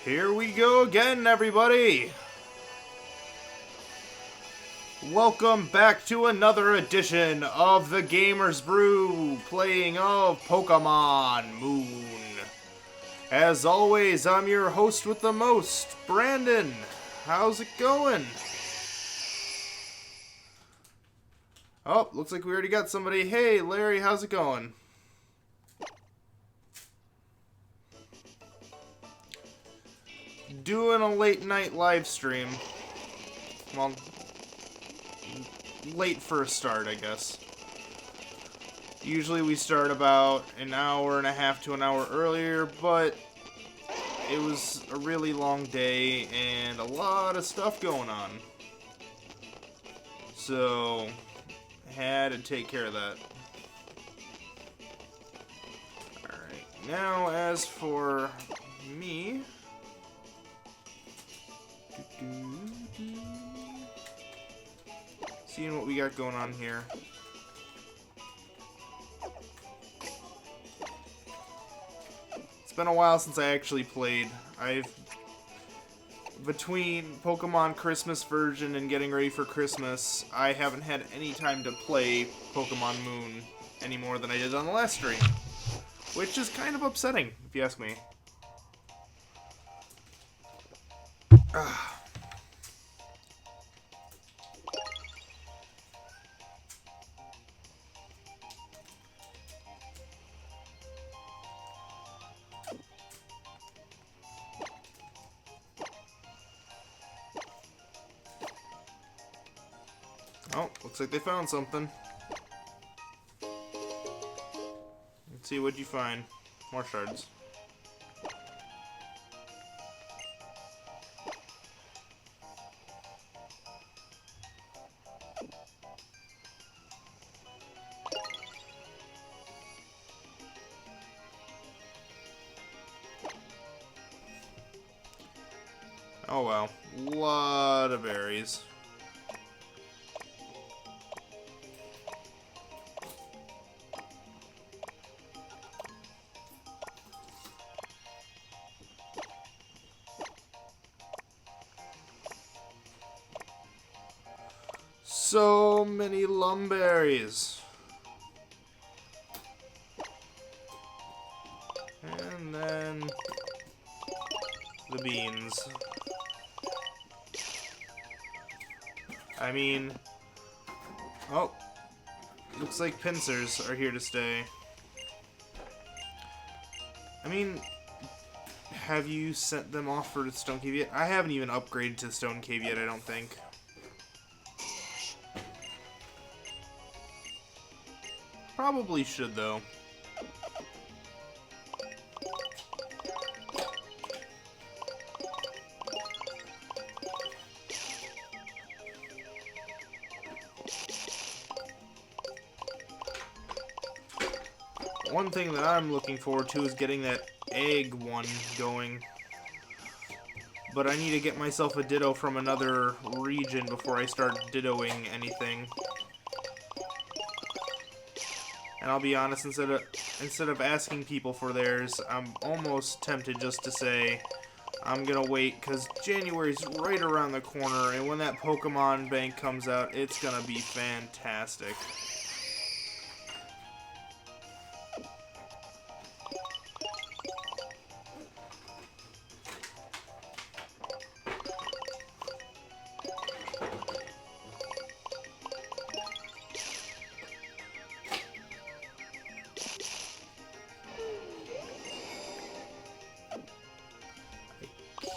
Here we go again, everybody! Welcome back to another edition of the Gamers Brew, playing of Pokemon Moon. As always, I'm your host with the most, Brandon. How's it going? Oh, looks like we already got somebody. Hey, Larry, how's it going? Doing a late night live stream. Well, late for a start, I guess. Usually we start about an hour and a half to an hour earlier, but it was a really long day and a lot of stuff going on. So, had to take care of that. Alright, now as for me... Seeing what we got going on here. It's been a while since I actually played. Between Pokemon Christmas version and getting ready for Christmas, I haven't had any time to play Pokemon Moon any more than I did on the last stream. Which is kind of upsetting, if you ask me. Oh, looks like they found something. Let's see, what'd you find? More shards. Oh wow, lot of berries. So many lumberries. And then the beans. I mean, oh, looks like pincers are here to stay. I mean, have you sent them off for the Stone Cave yet? I haven't even upgraded to the Stone Cave yet, I don't think. Probably should, though. One thing that I'm looking forward to is getting that egg one going. But I need to get myself a Ditto from another region before I start Dittoing anything. And I'll be honest, instead of asking people for theirs, I'm almost tempted just to say I'm gonna wait, because January's right around the corner, and when that Pokemon Bank comes out, it's gonna be fantastic.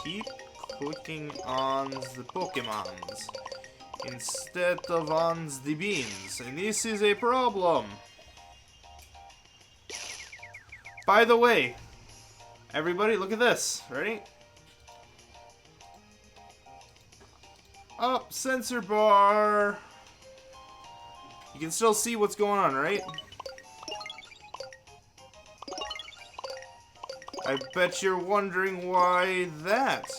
Keep clicking on the Pokemons instead of on the beans, and this is a problem. By the way, everybody, look at this. Ready? Up, sensor bar. You can still see what's going on, right? I bet you're wondering why that.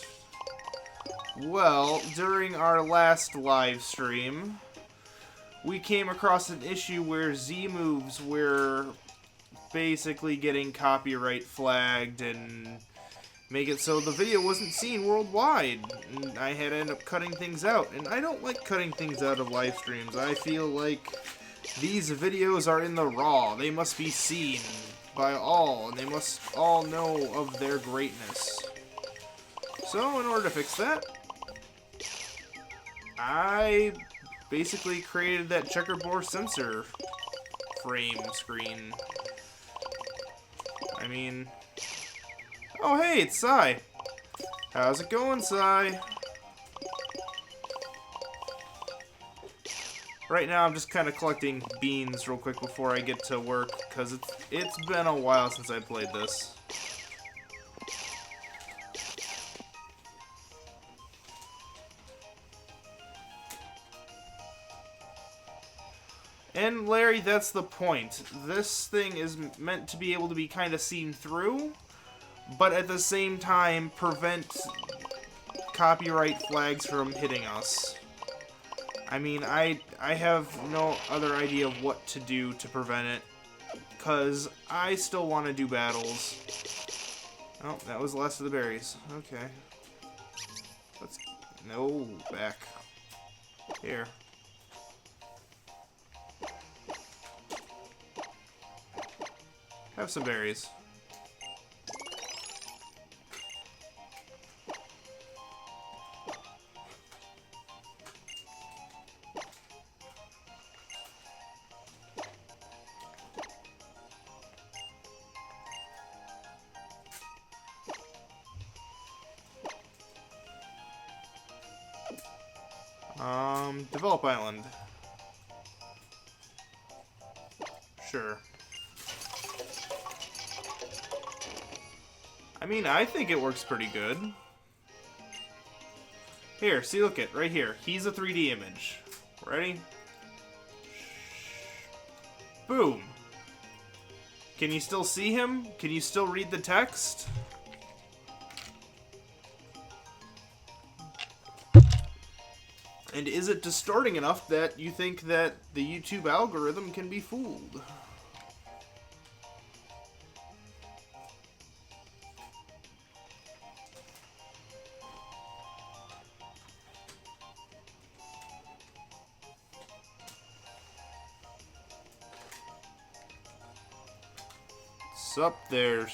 Well, during our last live stream, we came across an issue where Z moves were basically getting copyright flagged and make it so the video wasn't seen worldwide, and I had to end up cutting things out. And I don't like cutting things out of live streams. I feel like these videos are in the raw. They must be seen by all, and they must all know of their greatness. So, in order to fix that, I basically created that checkerboard sensor frame screen. I mean... Oh, hey, it's Sai. How's it going, Sai? Right now, I'm just kind of collecting beans real quick before I get to work, because it's been a while since I played this. And Larry, that's the point. This thing is meant to be able to be kind of seen through, but at the same time prevent copyright flags from hitting us. I mean, I have no other idea of what to do to prevent it, because I still want to do battles. Oh, that was the last of the berries. Okay. Let's... No, back. Here. Have some berries. Develop island. Sure. I mean, I think it works pretty good. Here, see, look it, right here. He's a 3D image. Ready? Boom. Can you still see him? Can you still read the text? And is it distorting enough that you think that the YouTube algorithm can be fooled? Sup there,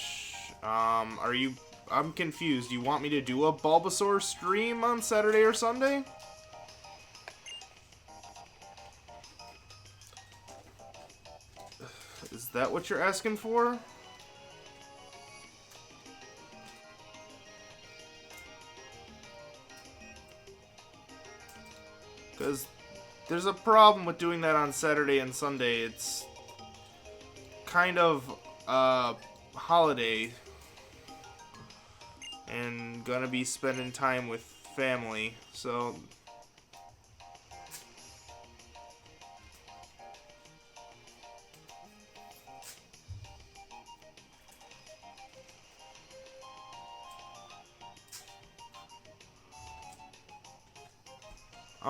are you... I'm confused. You want me to do a Bulbasaur stream on Saturday or Sunday? Is that what you're asking for? Because there's a problem with doing that on Saturday and Sunday. It's kind of a holiday and gonna be spending time with family, so...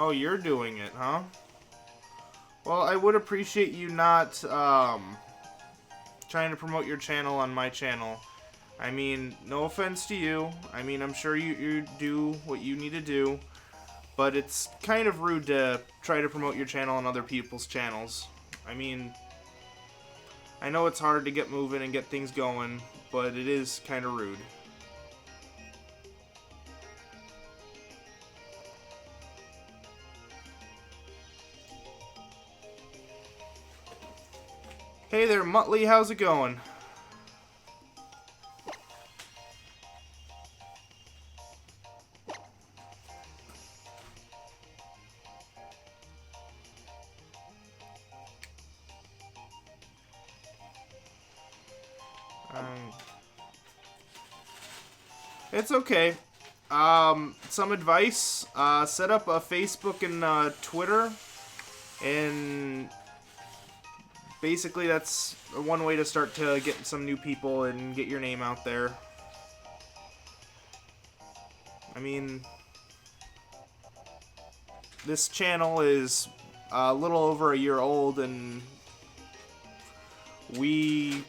Oh, you're doing it, huh? Well, I would appreciate you not, trying to promote your channel on my channel. I mean, no offense to you. I mean, I'm sure you do what you need to do. But it's kind of rude to try to promote your channel on other people's channels. I mean, I know it's hard to get moving and get things going, but it is kind of rude. Hey there, Muttley, how's it going? It's okay. Some advice, set up a Facebook and Twitter, and basically that's one way to start to get some new people and get your name out there. I mean, this channel is a little over a year old, and we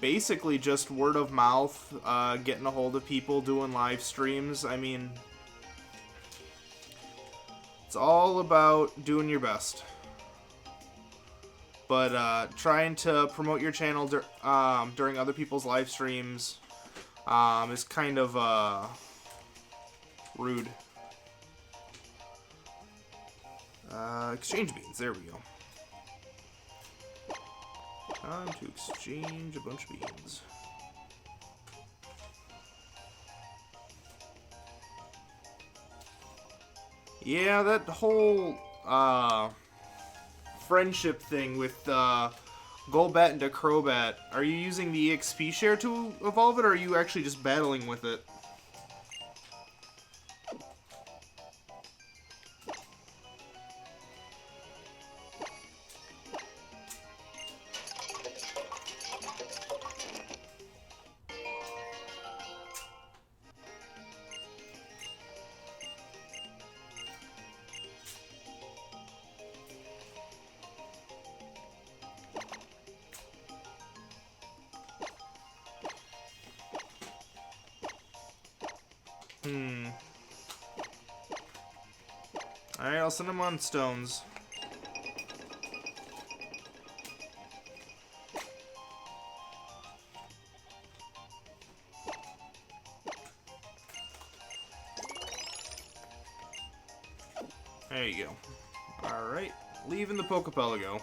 basically just word of mouth, getting a hold of people, doing live streams. I mean, it's all about doing your best. But trying to promote your channel during other people's live streams is kind of rude. Exchange beans, there we go. Time to exchange a bunch of beans. Yeah, that whole friendship thing with Golbat into Crobat. Are you using the EXP share to evolve it, or are you actually just battling with it? Alright, I'll send them on stones. There you go. Alright, leaving the Pokepelago.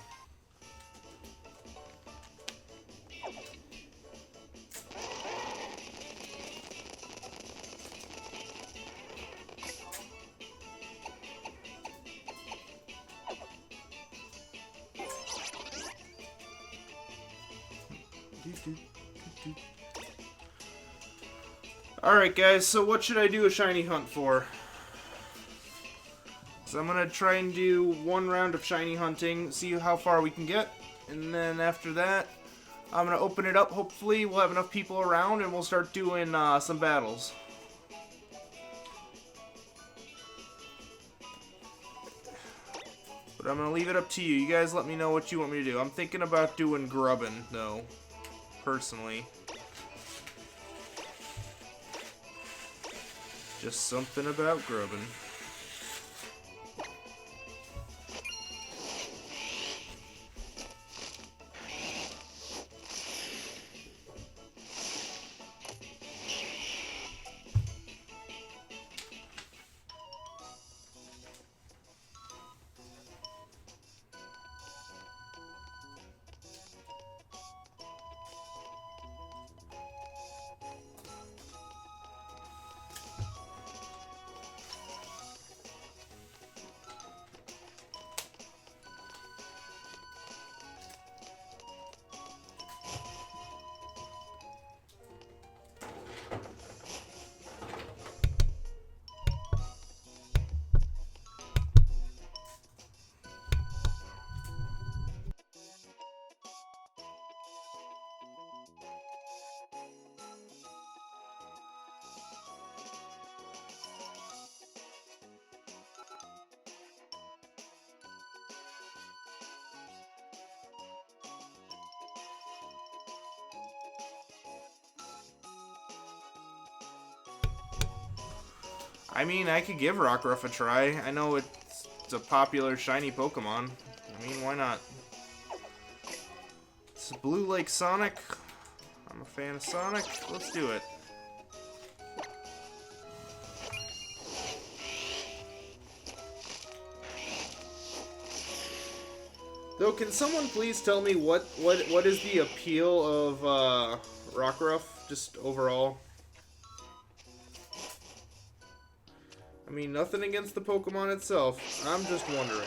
Alright guys, so what should I do a shiny hunt for? So I'm gonna try and do one round of shiny hunting, see how far we can get, and then after that, I'm gonna open it up. Hopefully we'll have enough people around and we'll start doing some battles. But I'm gonna leave it up to you. You guys let me know what you want me to do. I'm thinking about doing grubbing, though, personally. Just something about grubbing. I mean, I could give Rockruff a try. I know it's a popular shiny Pokemon. I mean, why not? It's Blue Lake Sonic. I'm a fan of Sonic. Let's do it. Though, can someone please tell me what is the appeal of Rockruff, just overall? I mean, nothing against the Pokemon itself. I'm just wondering.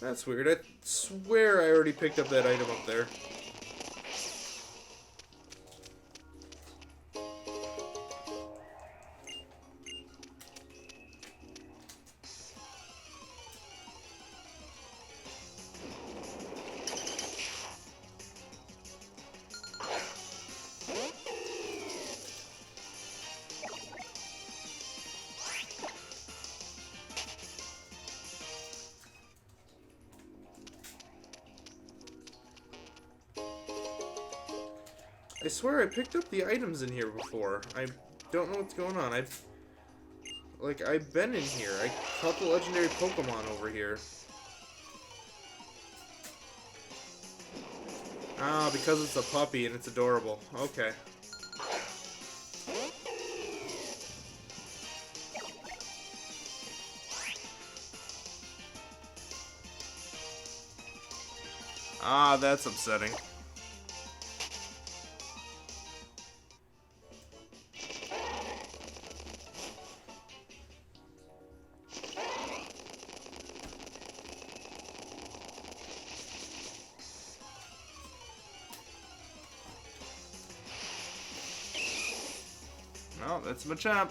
That's weird. I swear I already picked up that item up there. I swear I picked up the items in here before. I don't know what's going on. I've been in here. I caught the legendary Pokemon over here. Ah, because it's a puppy and it's adorable. Okay. Ah, that's upsetting. No, that's Machamp.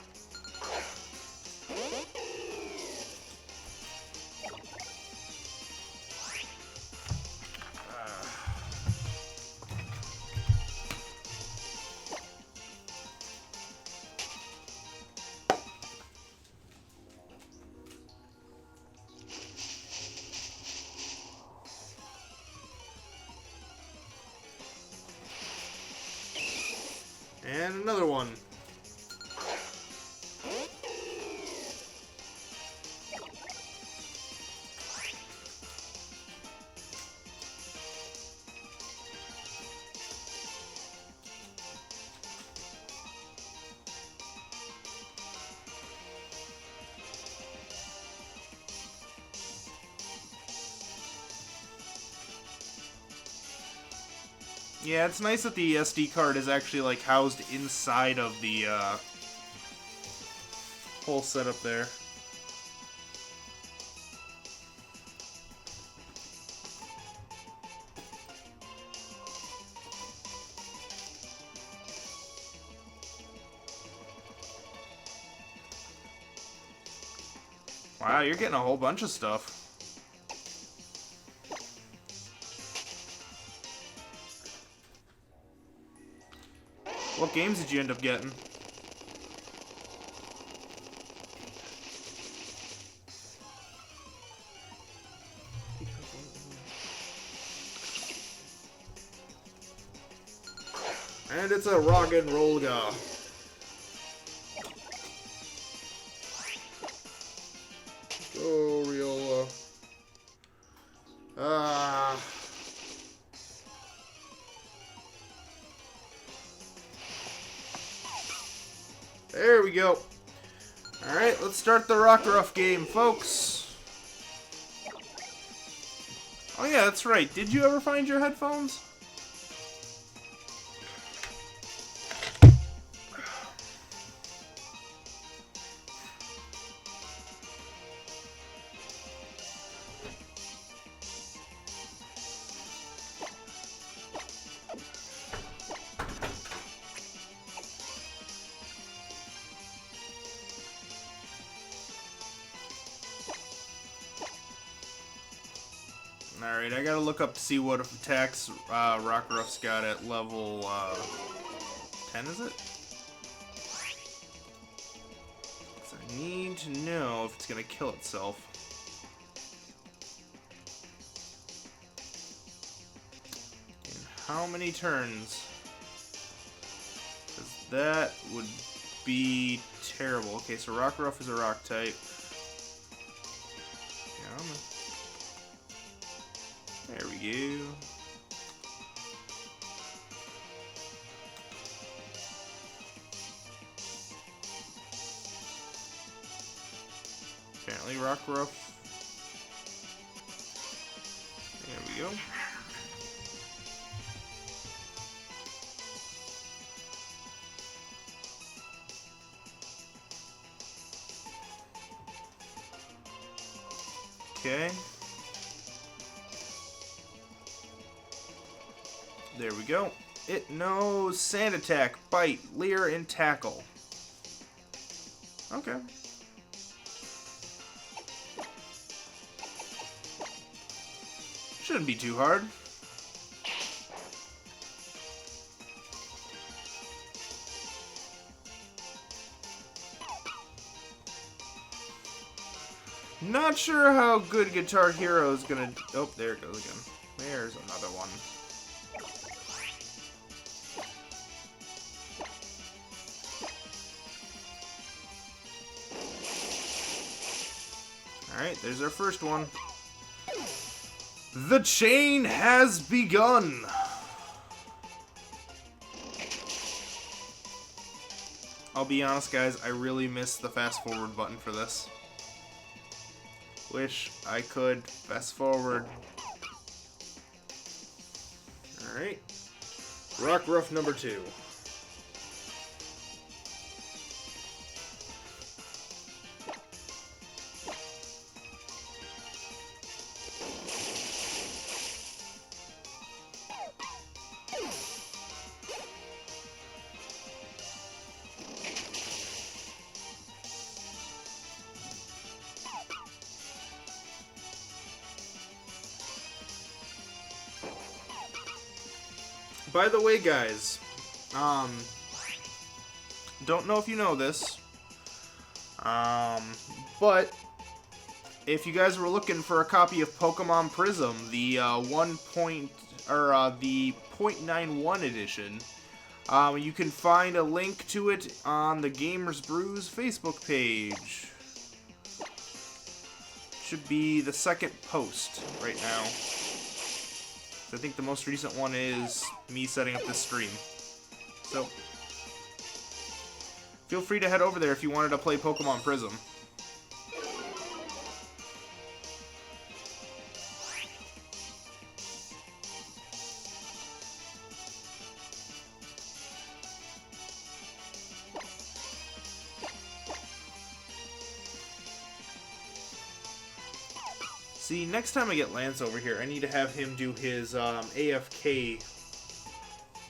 And another one. Yeah, it's nice that the SD card is actually, like, housed inside of the, whole setup there. Wow, you're getting a whole bunch of stuff. What games did you end up getting? And it's a rock and roll guy. Go, Riola. There we go. Alright, let's start the Rockruff game, folks. Oh yeah, that's right. Did you ever find your headphones? Alright, I gotta look up to see what attacks Rockruff's got at level 10, is it? So I need to know if it's gonna kill itself. In how many turns? Because that would be terrible. Okay, so Rockruff is a rock type. There we go. Apparently Rockruff. There we go. Okay. There we go. It knows Sand Attack, Bite, Leer, and Tackle. Okay. Shouldn't be too hard. Not sure how good Guitar Hero is gonna... Oh, there it goes again. There's another one. Alright, there's our first one. The chain has begun! I'll be honest, guys, I really missed the fast forward button for this. Wish I could fast forward. Alright. Rockruff number 2. By the way, guys, don't know if you know this, but if you guys were looking for a copy of Pokemon Prism, the the .91 edition, you can find a link to it on the Gamers Brew's Facebook page. Should be the second post right now. I think the most recent one is me setting up this stream. So, feel free to head over there if you wanted to play Pokemon Prism. See, next time I get Lance over here, I need to have him do his AFK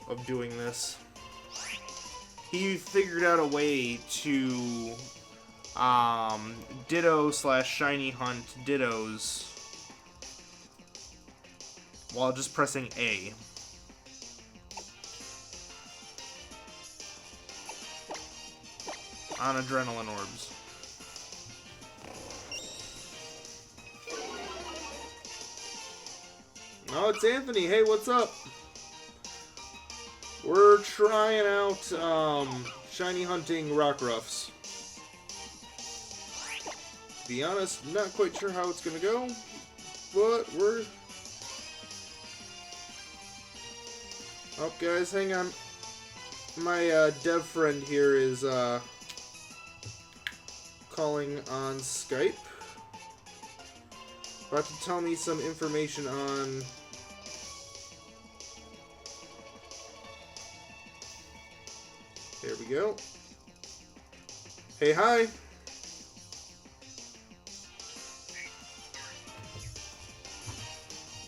of doing this. He figured out a way to Ditto/Shiny Hunt Dittos while just pressing A. On Adrenaline Orbs. Oh, it's Anthony. Hey, what's up? We're trying out shiny hunting Rockruffs. To be honest, not quite sure how it's gonna go, but we're... Oh, guys, hang on. My dev friend here is calling on Skype. About to tell me some information on... There we go. Hey, hi.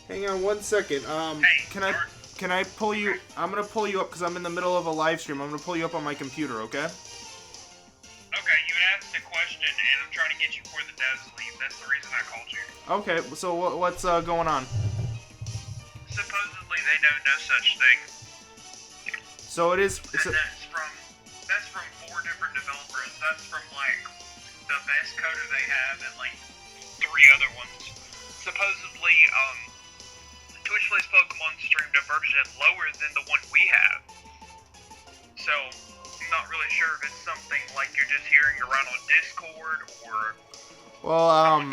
Hang on one second. Can I pull you? I'm gonna pull you up because I'm in the middle of a live stream. I'm gonna pull you up on my computer, okay? Okay, you had asked a question, and I'm trying to get you before the devs leave. That's the reason I called you. Okay, so what's going on? Supposedly, they know no such thing. So it is. That's from 4 different developers. That's from like the best coder they have, and like 3 other ones. Supposedly, Twitch Plays Pokemon streamed a version lower than the one we have. So, I'm not really sure if it's something like you're just hearing around on Discord or... Well,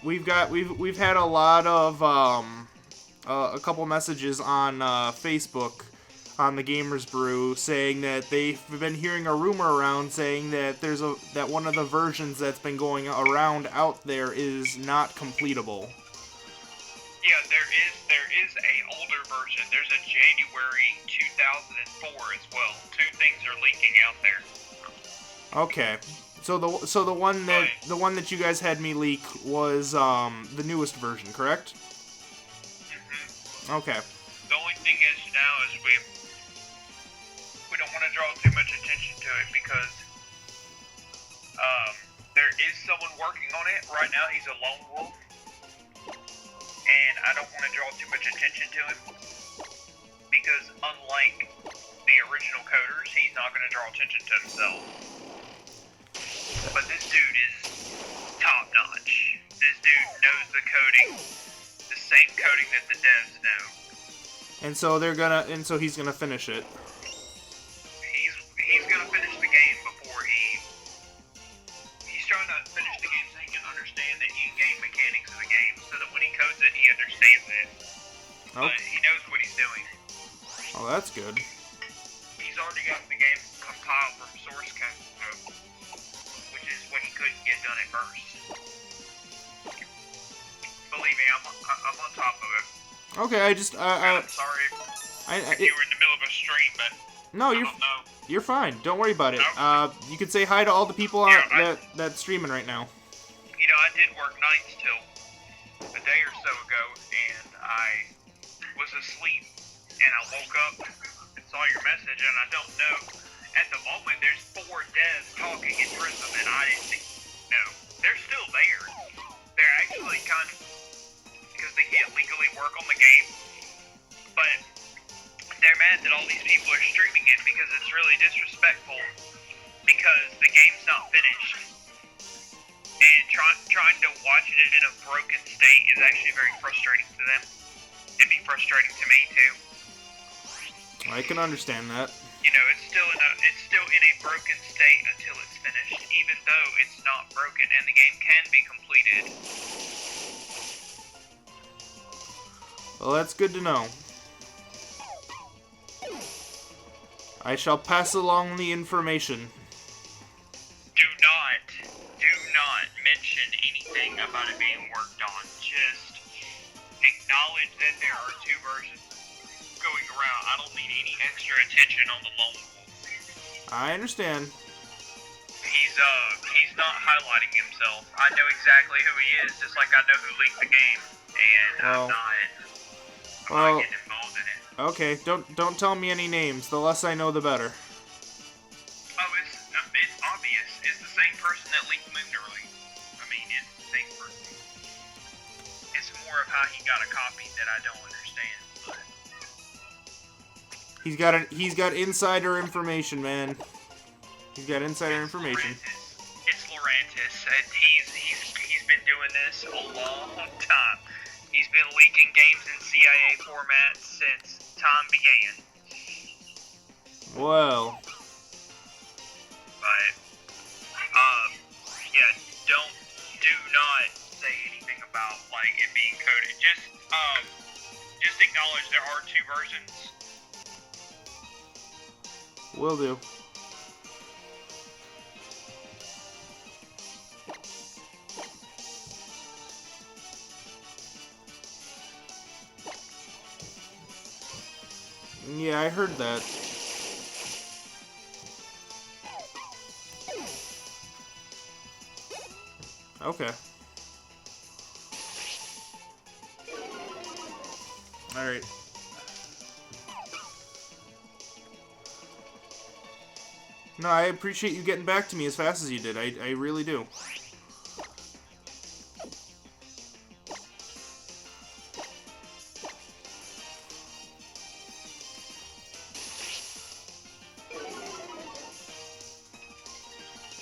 we've had a lot of, a couple messages on, Facebook on the Gamers Brew saying that they've been hearing a rumor around saying that that one of the versions that's been going around out there is not completable. Yeah, there is a older version. There's a January 2004 as well. 2 things are leaking out there. Okay. So the one that you guys had me leak was the newest version, correct? Mm-hmm. Okay. The only thing is now is we don't want to draw too much attention to it because there is someone working on it right now. He's a lone wolf. And I don't want to draw too much attention to him, because unlike the original coders, he's not going to draw attention to himself. But this dude is top-notch. This dude knows the coding, the same coding that the devs know. And so he's gonna finish it. He's gonna finish the game before he's trying to finish the game so he can understand the in-game first. Believe me, I'm on top of it. Okay, I just I'm sorry if you were in the middle of a stream, but no, you're fine. Don't worry about it. You can say hi to all the people that's streaming right now. You know, I did work nights till a day or so ago, and I was asleep, and I woke up and saw your message, and I don't know. At the moment, there's 4 devs talking in Prism, and I didn't think, no, they're still there. They're actually kind of, because they can't legally work on the game, but they're mad that all these people are streaming it because it's really disrespectful, because the game's not finished. And trying to watch it in a broken state is actually very frustrating to them. It'd be frustrating to me too. I can understand that. You know, it's still in a broken state until it's finished, even though it's not broken and the game can be completed. Well, that's good to know. I shall pass along the information. Do not mention anything about it being worked on. Just acknowledge that there are 2 versions going around. I don't need any extra attention on the lone wolf. I understand. He's not highlighting himself. I know exactly who he is, just like I know who leaked the game, and I'm not getting involved in it. Okay, don't tell me any names. The less I know, the better. Oh, it's obvious. It's the same person that leaked Moon early. I mean, it's the same person. It's more of how he got a copy that I don't understand. But he's got insider information, man. He's got insider information. It's Laurentis, and he's been doing this a long time. He's been leaking games in CIA formats since time began. Well. But, yeah, do not say anything about, like, it being coded. Just acknowledge there are 2 versions. Will do. Yeah, I heard that. Okay. Alright. No, I appreciate you getting back to me as fast as you did. I really do.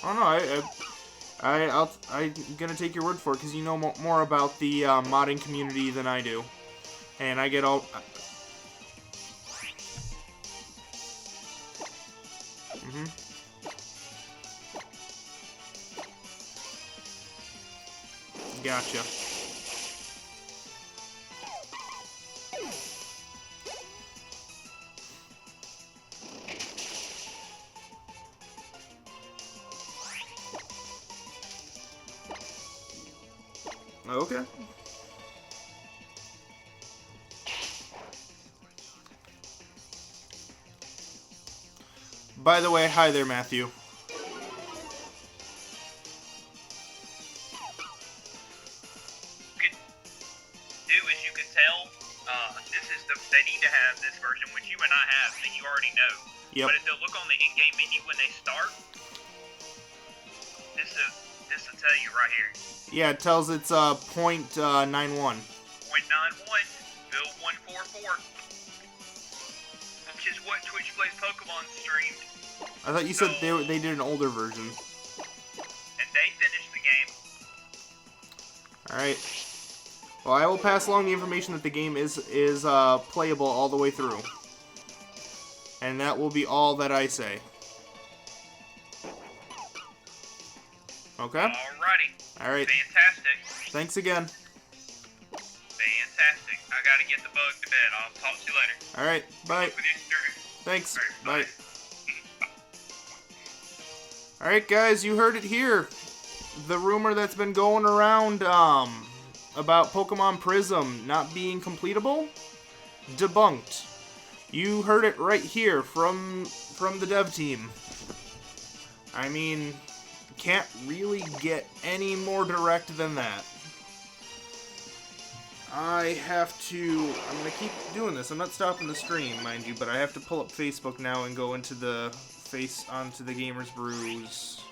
Oh no, I'm gonna take your word for it because you know more about the modding community than I do, and I get all. Gotcha. Okay. By the way, hi there, Matthew. As you can tell, they need to have this version, which you and I have, and you already know. Yep. But if they'll look on the in-game menu when they start, this will tell you right here. Yeah, it tells it's .91. 0.91, Bill 144, which is what Twitch Plays Pokemon streamed. I thought you said they did an older version. And they finished the game. Alright. Well, I will pass along the information that the game is playable all the way through. And that will be all that I say. Okay? Alrighty. Alright. Fantastic. Thanks again. Fantastic. I gotta get the bug to bed. I'll talk to you later. Alright, bye. With you, Thanks. Right, bye. Alright, guys, you heard it here. the rumor that's been going around about Pokemon Prism not being completable? Debunked. You heard it right here from the dev team. I mean, can't really get any more direct than that. I'm gonna keep doing this. I'm not stopping the stream, mind you, but I have to pull up Facebook now and go into onto the Gamers Brew's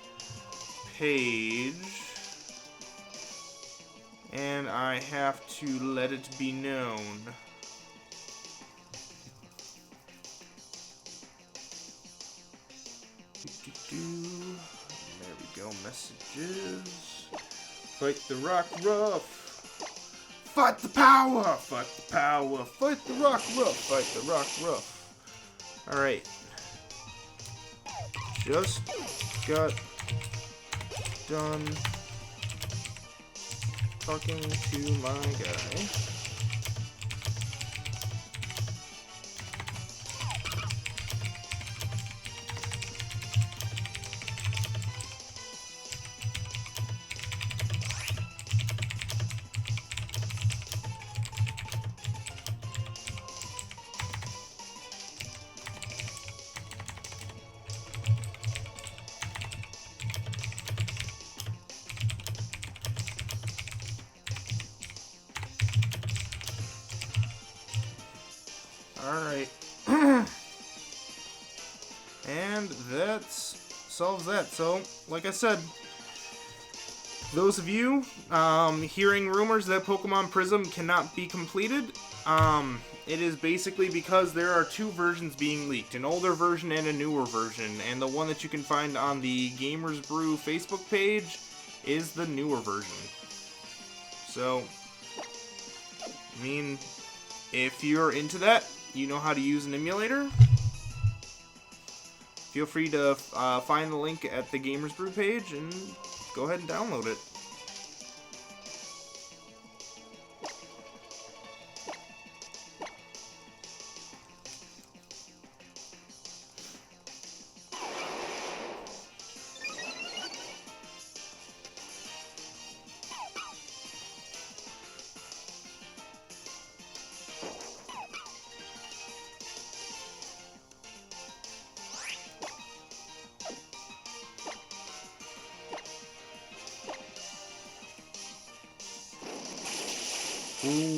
page. And I have to let it be known. There we go, messages. Fight the rock rough. Fight the power! Fight the power! Fight the rock rough! Fight the rock rough! Alright. Just got done talking to my guy. Alright. And that solves that. So, like I said, those of you hearing rumors that Pokemon Prism cannot be completed, it is basically because there are two versions being leaked, an older version and a newer version, and the one that you can find on the Gamers Brew Facebook page is the newer version. So, I mean, if you're into that, you know how to use an emulator, feel free to find the link at the Gamers Brew page and go ahead and download it.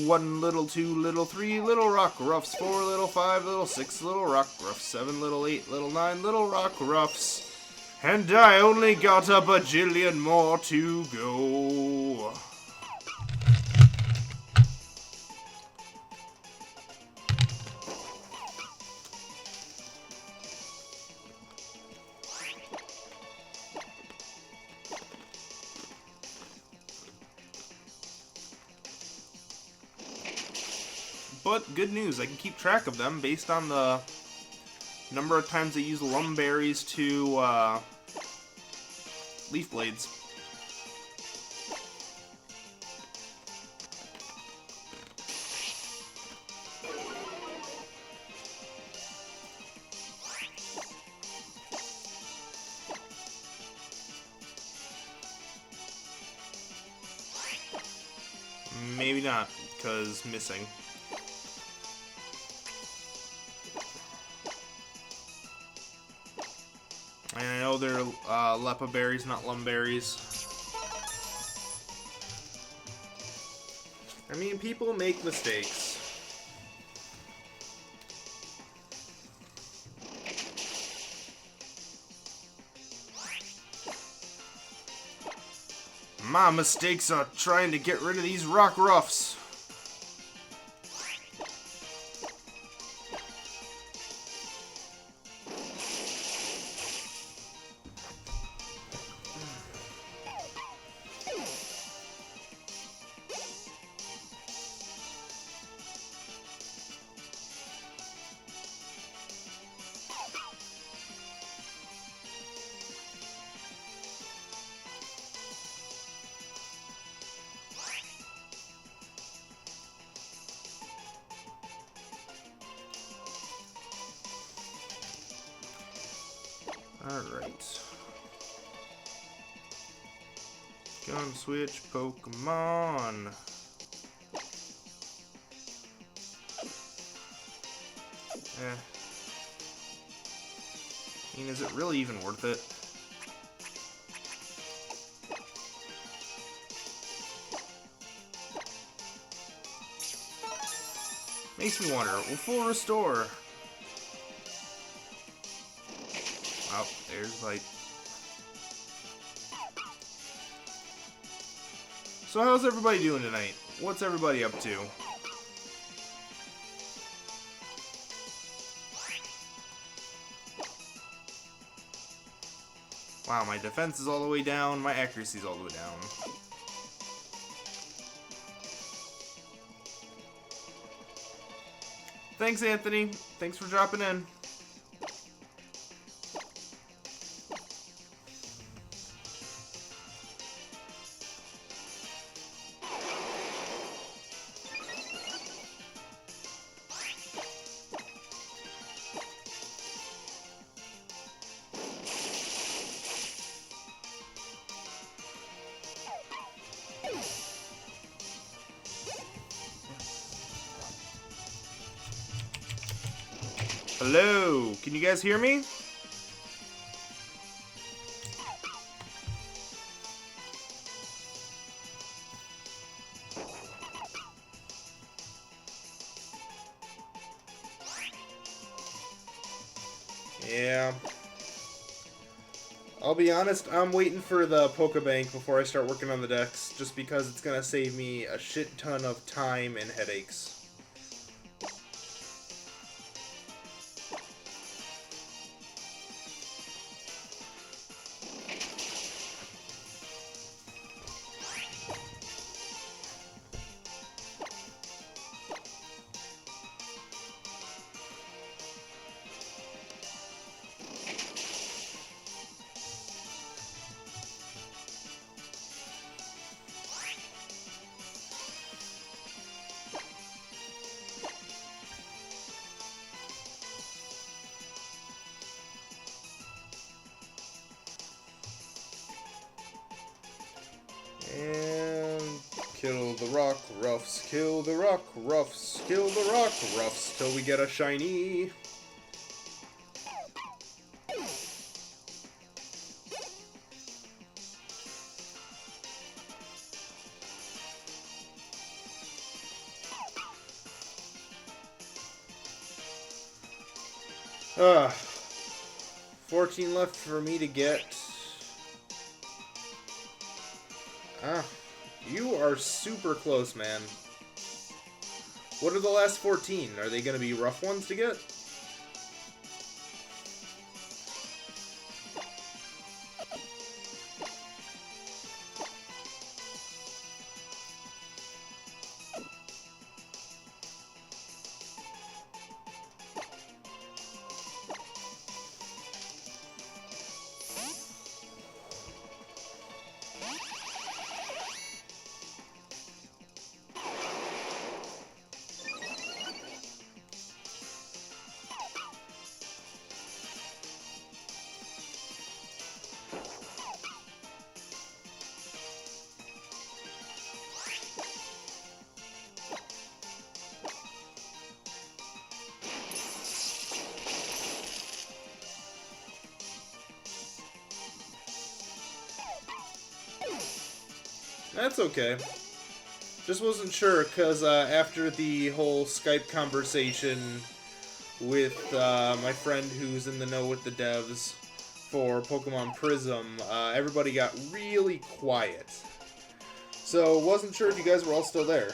One little, two little, three little rock roughs, 4 little, 5 little, 6 little rock roughs, 7 little, 8 little, 9 little rock roughs, and I only got a bajillion more to go. But good news, I can keep track of them based on the number of times I use lumberries to leaf blades. Maybe not, because missing. And I know they're lepa berries, not lumberries. I mean, people make mistakes. My mistakes are trying to get rid of these rock roughs. Alright. Gonna switch Pokemon. I mean, is it really even worth it? Makes me wonder. Will full restore? Oh, there's Bite. So how's everybody doing tonight? What's everybody up to? Wow, my defense is all the way down, my accuracy is all the way down. Thanks, Anthony. Thanks for dropping in. Hello, can you guys hear me? Yeah. I'll be honest, I'm waiting for the Pokebank before I start working on the decks, just because it's gonna save me a shit ton of time and headaches. And kill the rock roughs, kill the rock roughs, kill the rock roughs till we get a shiny. Ah, 14 left for me to get. Ah, you are super close, man. What are the last 14? Are they going to be rough ones to get? That's okay. Just wasn't sure, because after the whole Skype conversation with my friend who's in the know with the devs for Pokemon Prism, everybody got really quiet. So, wasn't sure if you guys were all still there.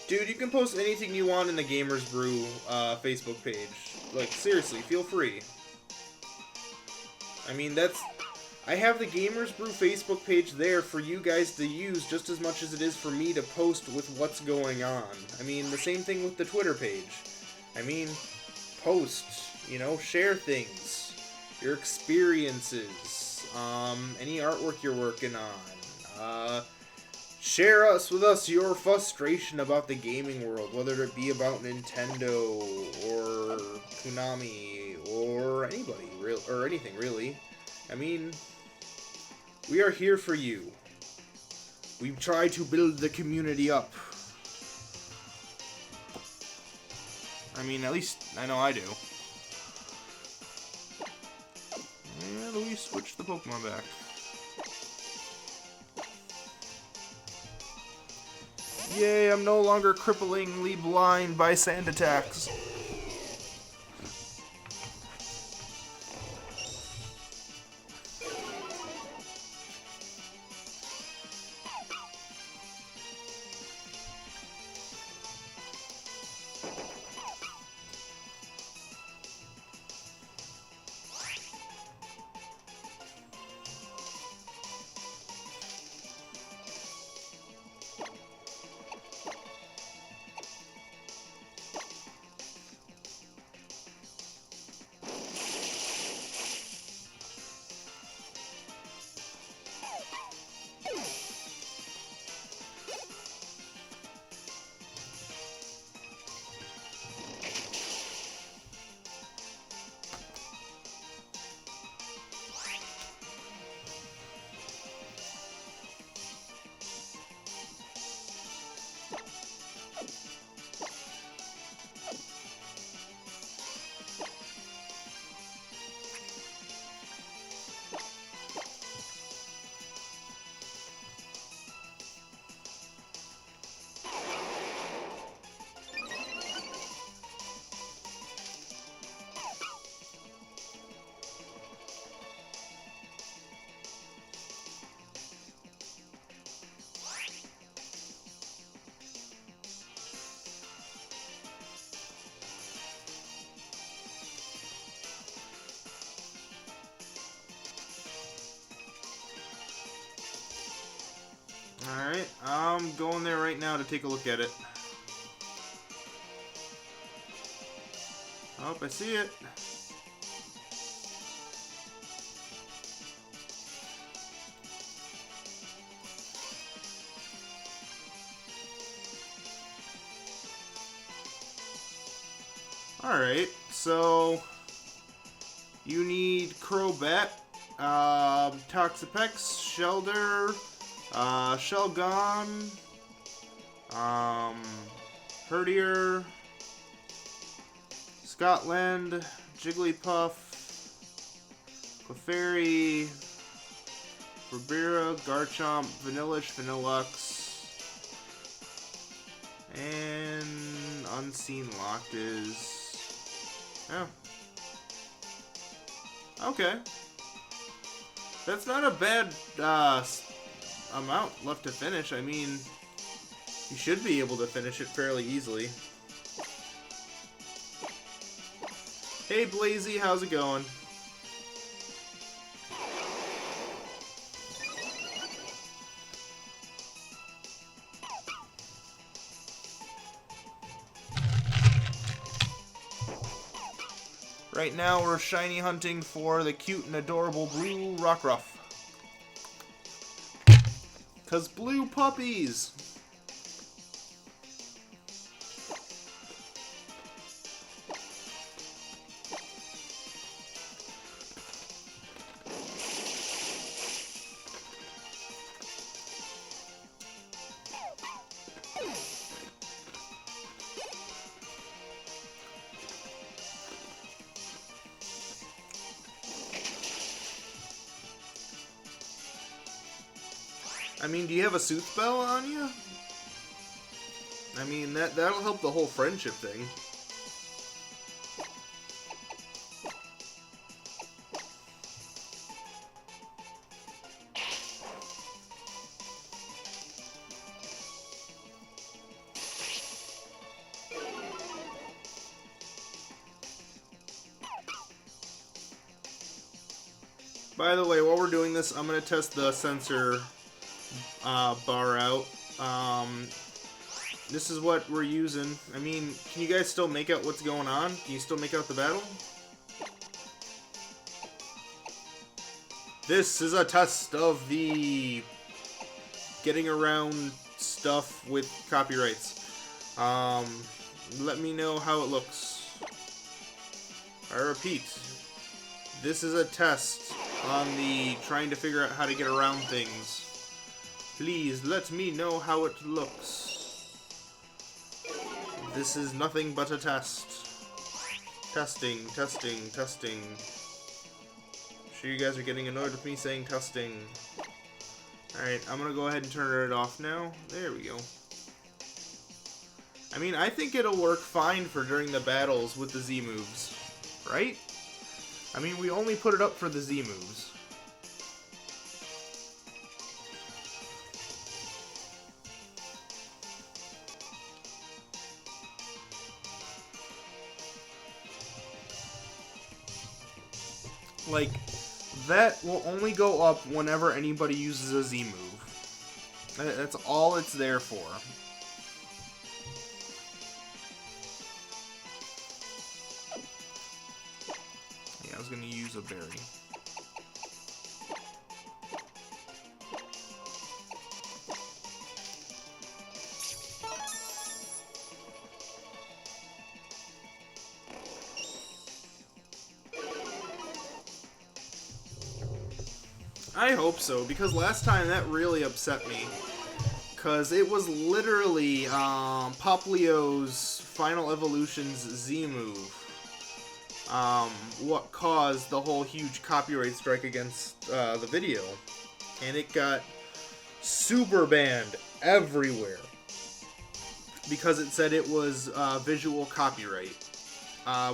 Dude, you can post anything you want in the Gamers Brew Facebook page. Like, seriously, feel free. I mean, I have the Gamers Brew Facebook page there for you guys to use just as much as it is for me to post with what's going on. I mean, the same thing with the Twitter page. I mean, post, you know, share things. your experiences, any artwork you're working on. Share with us your frustration about the gaming world, whether it be about Nintendo or Konami or anybody, or anything really. I mean, we are here for you. We try to build the community up. I mean, at least I know I do. And we switch the Pokemon back. Yay, I'm no longer cripplingly blind by sand attacks. Alright, I'm going there right now to take a look at it. Oh, I see it. Alright, so you need Crobat, Toxapex, Shelder, Shelgon, Herdier, Scotland, Jigglypuff, Clefairy, Ribera, Garchomp, Vanillish, Vanillux, and Unseen Loctors. Oh. Okay. That's not a bad amount left to finish. I mean, you should be able to finish it fairly easily. Hey Blazy, how's it going? Right now we're shiny hunting for the cute and adorable blue Rockruff. 'Cause blue puppies! I mean, do you have a sooth bell on you? I mean, that'll help the whole friendship thing. By the way, while we're doing this, I'm going to test the sensor bar out. This is what we're using. I mean, can you guys still make out what's going on? Can you still make out the battle? This is a test of the getting around stuff with copyrights. Let me know how it looks. I repeat, this is a test on the trying to figure out how to get around things. Please let me know how it looks. This is nothing but a test. Testing, testing, testing. Sure you guys are getting annoyed with me saying testing. Alright, I'm gonna go ahead and turn it off now. There we go. I mean, I think it'll work fine for during the battles with the Z moves. Right? I mean, we only put it up for the Z moves. Like, that will only go up whenever anybody uses a Z move. That's all it's there for. Yeah, I was gonna use a berry. I hope so, because last time that really upset me. Because it was literally Poplio's Final Evolution's Z move. What caused the whole huge copyright strike against the video. And it got super banned everywhere. Because it said it was visual copyright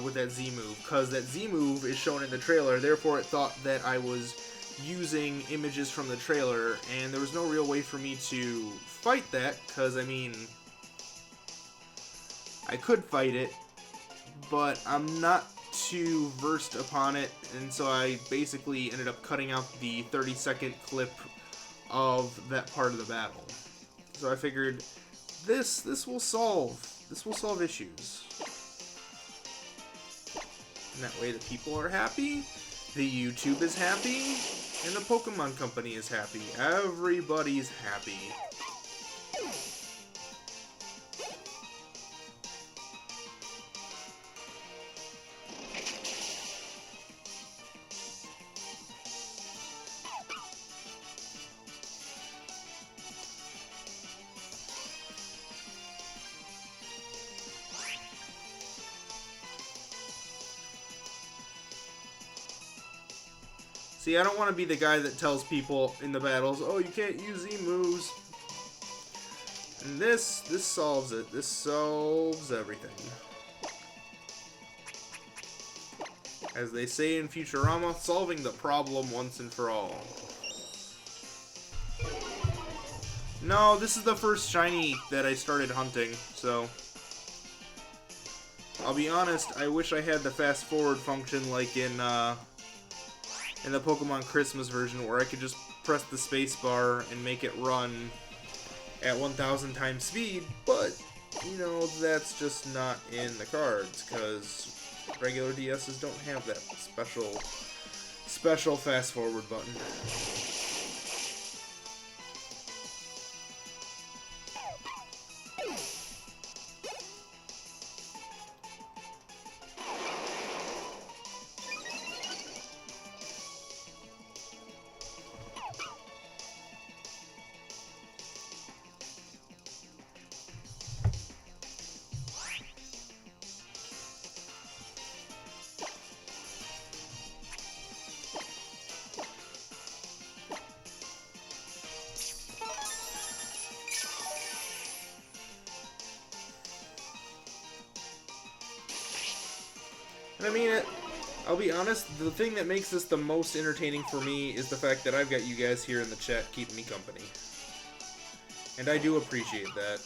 with that Z move. Because that Z move is shown in the trailer, therefore it thought that I was using images from the trailer, and there was no real way for me to fight that, because, I mean, I could fight it, but I'm not too versed upon it, and so I basically ended up cutting out the 30-second clip of that part of the battle. So I figured, this will solve issues. And that way the people are happy, the YouTube is happy, and the Pokemon Company is happy. Everybody's happy. See, I don't want to be the guy that tells people in the battles, oh, you can't use Z moves. And this solves it. This solves everything. As they say in Futurama, solving the problem once and for all. No, this is the first shiny that I started hunting, so I'll be honest, I wish I had the fast forward function like in the Pokemon Christmas version, where I could just press the space bar and make it run at 1,000 times speed, but, you know, that's just not in the cards, because regular DSs don't have that special fast forward button. And I mean, I'll be honest, the thing that makes this the most entertaining for me is the fact that I've got you guys here in the chat keeping me company. And I do appreciate that.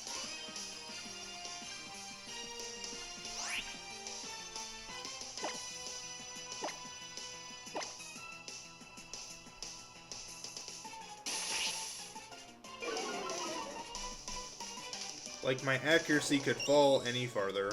Like my accuracy could fall any farther.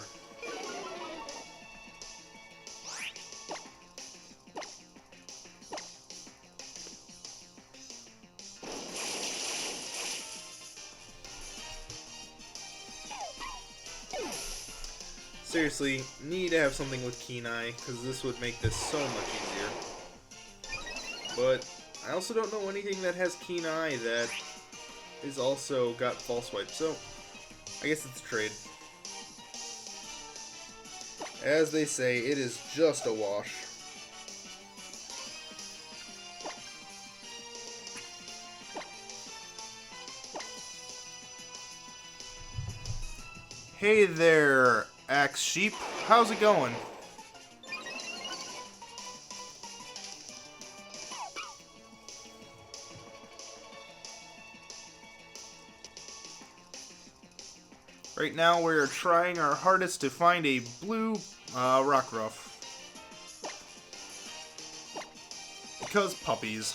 Seriously, need to have something with Keen Eye, because this would make this so much easier. But I also don't know anything that has Keen Eye that is also got False Swipe, so I guess it's a trade. As they say, it is just a wash. Hey there, Axe Sheep. How's it going? Right now we're trying our hardest to find a blue Rockruff. Because puppies.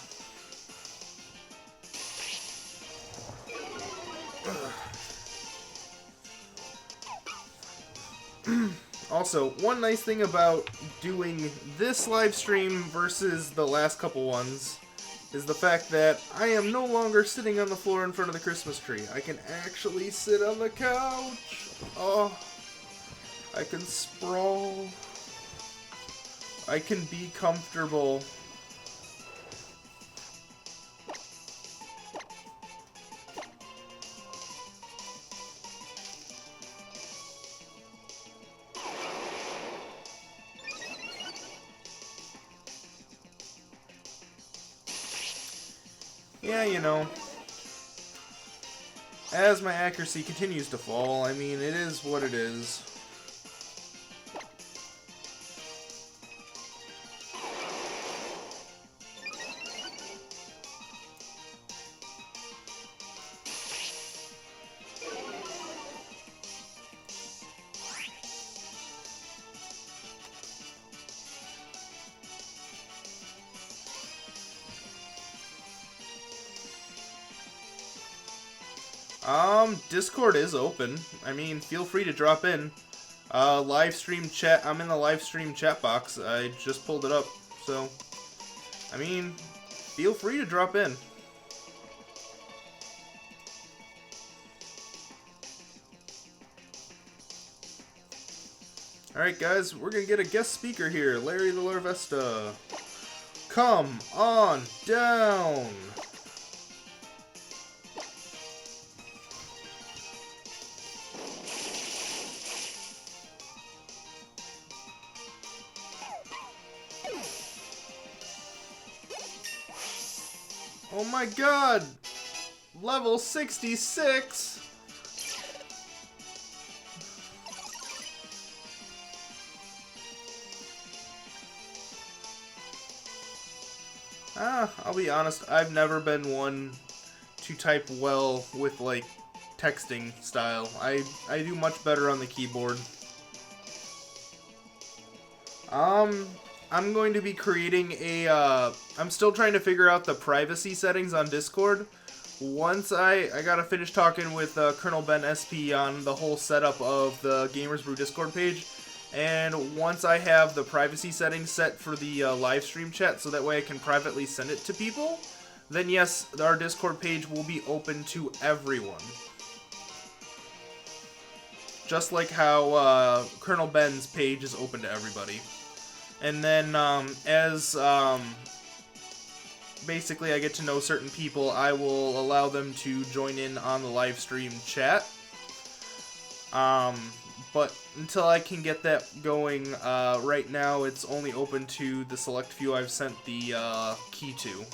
Also, one nice thing about doing this live stream versus the last couple ones is the fact that I am no longer sitting on the floor in front of the Christmas tree. I can actually sit on the couch. Oh, I can sprawl. I can be comfortable. Yeah, you know, as my accuracy continues to fall, I mean, it is what it is. Discord is open. I mean, feel free to drop in. Live stream chat. I'm in the live stream chat box. I just pulled it up. So, I mean, feel free to drop in. Alright, guys, we're gonna get a guest speaker here. Larry the Larvesta. Come on down. Oh my god! Level 66! I'll be honest, I've never been one to type well with, like, texting style. I do much better on the keyboard. I'm going to be creating a, I'm still trying to figure out the privacy settings on Discord. Once I gotta finish talking with Colonel Ben SP on the whole setup of the Gamers Brew Discord page. And once I have the privacy settings set for the live stream chat, so that way I can privately send it to people, then yes, our Discord page will be open to everyone. Just like how Colonel Ben's page is open to everybody. And then as basically I get to know certain people, I will allow them to join in on the live stream chat. But until I can get that going, right now it's only open to the select few I've sent the key to.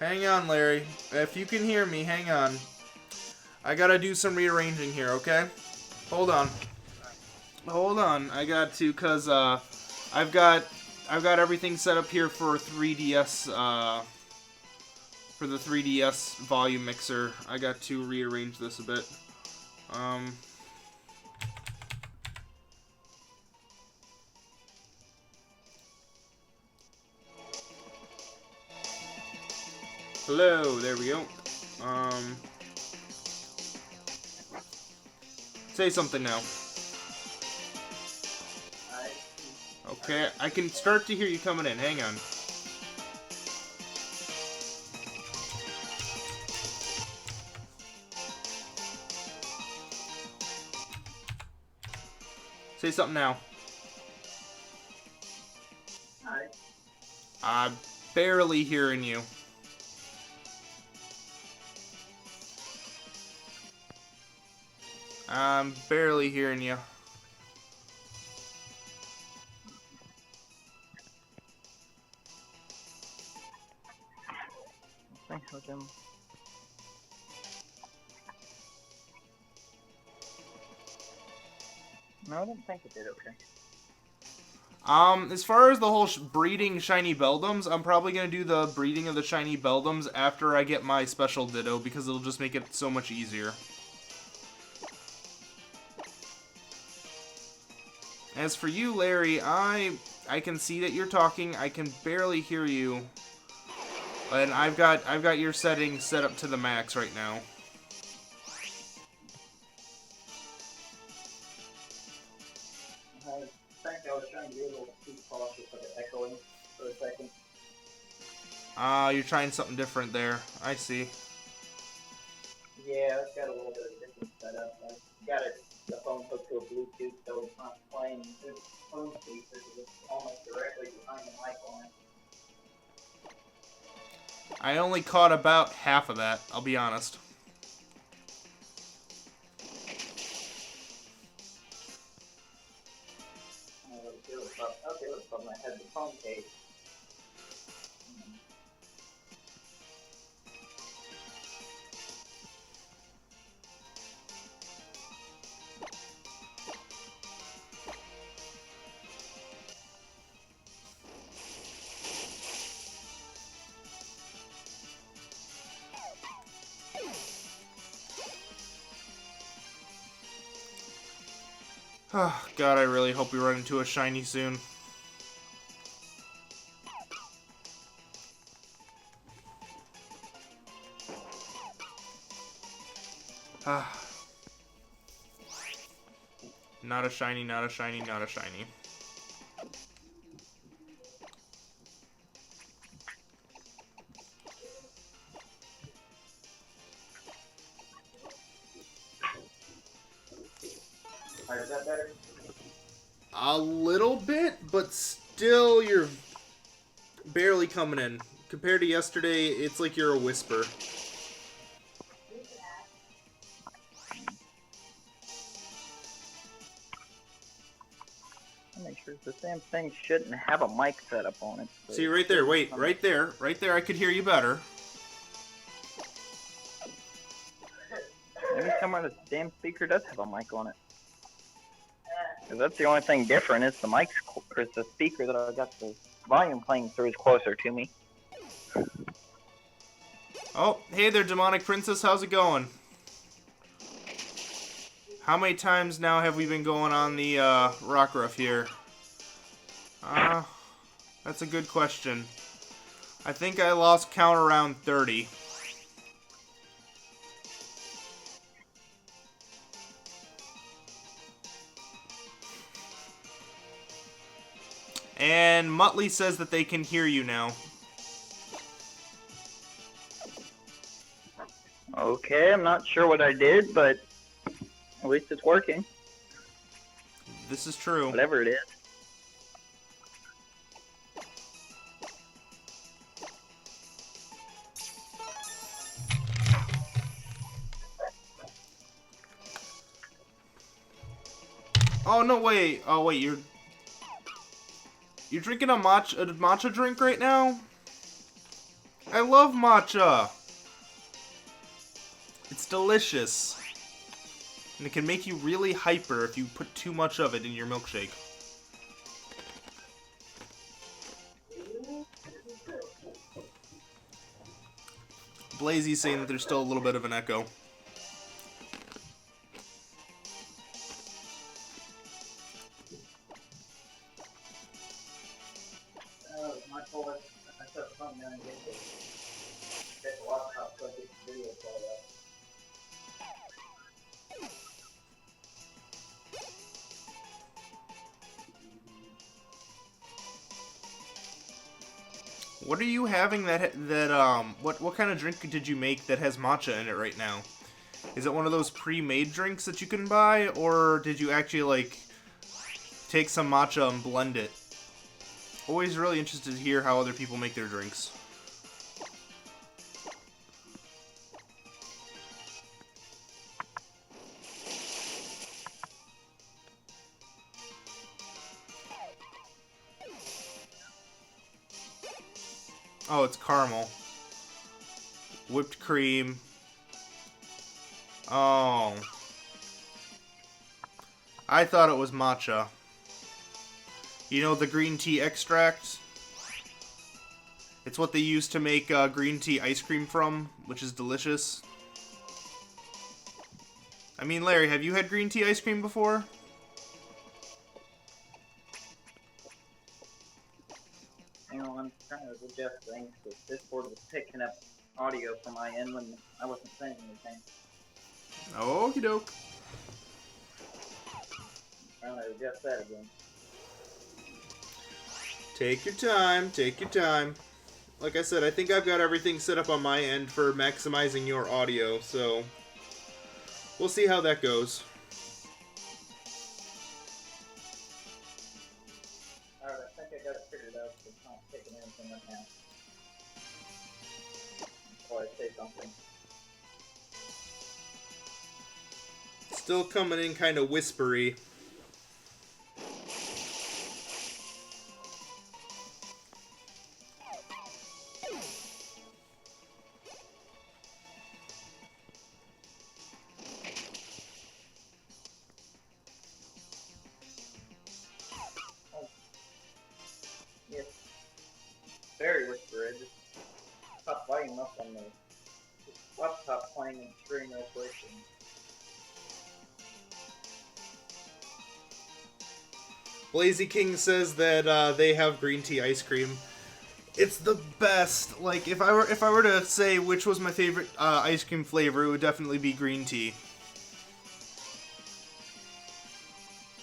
Hang on, Larry. If you can hear me, hang on. I gotta do some rearranging here, okay? Hold on. Hold on. I got to, cause I've got everything set up here for 3DS. For the 3DS volume mixer. I got to rearrange this a bit. Hello, there we go. Say something now. Okay, I can start to hear you coming in. Hang on. Say something now. Hi. I'm barely hearing you. I'm barely hearing you. Thanks for them. No, I don't think it did okay. As far as the whole breeding shiny Beldums, I'm probably going to do the breeding of the shiny Beldums after I get my special Ditto, because it'll just make it so much easier. As for you, Larry, I can see that you're talking. I can barely hear you. And I've got your settings set up to the max right now. I think I was trying to be a little too cautious of it echoing for a second. You're trying something different there. I see. Yeah, it's got a little bit of a different setup. I got the phone hooked to a Bluetooth, so it's not playing through the phone speakers. It's almost directly behind the mic on it. I only caught about half of that, I'll be honest. Okay, let's put my head the phone case. Oh, God, I really hope we run into a shiny soon. Not a shiny, not a shiny, not a shiny. Alright, is that better? A little bit, but still you're barely coming in. Compared to yesterday, it's like you're a whisper. Make sure the damn thing shouldn't have a mic set up on it. So See, right there, wait, right there, I could hear you better. Maybe somewhere the damn speaker does have a mic on it. Because that's the only thing different is the mic, or the speaker that I got the volume playing through is closer to me. Oh, hey there, Demonic Princess, how's it going? How many times now have we been going on the Rockruff here? That's a good question. I think I lost count around 30. And Muttley says that they can hear you now. Okay, I'm not sure what I did, but at least it's working. This is true. Whatever it is. Oh, no, wait. Oh, wait, you're drinking a matcha drink right now? I love matcha. It's delicious. And it can make you really hyper if you put too much of it in your milkshake. Blazy's saying that there's still a little bit of an echo. My fault. I set the phone down and get it. What are you having what kind of drink did you make that has matcha in it right now? Is it one of those pre-made drinks that you can buy, or did you actually, like, take some matcha and blend it? Always really interested to hear how other people make their drinks. Oh, it's caramel. Whipped cream. Oh. I thought it was matcha. You know the green tea extract? It's what they use to make green tea ice cream from, which is delicious. I mean, Larry, have you had green tea ice cream before? You know, I'm trying to adjust things because Discord was picking up audio from my end when I wasn't saying anything. Okie doke. I'm trying to adjust that again. Take your time, take your time. Like I said, I think I've got everything set up on my end for maximizing your audio, so we'll see how that goes. Alright, I think I got it figured out, so it's not picking anything up now. Before I say something. Still coming in kind of whispery. Yes. Very whispery. I just top volume up on the laptop playing and stream real quick. Blazy King says that they have green tea ice cream. It's the best. Like, if I were to say which was my favorite ice cream flavor, it would definitely be green tea.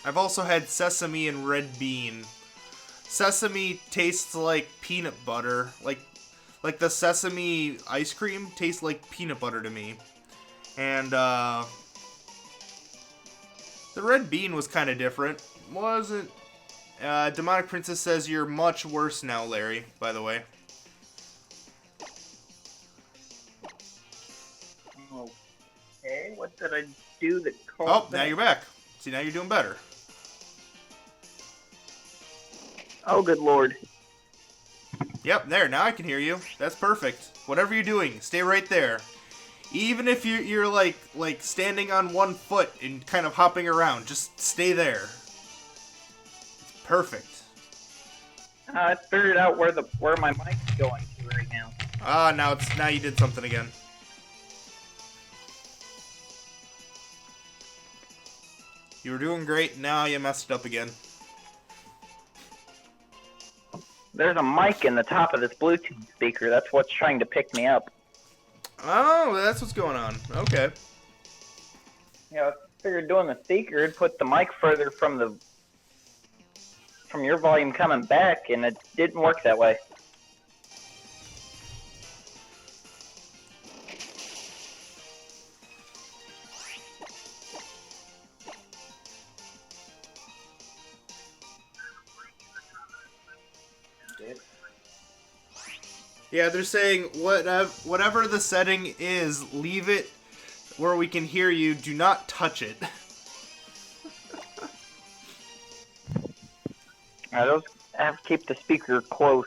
I've also had sesame and red bean. Sesame tastes like peanut butter. Like the sesame ice cream tastes like peanut butter to me. And the red bean was kind of different. Wasn't. Demonic Princess says you're much worse now, Larry, by the way. Okay, what did I do that caused Oh, that? now you're back. See, now you're doing better. Oh, good lord. Yep, there, now I can hear you. That's perfect. Whatever you're doing, stay right there. Even if you're like standing on one foot and kind of hopping around, just stay there. It's perfect. I figured out where my mic's going to right now. Ah, now you did something again. You were doing great, now you messed it up again. There's a mic in the top of this Bluetooth speaker. That's what's trying to pick me up. Oh, that's what's going on. Okay. Yeah, I figured doing the speaker would put the mic further from your volume coming back, and it didn't work that way. Yeah, they're saying whatever the setting is, leave it where we can hear you. Do not touch it. I just have to keep the speaker close.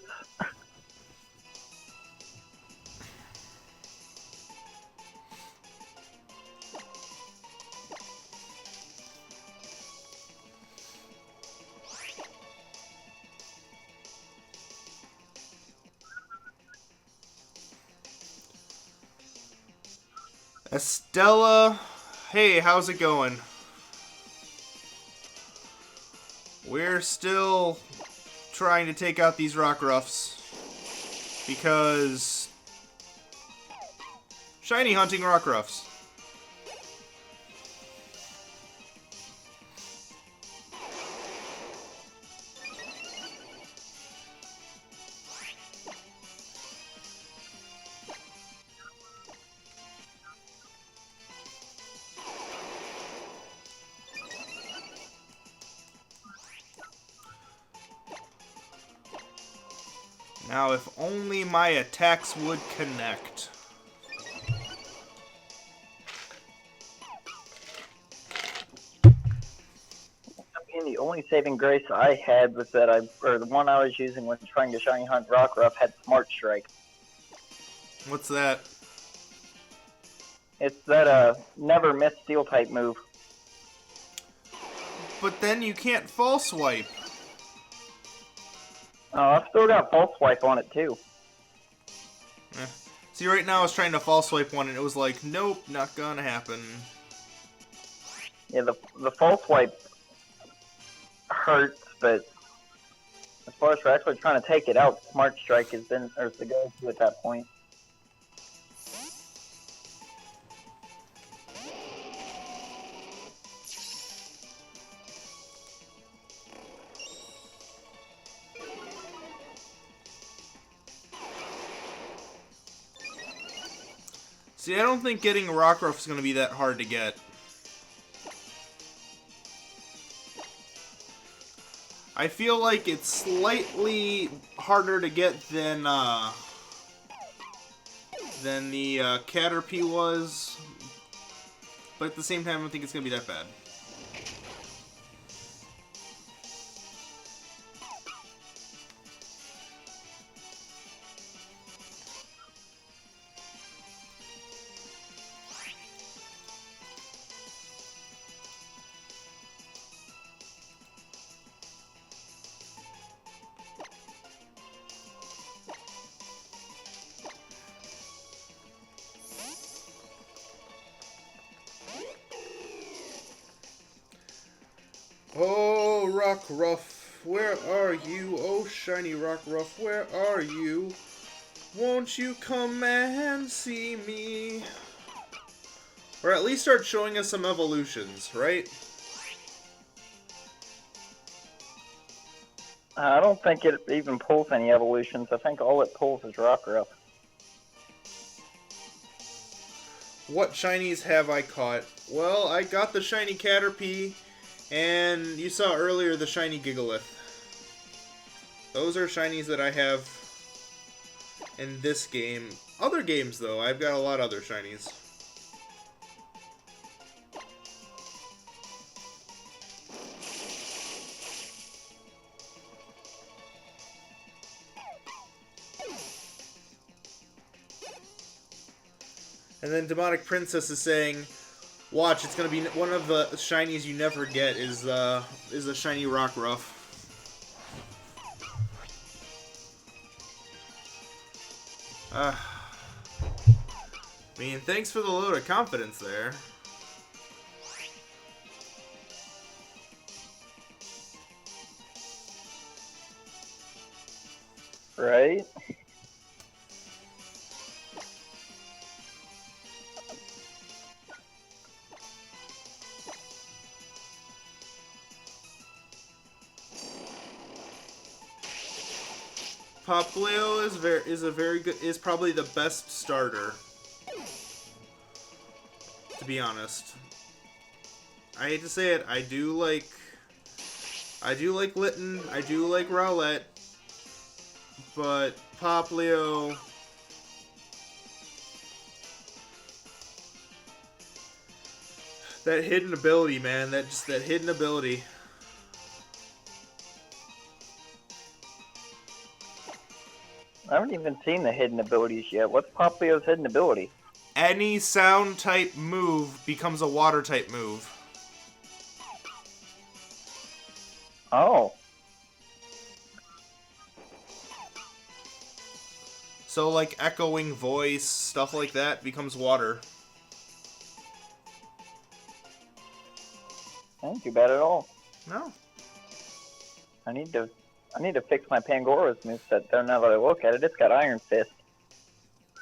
Estella, hey, how's it going? We're still trying to take out these rock roughs because shiny hunting rock roughs. Now, if only my attacks would connect. And the only saving grace I had was that the one I was using when trying to shiny hunt Rockruff had Smart Strike. What's that? It's that never miss Steel type move. But then you can't false swipe. Oh, I've still got False Swipe on it too. See, right now I was trying to false swipe one, and it was like, nope, not gonna happen. Yeah, the False Swipe hurts, but as far as for actually trying to take it out, Smart Strike is the go-to at that point. See, I don't think getting Rockruff is going to be that hard to get. I feel like it's slightly harder to get than the Caterpie was, but at the same time, I don't think it's going to be that bad. Oh, Rockruff, where are you? Oh, shiny Rockruff, where are you? Won't you come and see me? Or at least start showing us some evolutions, right? I don't think it even pulls any evolutions. I think all it pulls is Rockruff. What shinies have I caught? Well, I got the shiny Caterpie, and you saw earlier the shiny Gigalith. Those are shinies that I have in this game. Other games, though, I've got a lot of other shinies. And then Demonic Princess is saying, watch, it's going to be one of the shinies you never get is a shiny Rockruff. I mean, thanks for the load of confidence there. Right? Popplio is probably the best starter. To be honest, I hate to say it, I do like Litten, I do like Rowlet, but Popplio, that hidden ability, man, that hidden ability. I haven't even seen the hidden abilities yet. What's Popplio's hidden ability? Any sound type move becomes a water type move. Oh. So like echoing voice, stuff like that becomes water. Ain't too bad at all. No. I need to fix my Pangora's moveset though. Now that I look at it, it's got Iron Fist,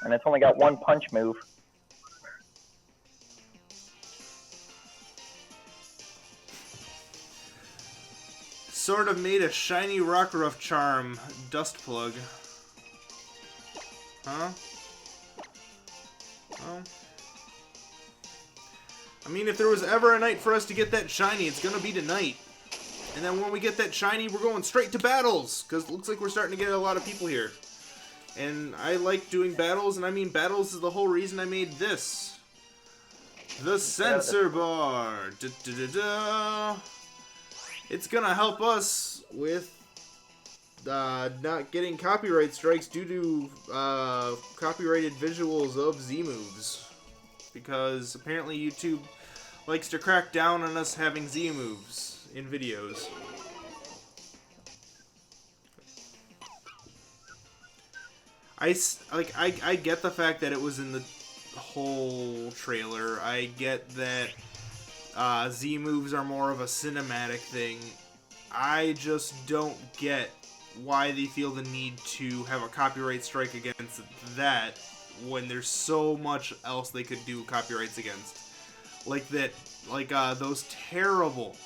and it's only got one punch move. Sort of made a shiny Rockruff charm dust plug. Huh? Well, I mean, if there was ever a night for us to get that shiny, it's gonna be tonight. And then when we get that shiny, we're going straight to battles, because it looks like we're starting to get a lot of people here. And I like doing battles, and I mean, battles is the whole reason I made this. The sensor bar. Da-da-da-da. It's gonna help us with not getting copyright strikes due to copyrighted visuals of Z moves. Because apparently YouTube likes to crack down on us having Z moves in videos. I get the fact that it was in the whole trailer. I get that Z moves are more of a cinematic thing. I just don't get why they feel the need to have a copyright strike against that when there's so much else they could do copyrights against. Like those terrible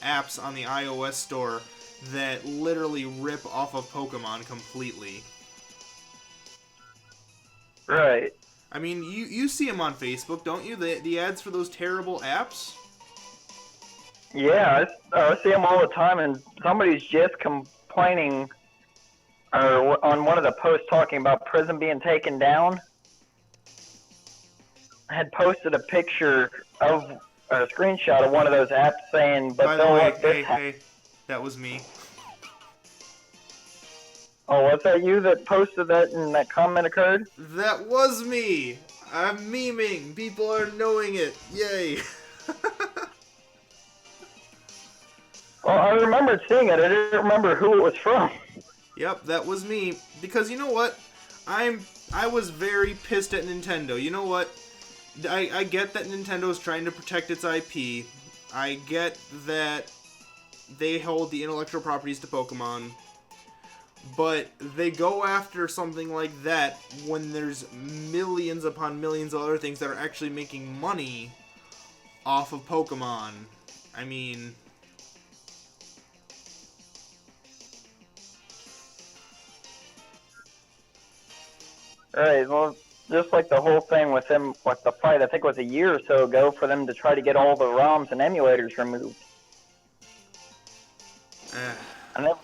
apps on the iOS store that literally rip off of Pokemon completely. Right. I mean, you see them on Facebook, don't you? The ads for those terrible apps? Yeah, I see them all the time, and somebody's just complaining on one of the posts talking about Prism being taken down. I had posted a picture of a screenshot of one of those apps saying, "But by the they'll way, let this hey, that was me. Oh, was that you that posted that and that comment occurred? That was me. I'm memeing. People are knowing it. Yay. Well, I remembered seeing it. I didn't remember who it was from. Yep, that was me. Because you know what? I was very pissed at Nintendo. You know what? I get that Nintendo is trying to protect its IP. I get that they hold the intellectual properties to Pokemon. But they go after something like that when there's millions upon millions of other things that are actually making money off of Pokemon. I mean... Right, well, just like the whole thing with them, with the fight, I think it was a year or so ago, for them to try to get all the ROMs and emulators removed. I never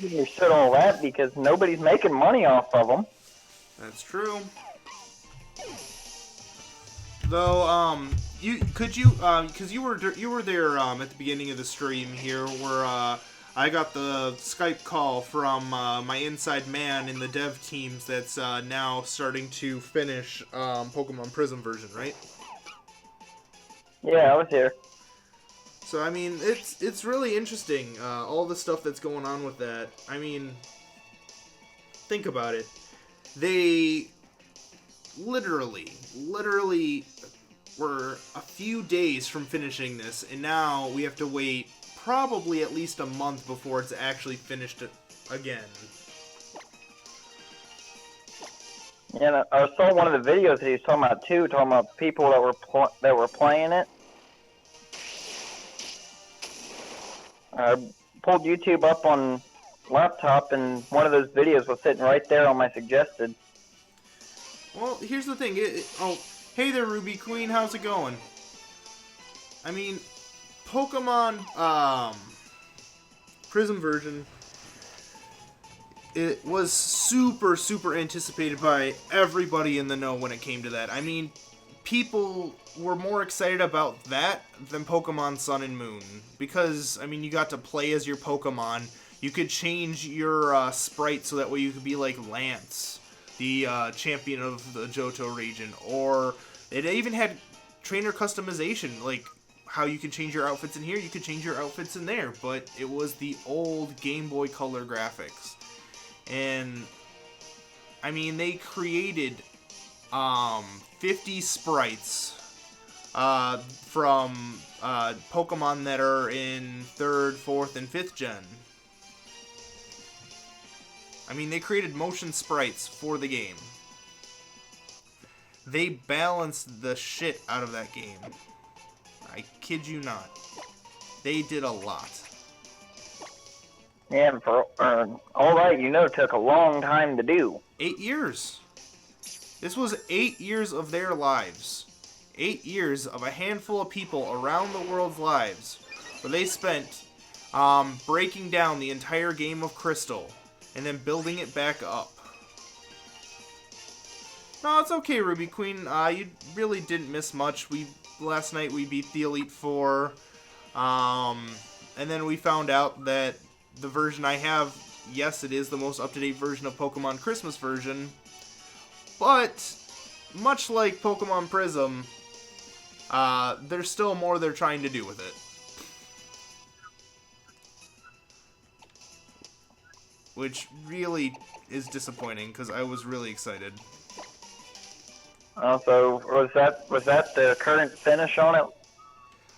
understood all that because nobody's making money off of them. That's true. Though, because you were there at the beginning of the stream here, where I got the Skype call from my inside man in the dev teams that's now starting to finish Pokemon Prism version, right? Yeah, I was here. So I mean, it's really interesting all the stuff that's going on with that. I mean, think about it. They literally were a few days from finishing this, and now we have to wait probably at least a month before it's actually finished again. Yeah, I saw one of the videos that he was talking about too, talking about people that were playing it. I pulled YouTube up on laptop, and one of those videos was sitting right there on my suggested. Well, here's the thing. Oh, hey there, Ruby Queen. How's it going? I mean, Pokemon Prism version, it was super anticipated by everybody in the know when it came to that. I mean, people were more excited about that than Pokemon Sun and Moon. Because, I mean, you got to play as your Pokemon. You could change your sprite so that way you could be like Lance, the champion of the Johto region. Or it even had trainer customization, like how you could change your outfits in here, you could change your outfits in there. But it was the old Game Boy Color graphics. And, I mean, they created 50 sprites from Pokemon that are in 3rd, 4th, and 5th gen. I mean, they created motion sprites for the game. They balanced the shit out of that game. I kid you not. They did a lot. Yeah, and for all that, it took a long time to do. 8 years. This was 8 years of their lives. 8 years of a handful of people around the world's lives where they spent breaking down the entire game of Crystal and then building it back up. No, it's okay, Ruby Queen. You really didn't miss much. Last night we beat the Elite Four, and then we found out that the version I have, yes, it is the most up-to-date version of Pokemon Christmas version, but much like Pokemon Prism, there's still more they're trying to do with it. Which really is disappointing, because I was really excited. So was that the current finish on it?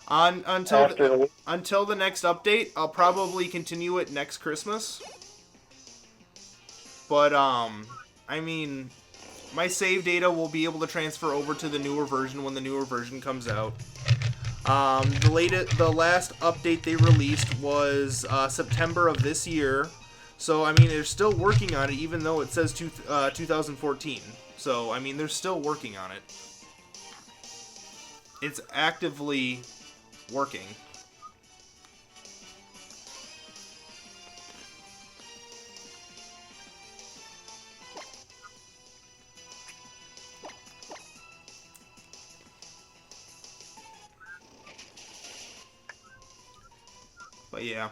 Until the next update, I'll probably continue it next Christmas. But I mean, my save data will be able to transfer over to the newer version when the newer version comes out. The last update they released was September of this year. So I mean, they're still working on it, even though it says 2014. So I mean, they're still working on it. It's actively working. But yeah.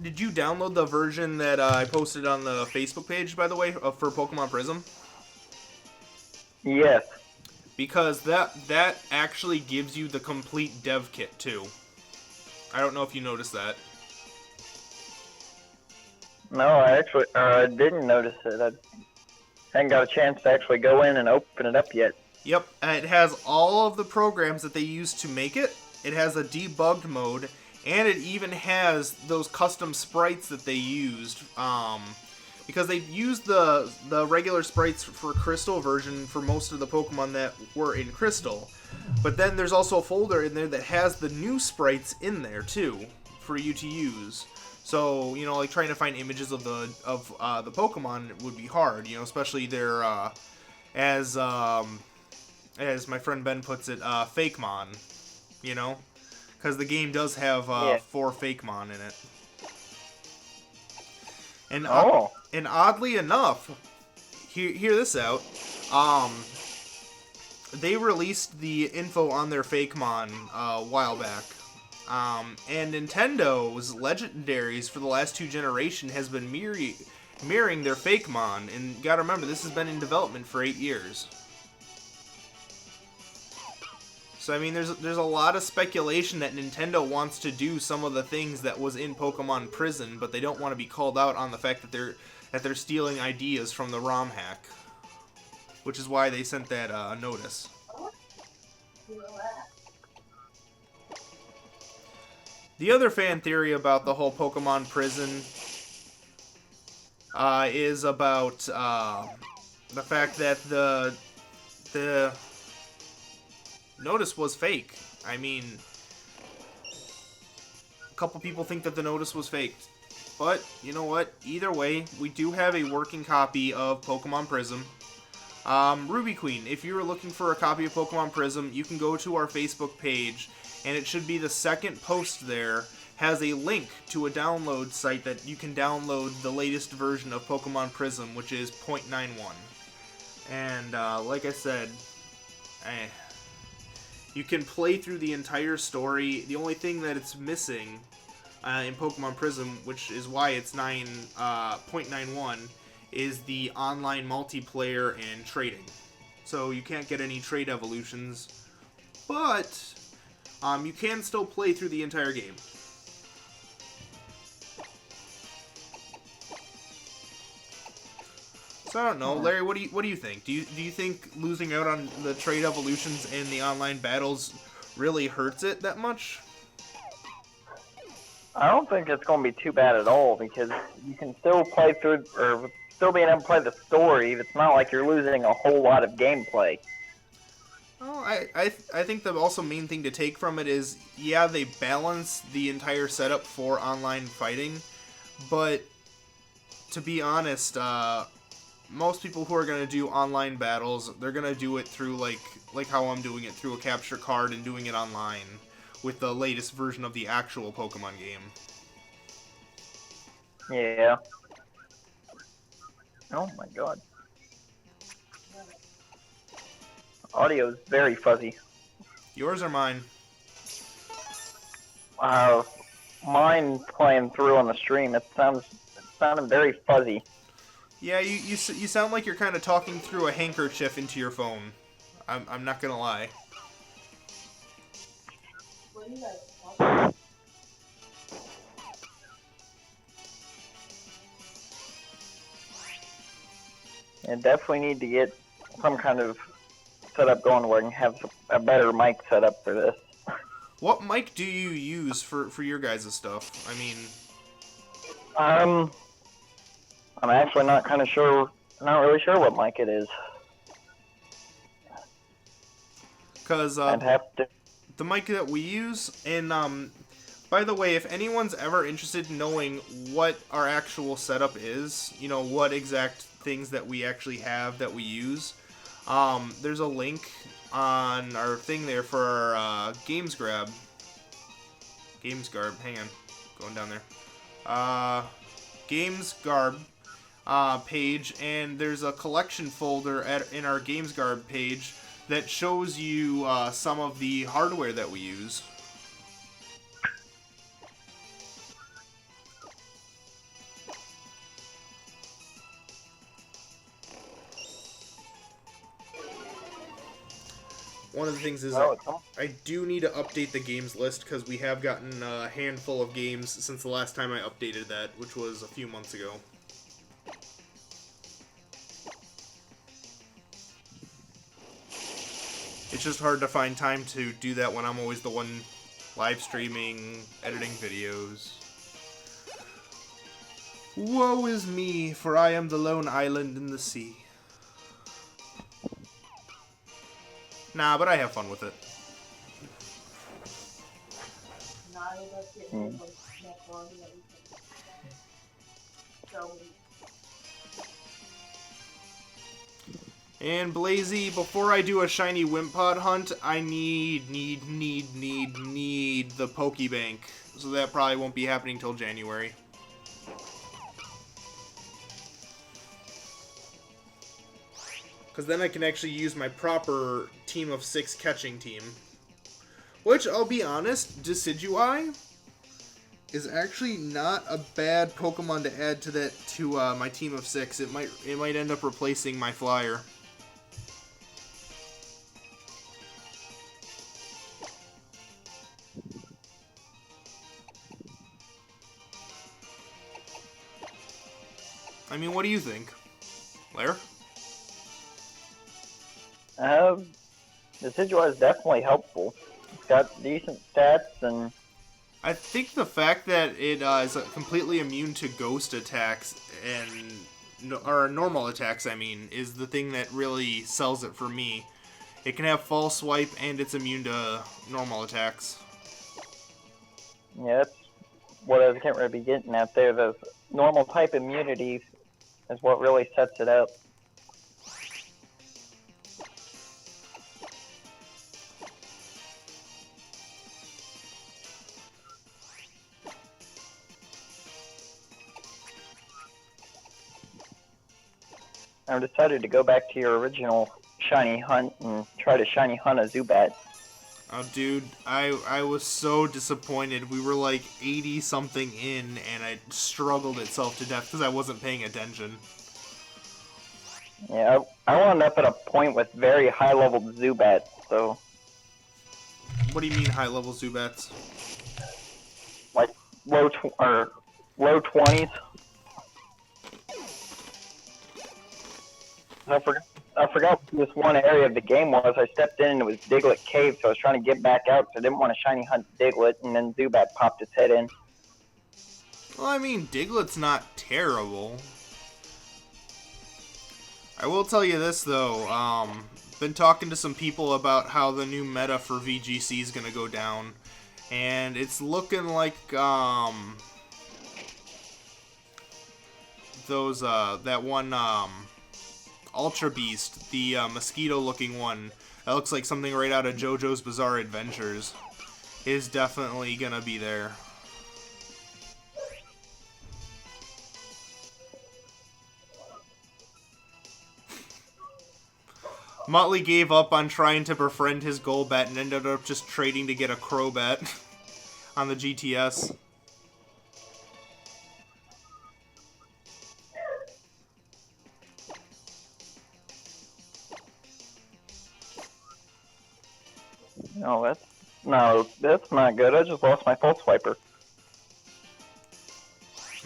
Did you download the version that I posted on the Facebook page, by the way, for Pokemon Prism? Yes. Because that actually gives you the complete dev kit, too. I don't know if you noticed that. No, I actually didn't notice it. I hadn't got a chance to actually go in and open it up yet. Yep, it has all of the programs that they used to make it. It has a debugged mode, and it even has those custom sprites that they used. Because they used the regular sprites for Crystal version for most of the Pokemon that were in Crystal. But then there's also a folder in there that has the new sprites in there, too, for you to use. So, you know, like trying to find images of the Pokemon would be hard, you know, especially their, as my friend Ben puts it, Fakemon, you know? Because the game does have 4 Fakemon in it. And oddly enough, hear this out, they released the info on their Fakemon a while back. And Nintendo's legendaries for the last 2 generations has been mirroring their Fakemon. And you gotta remember, this has been in development for 8 years. So I mean, there's a lot of speculation that Nintendo wants to do some of the things that was in Pokemon Prison, but they don't want to be called out on the fact that they're stealing ideas from the ROM hack, which is why they sent that notice. The other fan theory about the whole Pokemon Prison is about the fact that the notice was fake. I mean, a couple people think that the notice was faked. But, you know what? Either way, we do have a working copy of Pokemon Prism. Ruby Queen, if you're looking for a copy of Pokemon Prism, you can go to our Facebook page, and it should be the second post there, has a link to a download site that you can download the latest version of Pokemon Prism, which is 0.91. And, like I said, you can play through the entire story. The only thing that it's missing in Pokemon Prism, which is why it's 0.91, is the online multiplayer and trading. So you can't get any trade evolutions, but you can still play through the entire game. So I don't know, Larry. What do you think? Do you think losing out on the trade evolutions and the online battles really hurts it that much? I don't think it's going to be too bad at all, because you can still play through, or still being able to play the story. It's not like you're losing a whole lot of gameplay. Oh, I think the also main thing to take from it is, yeah, they balance the entire setup for online fighting, but to be honest, most people who are going to do online battles, they're going to do it through like how I'm doing it, through a capture card and doing it online. with the latest version of the actual Pokemon game. Yeah. Oh my god. Audio's very fuzzy. Yours or mine? Mine playing through on the stream, it sounded very fuzzy. Yeah, you sound like you're kind of talking through a handkerchief into your phone. I'm not gonna lie. And definitely need to get some kind of setup going where I can have a better mic setup for this. What mic do you use for your guys' stuff? I mean, I'm actually not really sure what mic it is. because I'd have to. the mic that we use, and by the way, if anyone's ever interested in knowing what our actual setup is, you know, what exact things that we actually have that we use, there's a link on our thing there for our GamesGarb, hang on, going down there, GamesGarb page, and there's a collection folder in our GamesGarb page that shows you some of the hardware that we use. One of the things is I do need to update the games list because we have gotten a handful of games since the last time I updated that, which was a few months ago. It's just hard to find time to do that when I'm always the one live streaming, editing videos. Woe is me, for I am the lone island in the sea. Nah, but I have fun with it. And Blazy, before I do a shiny Wimpod hunt, I need the Pokebank. So that probably won't be happening till January. Because then I can actually use my proper team of 6 catching team. Which, I'll be honest, Decidueye is actually not a bad Pokemon to add to my team of 6. It might end up replacing my Flyer. I mean, what do you think, Lair? Decidueye is definitely helpful. It's got decent stats, and I think the fact that it is completely immune to ghost attacks or normal attacks, I mean, is the thing that really sells it for me. It can have False Swipe, and it's immune to normal attacks. yeah, that's what I was getting ready to be getting at there. The normal type immunity is what really sets it up. I've decided to go back to your original shiny hunt and try to shiny hunt a Zubat. Oh, dude, I was so disappointed. We were like 80-something in, and it struggled itself to death because I wasn't paying attention. Yeah, I wound up at a point with very high-level Zubats, so... What do you mean high-level Zubats? Like, low 20s. I forgot what this one area of the game was. I stepped in and it was Diglett Cave, so I was trying to get back out, so I didn't want to shiny hunt Diglett, and then Zubat popped its head in. Well, I mean, Diglett's not terrible. I will tell you this, though. Been talking to some people about how the new meta for VGC is going to go down. And it's looking like, that one, Ultra Beast, the mosquito-looking one, that looks like something right out of JoJo's Bizarre Adventures, is definitely gonna be there. Motley gave up on trying to befriend his Golbat and ended up just trading to get a Crobat on the GTS. No, that's not good. I just lost my Pulse Wiper.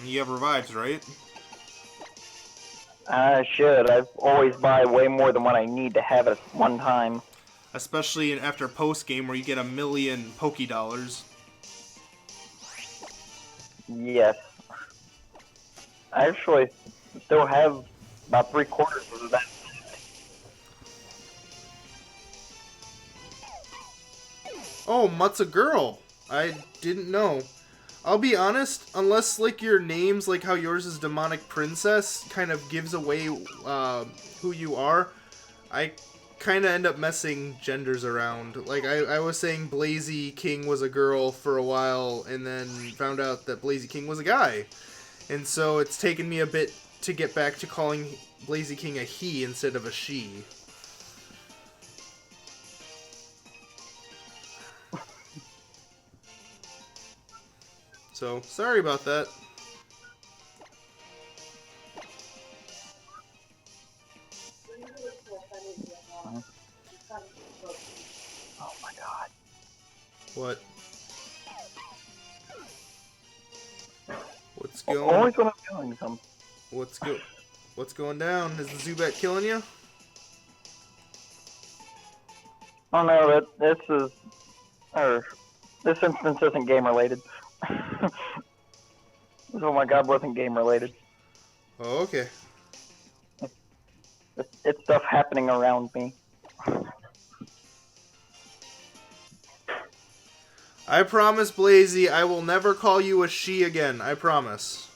You have revives, right? I should. I always buy way more than what I need to have at one time. Especially after post-game where you get 1,000,000 Poké Dollars. Yes. I actually still have about 3/4 of that. Oh, Mutt's a girl. I didn't know. I'll be honest, unless like your name's like how yours is Demonic Princess kind of gives away who you are, I kind of end up messing genders around. Like I was saying Blazy King was a girl for a while and then found out that Blazy King was a guy. And so it's taken me a bit to get back to calling Blazy King a he instead of a she. So, sorry about that. Oh my god. What? What's Always going? when I'm feeling something. What's going down? Is the Zubat killing you? Oh no, this instance isn't game related. Oh my god, wasn't game related. Oh, okay. It's stuff happening around me. I promise, Blazy, I will never call you a she again. I promise.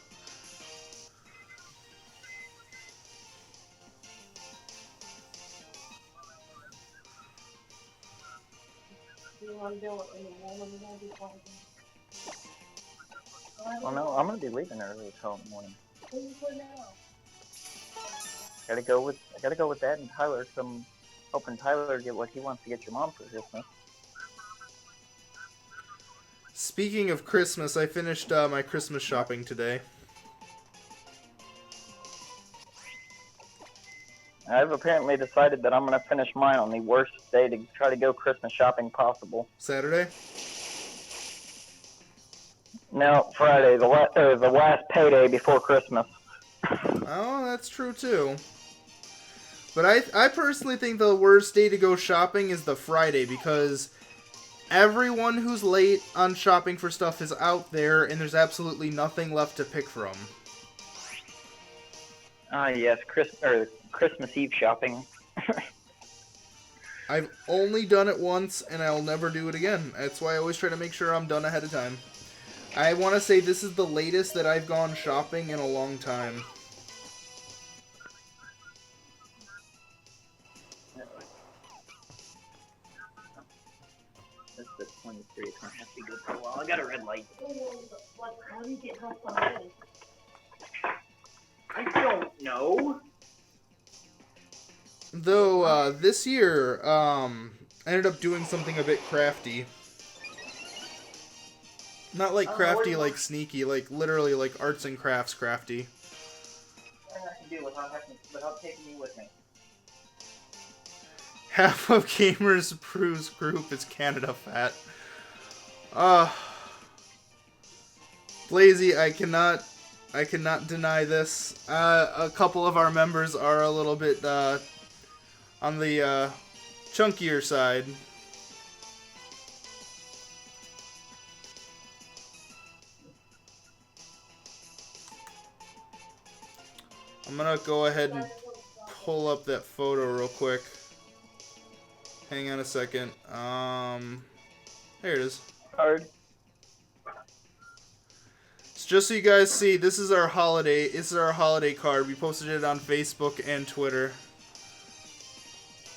Oh no, I'm gonna be leaving early until the morning. I gotta go with Dad and Tyler, because I'm hoping Tyler get what he wants to get your mom for Christmas. Speaking of Christmas, I finished my Christmas shopping today. I've apparently decided that I'm gonna finish mine on the worst day to try to go Christmas shopping possible. Saturday? No, Friday, the last payday before Christmas. Oh, that's true too. But I personally think the worst day to go shopping is the Friday because everyone who's late on shopping for stuff is out there and there's absolutely nothing left to pick from. Ah, yes, Christmas Eve shopping. I've only done it once and I'll never do it again. That's why I always try to make sure I'm done ahead of time. I want to say this is the latest that I've gone shopping in a long time. This is 23. It's gonna have to be good for a while. I got a red light. How do you get help on this? I don't know. Though, this year, I ended up doing something a bit crafty. Not like crafty, like sneaky, like literally like arts and crafts crafty. I can do without taking you with me. Half of Gamers Brew's group is Canada fat. Blazy, I cannot deny this. A couple of our members are a little bit on the chunkier side. I'm gonna go ahead and pull up that photo real quick. Hang on a second. There it is. Card. So just so you guys see, this is our holiday. This is our holiday card. We posted it on Facebook and Twitter.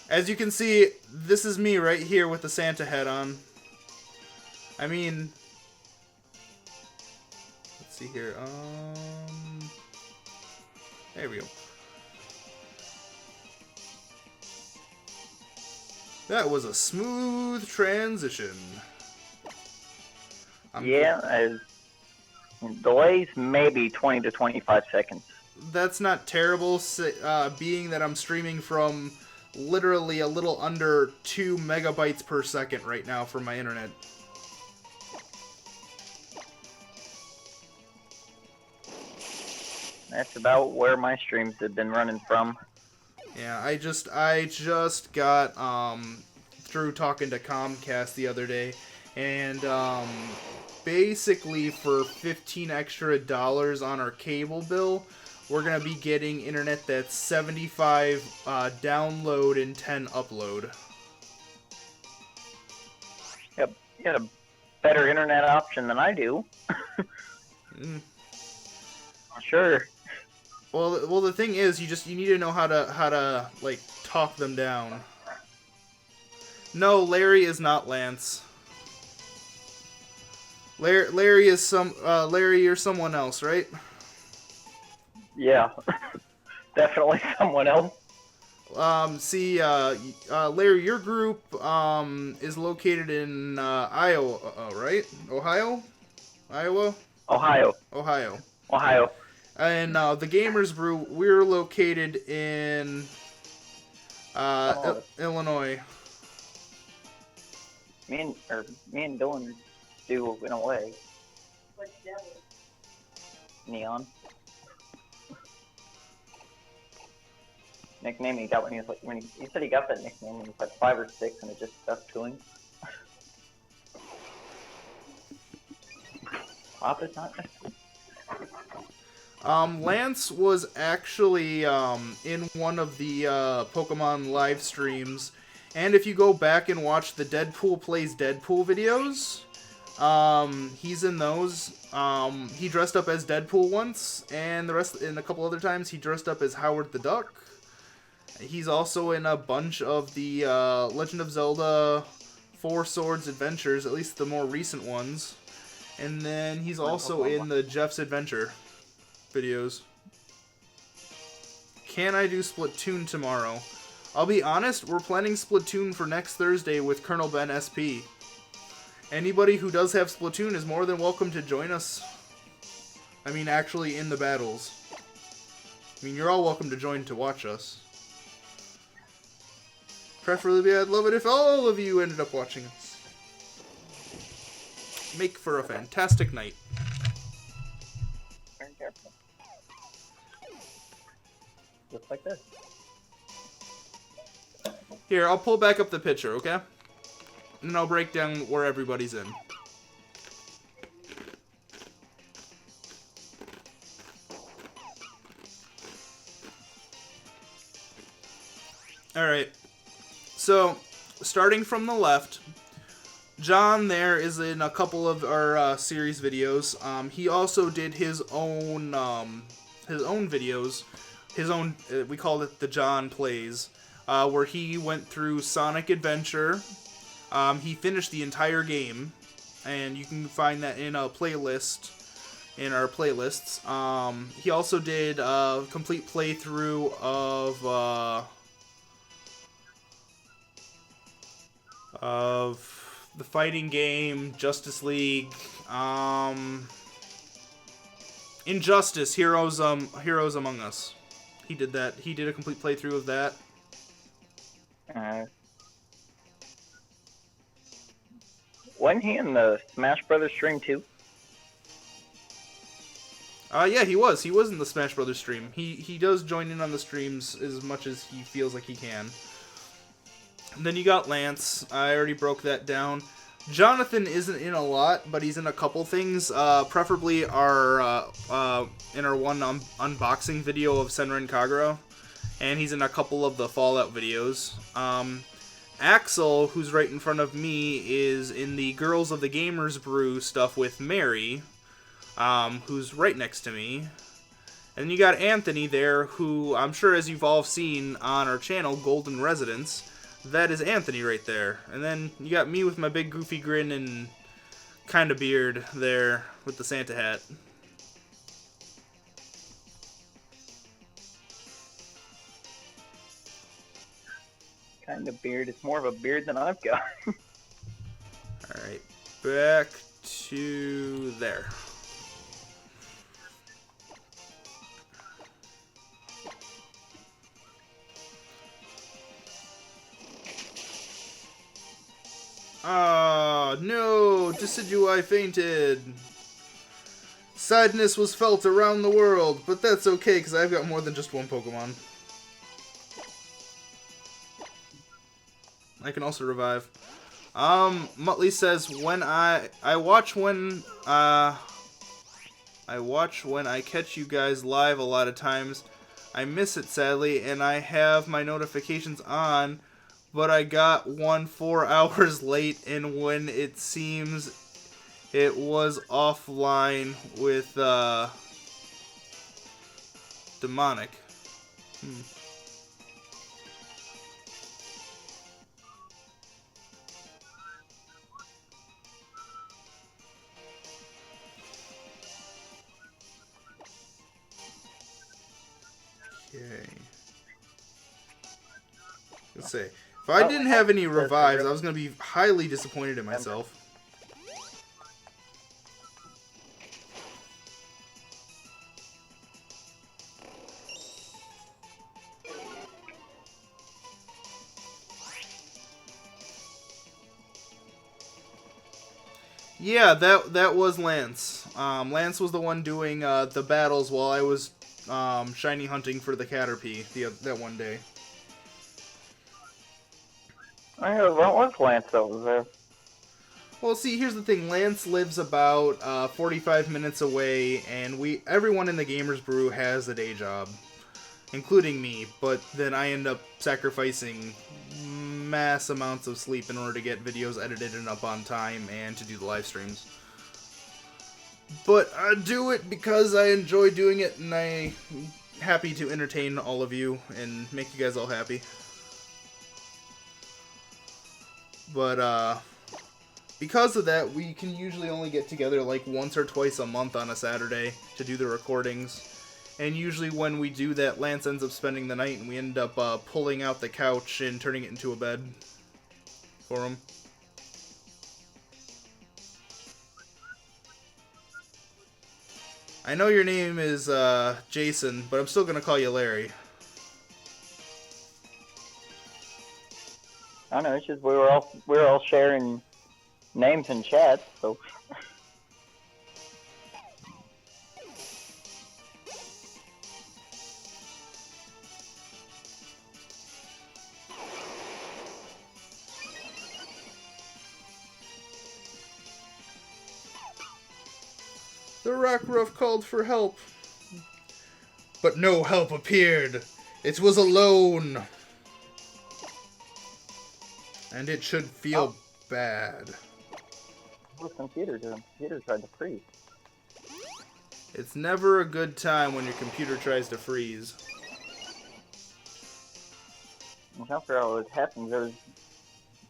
As you can see, this is me right here with the Santa hat on. I mean, let's see here. There we go. That was a smooth transition. Delays maybe 20 to 25 seconds. That's not terrible, being that I'm streaming from literally a little under 2 megabytes per second right now for my internet. That's about where my streams have been running from. Yeah, I just got through talking to Comcast the other day, and basically for $15 extra on our cable bill, we're gonna be getting internet that's 75 download and 10 upload. Yep, you got a better internet option than I do. Sure. Well, the thing is, you need to know how to like talk them down. No, Larry is not Lance. Larry is Larry, you're someone else, right? Yeah, definitely someone else. Larry, your group is located in Iowa, right? Ohio. And the Gamers Brew, we're located in Illinois. Me and Dylan do in a way. Neon. Nickname he got when he was like he said he got that nickname when he was like 5 or 6 and it just stuck to him. Pop is not. Lance was actually in one of the Pokemon live streams, and if you go back and watch the Deadpool Plays Deadpool videos, he's in those. He dressed up as Deadpool once, and a couple other times he dressed up as Howard the Duck. He's also in a bunch of the Legend of Zelda Four Swords adventures, at least the more recent ones. And then he's also in the Jeff's Adventure videos. Can I do Splatoon tomorrow? I'll be honest, we're planning Splatoon for next Thursday with Colonel Ben SP. Anybody who does have Splatoon is more than welcome to join us. I mean, actually in the battles. I mean, you're all welcome to join to watch us. Preferably, I'd love it if all of you ended up watching us. Make for a fantastic night. Very careful. Just like this. Here, I'll pull back up the picture, okay? And I'll break down where everybody's in. Alright. So, starting from the left, John there is in a couple of our series videos. He also did his own videos. We called it the John Plays, where he went through Sonic Adventure. He finished the entire game, and you can find that in a playlist, in our playlists. He also did a complete playthrough of the fighting game, Justice League, Injustice, Heroes Among Us. He did that. He did a complete playthrough of that. Wasn't he in the Smash Brothers stream too? Yeah, he was. He was in the Smash Brothers stream. He does join in on the streams as much as he feels like he can. And then you got Lance. I already broke that down. Jonathan isn't in a lot, but he's in a couple things. Preferably in our one unboxing video of Senran Kagura, and he's in a couple of the Fallout videos. Axel, who's right in front of me, is in the Girls of the Gamers Brew stuff with Mary, who's right next to me. And then you got Anthony there, who I'm sure as you've all seen on our channel, Golden Residence, that is Anthony right there. And then you got me with my big goofy grin and kind of beard there with the Santa hat. Kind of beard. It's more of a beard than I've got. Alright, back to there. Ah, no, Decidueye fainted. Sadness was felt around the world, but that's okay because I've got more than just one Pokemon. I can also revive. Muttley says when I watch when I catch you guys live a lot of times. I miss it sadly, and I have my notifications on, but I got one 4 hours late, and when it seems it was offline with demonic. Okay. Let's see. If I didn't have any revives, I was going to be highly disappointed in myself. Yeah, that was Lance. Lance was the one doing the battles while I was shiny hunting for the Caterpie that one day. I heard what was Lance over there? Well, see, here's the thing. Lance lives about 45 minutes away, and everyone in the Gamers Brew has a day job, including me. But then I end up sacrificing mass amounts of sleep in order to get videos edited and up on time and to do the live streams. But I do it because I enjoy doing it, and I'm happy to entertain all of you and make you guys all happy. But because of that, we can usually only get together like once or twice a month on a Saturday to do the recordings. And usually when we do that, Lance ends up spending the night, and we end up pulling out the couch and turning it into a bed for him. I know your name is Jason, but I'm still going to call you Larry. I don't know. It's just we were all sharing names in chat, so. The Rockruff called for help, but no help appeared. It was alone. And it should feel bad. What computer did? Computer tried to freeze. It's never a good time when your computer tries to freeze. I'm trying to figure out what happened.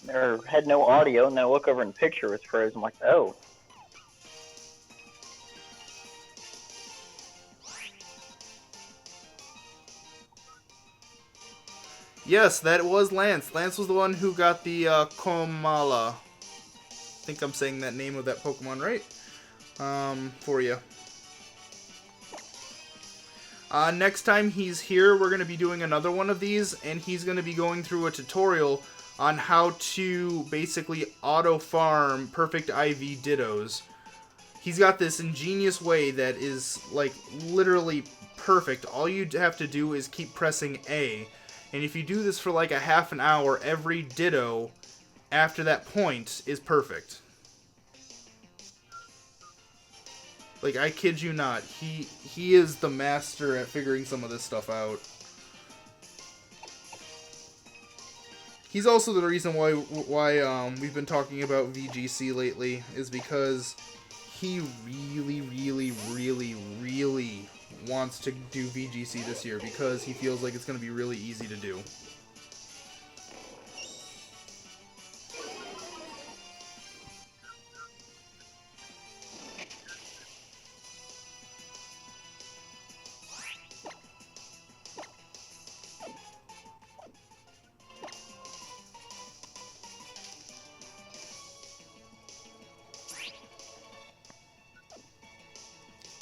There had no audio, and then I look over and the picture was frozen. I'm like, oh. Yes, that was Lance. Lance was the one who got the Komala. I think I'm saying that name of that Pokemon right. For you. Next time he's here, we're going to be doing another one of these, and he's going to be going through a tutorial on how to basically auto-farm perfect IV Dittos. He's got this ingenious way that is, like, literally perfect. All you have to do is keep pressing A. And if you do this for like a half an hour, every Ditto after that point is perfect. Like, I kid you not. He is the master at figuring some of this stuff out. He's also the reason why we've been talking about VGC lately, is because he really wants to do VGC this year because he feels like it's going to be really easy to do.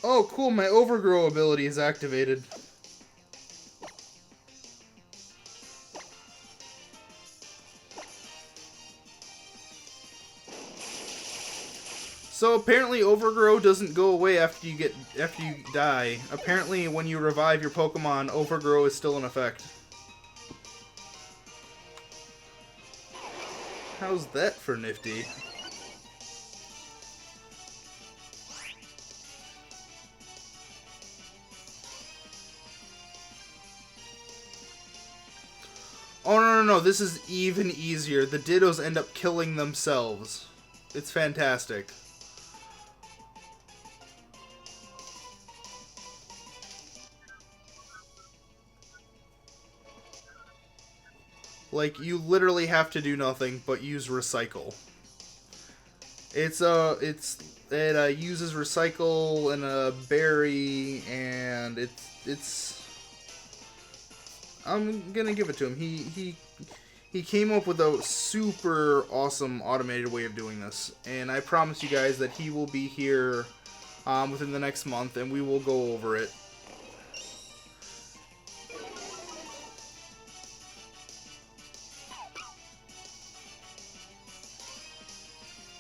Oh, cool, my Overgrow ability is activated. So apparently Overgrow doesn't go away after you die. Apparently when you revive your Pokemon, Overgrow is still in effect. How's that for nifty? Oh no, this is even easier. The Dittos end up killing themselves. It's fantastic. Like, you literally have to do nothing but use Recycle. It uses Recycle and a Berry, and it's I'm gonna give it to him. He came up with a super awesome automated way of doing this, and I promise you guys that he will be here within the next month, and we will go over it.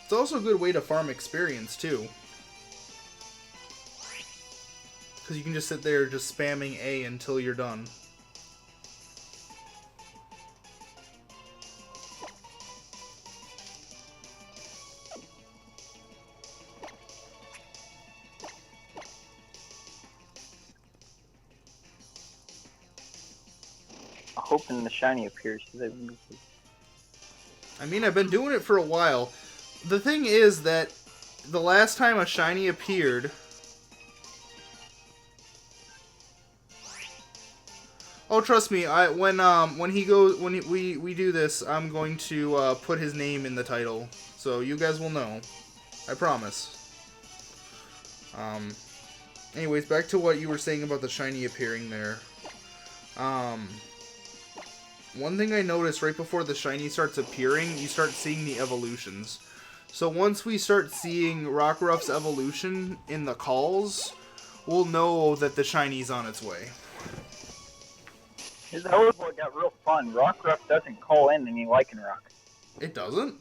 It's also a good way to farm experience, too. Because you can just sit there just spamming A until you're done. Hoping the shiny appears. I mean, I've been doing it for a while. The thing is that the last time a shiny appeared... Oh, trust me, when we do this, I'm going to put his name in the title, so you guys will know. I promise. Anyways, back to what you were saying about the shiny appearing there. One thing I noticed right before the shiny starts appearing, you start seeing the evolutions. So once we start seeing Rockruff's evolution in the calls, we'll know that the shiny's on its way. That was what got real fun. Rockruff doesn't call in any Lycanroc. It doesn't?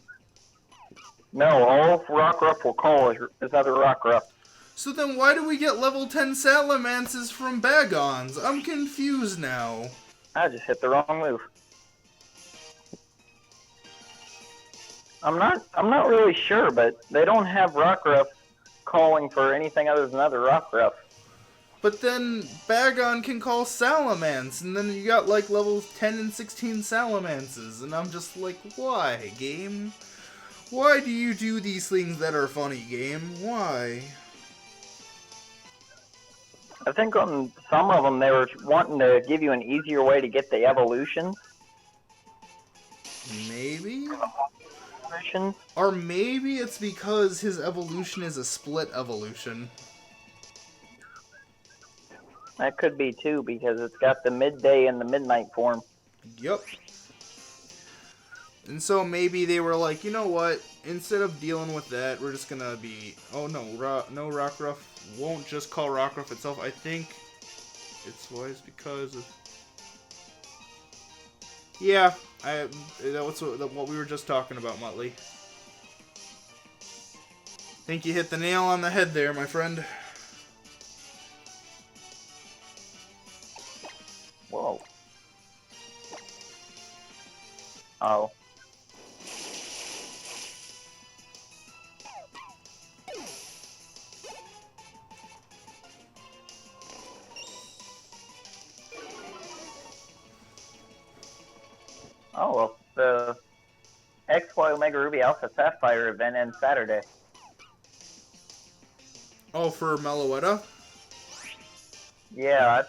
No, all Rockruff will call is other Rockruff. So then why do we get level 10 Salamances from Bagons? I'm confused now. I just hit the wrong move. I'm not really sure, but they don't have Rockruff calling for anything other than other Rockruff. But then Bagon can call Salamence, and then you got like levels 10 and 16 Salamances, and I'm just like, why, game? Why do you do these things that are funny, game? Why? I think on some of them they were wanting to give you an easier way to get the evolutions. Maybe? Or maybe it's because his evolution is a split evolution. That could be too, because it's got the midday and the midnight form. Yep. And so maybe they were like, you know what? Instead of dealing with that, we're just gonna be... Oh no, no Rockruff won't just call Rockruff itself. I think it's wise because of... Yeah, that's what we were just talking about, Muttley. Think you hit the nail on the head there, my friend. Whoa. Oh. Oh, well, the XY Omega Ruby Alpha Sapphire event ends Saturday. Oh, for Meloetta? Yeah,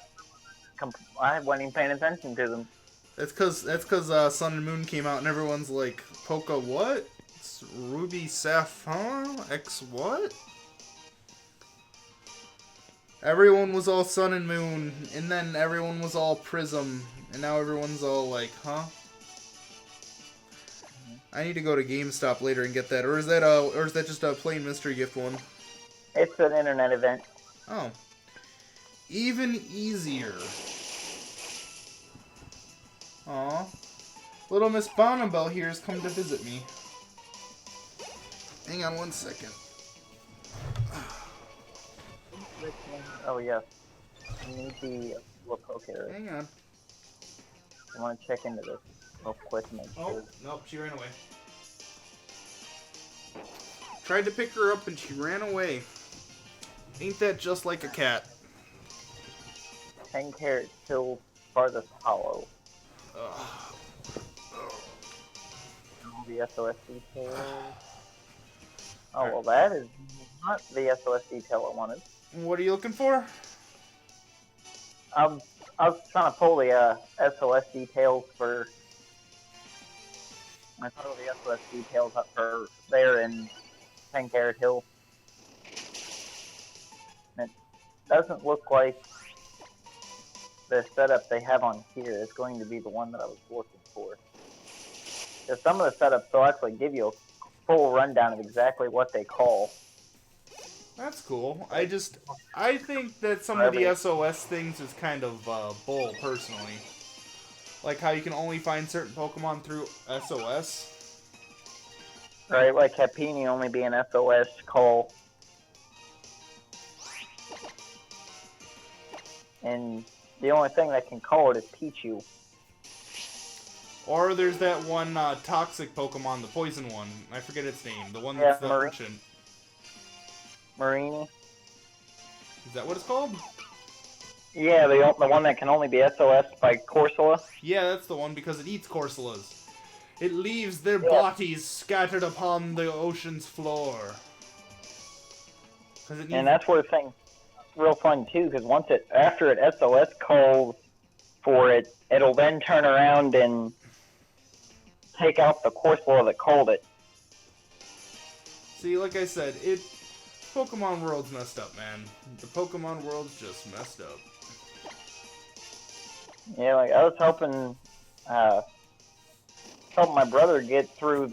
I wasn't even paying attention to them. That's cause Sun and Moon came out and everyone's like, Poca what? It's Ruby Sapphire? X what? Everyone was all Sun and Moon, and then everyone was all Prism, and now everyone's all like, huh? I need to go to GameStop later and get that, or is that just a plain mystery gift one? It's an internet event. Oh. Even easier. Aw. Little Miss Bonnabelle here has come to visit me. Hang on one second. Oh, yes. I need the poke arrow. Hang on. I want to check into this real quick and make Oh, sure. nope, she ran away. Tried to pick her up and she ran away. Ain't that just like a cat? 10 carats till farthest hollow. Ugh. The SOS detail. Oh, well, that is not the SOS detail I wanted. What are you looking for? I was trying to pull the SOS details for. I thought the SOS details up for there in 10 Carat Hill. And it doesn't look like the setup they have on here is going to be the one that I was looking for. Because some of the setups will actually give you a full rundown of exactly what they call. That's cool. I think that some of the SOS things is kind of bull, personally. Like how you can only find certain Pokemon through SOS. Right, like Happiny only being SOS call. And the only thing that can call it is Pichu. Or there's that one toxic Pokemon, the poison one. I forget its name. The one that's the urchin. Marini. Is that what it's called? Yeah, the one that can only be SOS by Corsola. Yeah, that's the one because it eats Corsolas. It leaves their bodies scattered upon the ocean's floor. And that's where the thing's real fun too, because after it SOS calls for it, it'll then turn around and take out the Corsola that called it. See, like I said, Pokemon World's messed up, man. The Pokemon World's just messed up. Yeah, like I was helping my brother get through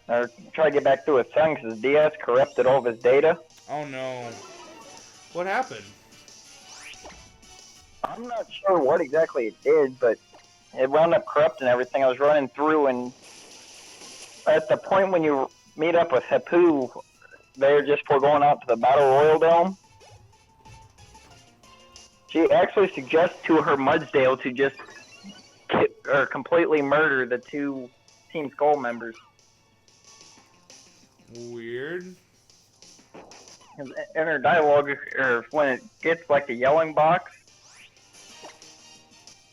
or try to get back through his son because his DS corrupted all of his data. Oh no. What happened? I'm not sure what exactly it did, but it wound up corrupting everything. I was running through, and at the point when you meet up with Hapu, there just before going out to the Battle Royal Dome, she actually suggests to her Mudsdale to just completely murder the two Team Skull members. Weird. In her dialogue, or when it gets like the yelling box,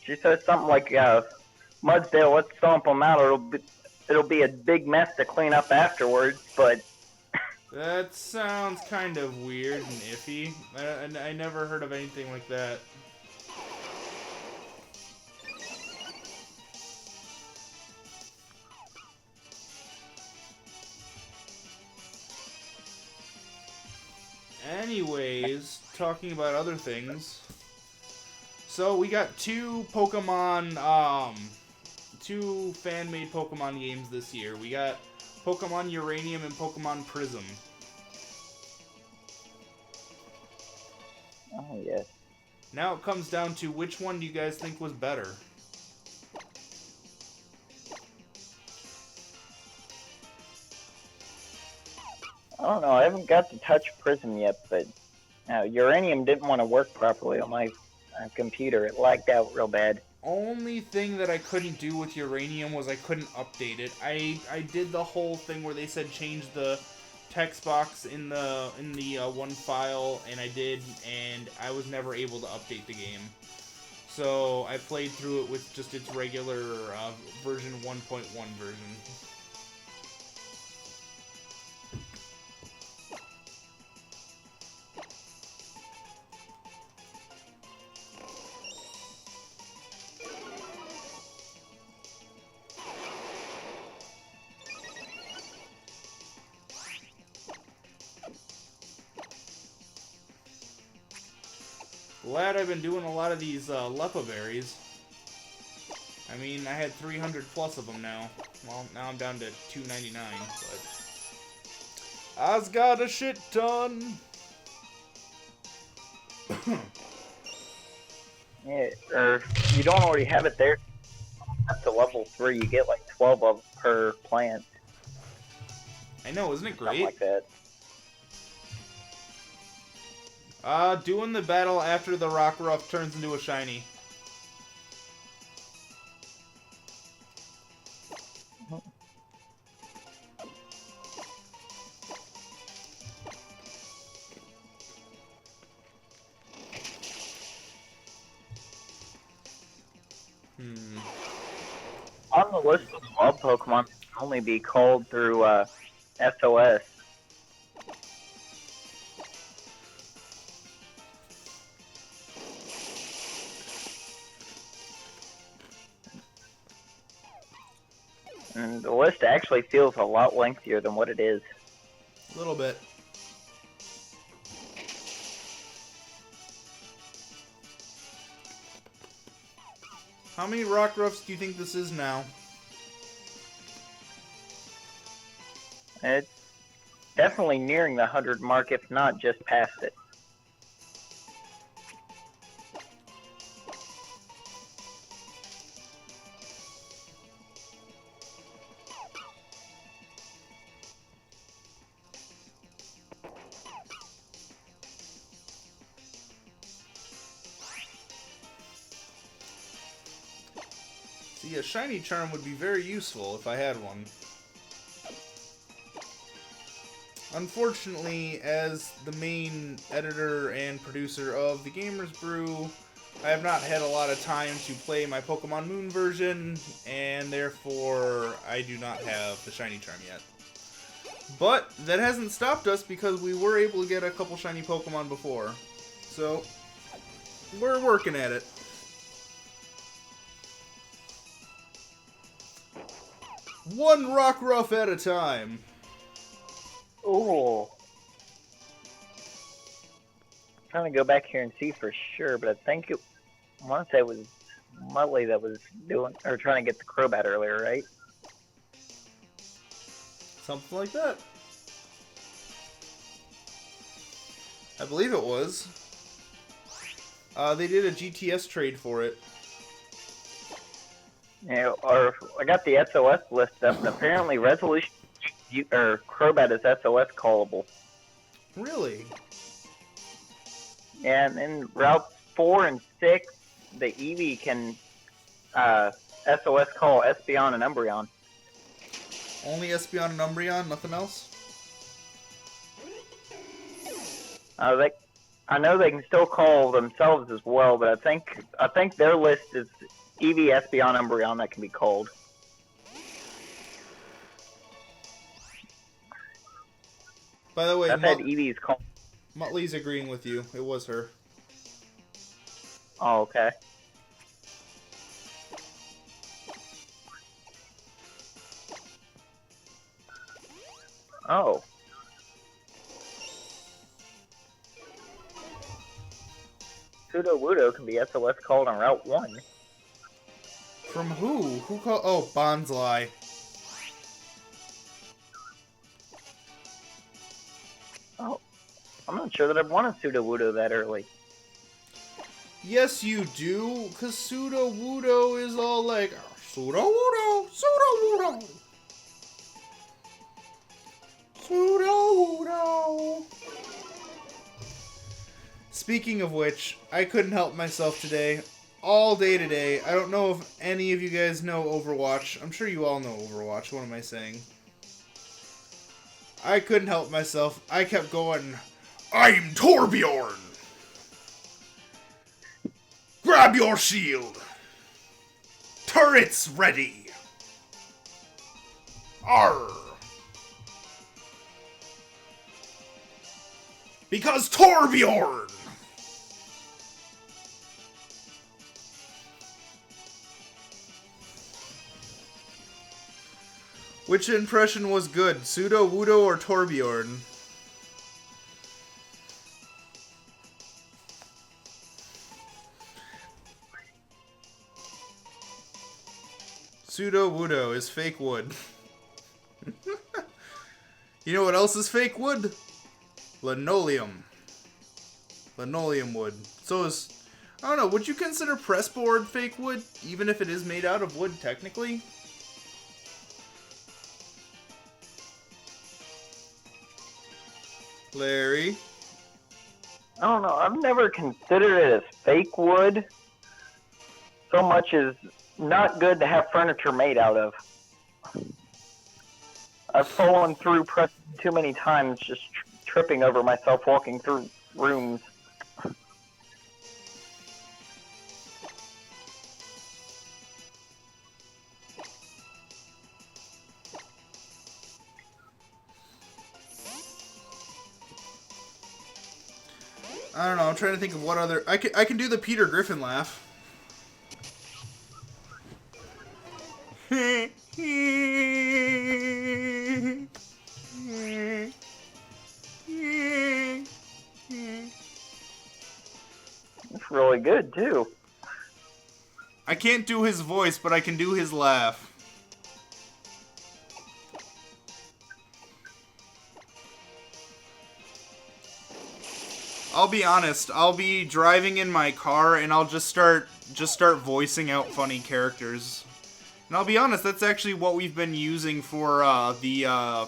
she says something like, Mudsdale, let's stomp them out, or it'll be a big mess to clean up afterwards, but... That sounds kind of weird and iffy. I never heard of anything like that. Anyways, talking about other things. So we got two fan-made Pokemon games this year. We got Pokemon Uranium and Pokemon Prism. Oh, yes. Now it comes down to which one do you guys think was better? I don't know. I haven't got to touch Prism yet, but Uranium didn't want to work properly on my computer. It lagged out real bad. Only thing that I couldn't do with Uranium was I couldn't update it. I did the whole thing where they said change the text box in the one file, and I did, and I was never able to update the game. So I played through it with just its regular version 1.1 version. Glad I've been doing a lot of these Lepa berries. I mean, I had 300 plus of them now. Well, now I'm down to 299, but I's got a shit ton. Yeah, or you don't already have it there. Up to level 3, you get like 12 of per plant. I know, isn't it Something great? like that. Doing the battle after the Rockruff turns into a shiny. On the list of wild Pokemon, that can only be called through SOS. And the list actually feels a lot lengthier than what it is. A little bit. How many Rockruffs do you think this is now? It's definitely nearing the 100 mark, if not just past it. See, a shiny charm would be very useful if I had one. Unfortunately, as the main editor and producer of the Gamers Brew, I have not had a lot of time to play my Pokemon Moon version, and therefore I do not have the shiny charm yet. But that hasn't stopped us because we were able to get a couple shiny Pokemon before. So, we're working at it. One Rockruff at a time. Ooh. Trying to go back here and see for sure, but I think I want to say it was Muttley that was doing or trying to get the Crobat earlier, right? Something like that. I believe it was. They did a GTS trade for it. Yeah, or I got the SOS list up, and apparently Resolution or Crobat is SOS callable. Really? Yeah, and in Route 4 and 6, the Eevee can SOS call Espeon and Umbreon. Only Espeon and Umbreon, nothing else? I know they can still call themselves as well, but I think their list is Eevee, Espeon, Umbreon that can be called. By the way, I've had Eevee's called. Muttley's agreeing with you. It was her. Oh, okay. Oh. Sudowoodo can be SOS called on Route 1. From who? Who called? Oh, Bonsly. Oh. I'm not sure that I've won a Sudowoodo that early. Yes, you do, because Sudowoodo is all like, Sudowoodo, Sudowoodo, Sudowoodo. Speaking of which, I couldn't help myself today. All day today. I don't know if any of you guys know Overwatch. I'm sure you all know Overwatch. What am I saying? I couldn't help myself. I kept going, I'm Torbjorn! Grab your shield! Turrets ready! Arr! Because Torbjorn! Which impression was good, Sudowoodo or Torbjorn? Sudowoodo is fake wood. You know what else is fake wood? Linoleum. Linoleum wood. So is... I don't know, would you consider pressboard fake wood, even if it is made out of wood, technically? Larry? I don't know. I've never considered it as fake wood so much as not good to have furniture made out of. I've fallen through press too many times just tripping over myself walking through rooms. I don't know, I'm trying to think of what other... I can do the Peter Griffin laugh. It's really good, too. I can't do his voice, but I can do his laugh. I'll be honest, I'll be driving in my car and I'll just start voicing out funny characters. And I'll be honest, that's actually what we've been using for the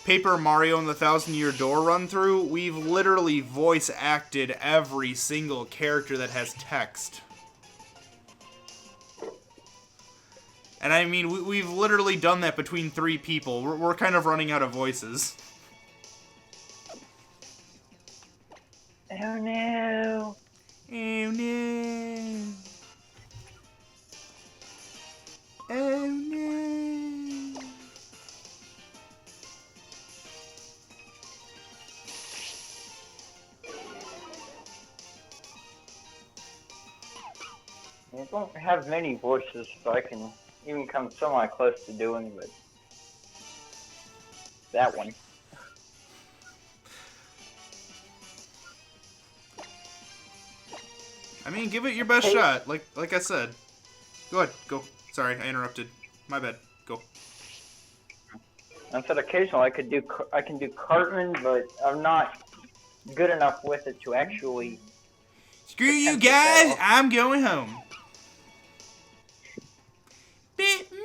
Paper Mario and the Thousand Year Door run through. We've literally voice acted every single character that has text. And I mean, we've literally done that between 3 people. We're kind of running out of voices. Oh no. Oh no. Oh no. I don't have many voices, so I can even come semi-close to doing it. That one. I mean, give it your best shot, like I said. Go ahead, go. Sorry, I interrupted. My bad. Go. I said occasionally I can do Cartman, but I'm not good enough with it to actually. Screw you guys! I'm going home. Batman!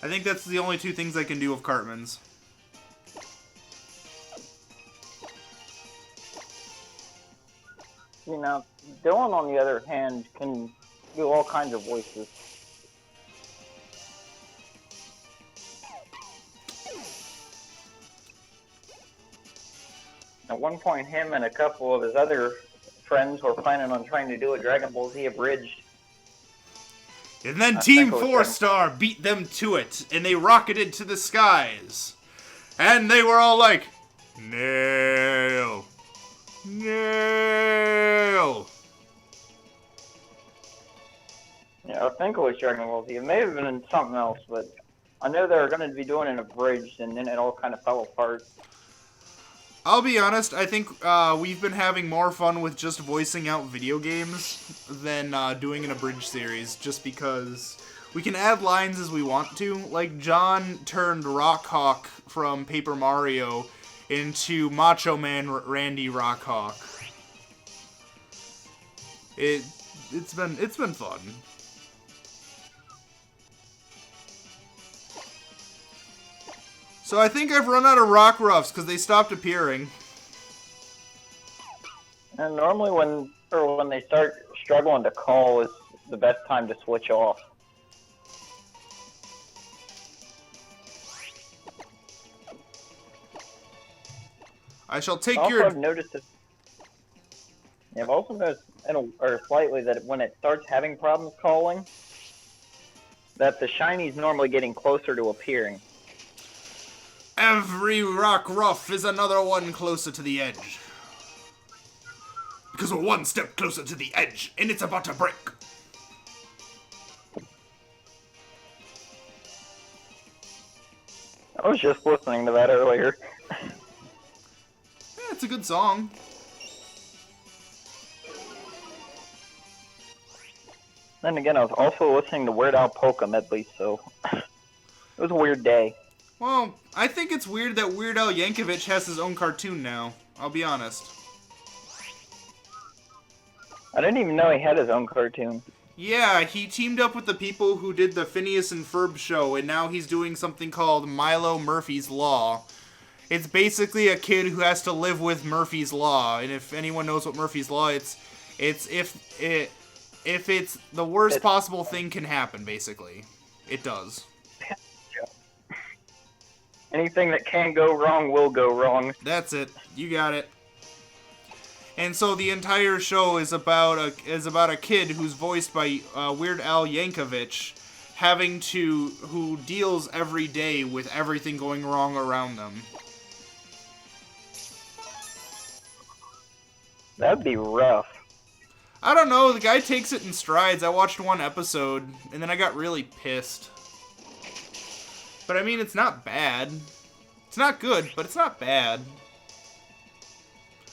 I think that's the only 2 things I can do with Cartman's. You know, Dylan, on the other hand, can do all kinds of voices. At one point, him and a couple of his other friends were planning on trying to do a Dragon Ball Z abridged. And then Team 4-Star beat them to it, and they rocketed to the skies. And they were all like, "Nail! Nail!" Yeah, I think it was Dragon Ball Z. It may have been something else, but I know they were going to be doing an abridged, and then it all kind of fell apart. I'll be honest, I think we've been having more fun with just voicing out video games than doing an abridged series, just because we can add lines as we want to. Like, John turned Rockhawk from Paper Mario into Macho Man Randy Rockhawk. It's been fun. So I think I've run out of Rock Ruffs because they stopped appearing. And normally when they start struggling to call is the best time to switch off. I shall take also, your... I've noticed this. Yeah, I've also noticed, slightly, that when it starts having problems calling, that the shiny's normally getting closer to appearing. Every Rock Ruff is another one closer to the edge. Because we're one step closer to the edge, and it's about to break. I was just listening to that earlier. Yeah, it's a good song. Then again, I was also listening to Weird Al Polka Medley, so... It was a weird day. Well, I think it's weird that Weird Al Yankovic has his own cartoon now. I'll be honest. I didn't even know he had his own cartoon. Yeah, he teamed up with the people who did the Phineas and Ferb show, and now he's doing something called Milo Murphy's Law. It's basically a kid who has to live with Murphy's Law, and if anyone knows what Murphy's Law, it's if it's the worst possible thing can happen, basically. It does. Anything that can go wrong will go wrong. That's it. You got it. And so the entire show is about a kid who's voiced by Weird Al Yankovic, who deals every day with everything going wrong around them. That'd be rough. I don't know. The guy takes it in strides. I watched one episode, and then I got really pissed. But I mean, it's not bad. It's not good, but it's not bad.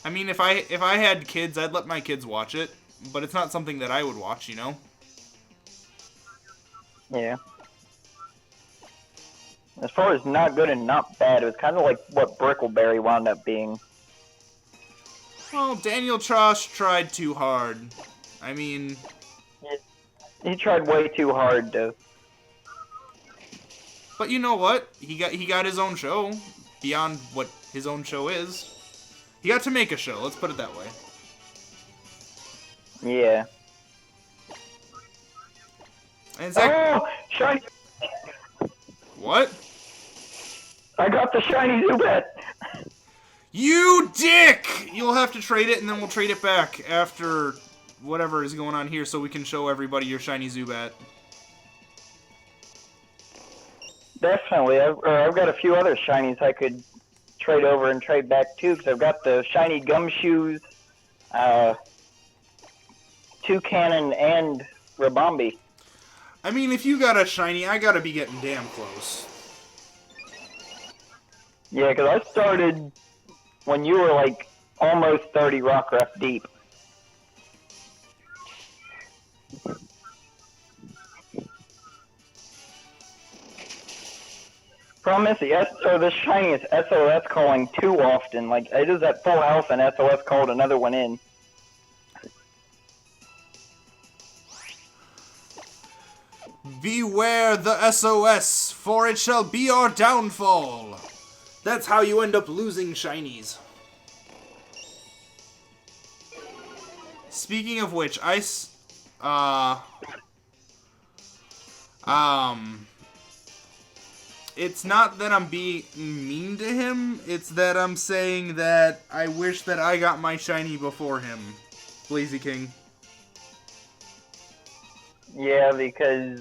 I mean, if I had kids, I'd let my kids watch it, but it's not something that I would watch, you know? Yeah. As far as not good and not bad, it was kind of like what Brickleberry wound up being. Well, Daniel Trosh tried too hard. I mean... He tried way too hard to... But you know what? He got his own show, beyond what his own show is. He got to make a show, let's put it that way. Yeah. And Oh! Shiny... What? I got the shiny Zubat! You dick! You'll have to trade it, and then we'll trade it back after whatever is going on here so we can show everybody your shiny Zubat. Definitely. I've got a few other shinies I could trade over and trade back too, because I've got the shiny Gumshoes, Toucannon, and Rabombi. I mean, if you got a shiny, I gotta be getting damn close. Yeah, because I started when you were like almost 30 Rockruff deep. Problem is, the shiny is SOS calling too often. Like, it is at full health and SOS called another one in. Beware the SOS, for it shall be our downfall. That's how you end up losing shinies. Speaking of which, it's not that I'm being mean to him, it's that I'm saying that I wish that I got my shiny before him. Blazy King. Yeah, because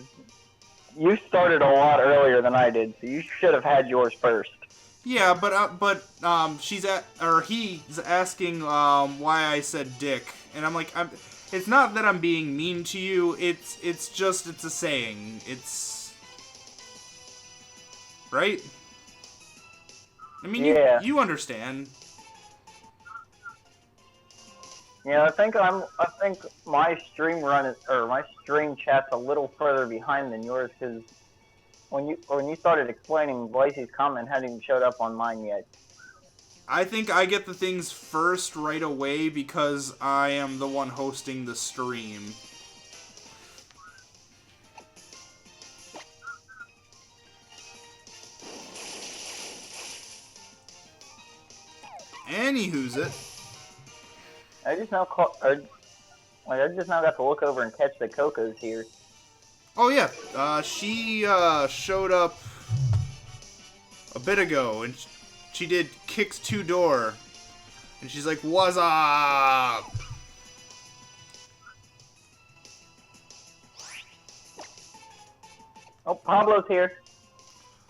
you started a lot earlier than I did, so you should have had yours first. Yeah, but he's asking why I said dick, and I'm like, it's not that I'm being mean to you. It's a saying. It's right. I mean, yeah. you understand. Yeah, I think my stream my stream chat's a little further behind than yours, because when you started explaining, Blazy's comment hadn't even showed up on mine yet. I think I get the things first right away because I am the one hosting the stream. Anywho's it. I just now got to look over and catch the Cocos here. Oh yeah, she showed up a bit ago, and she did kicks to door, and she's like, "What's up?" Oh, Pablo's here.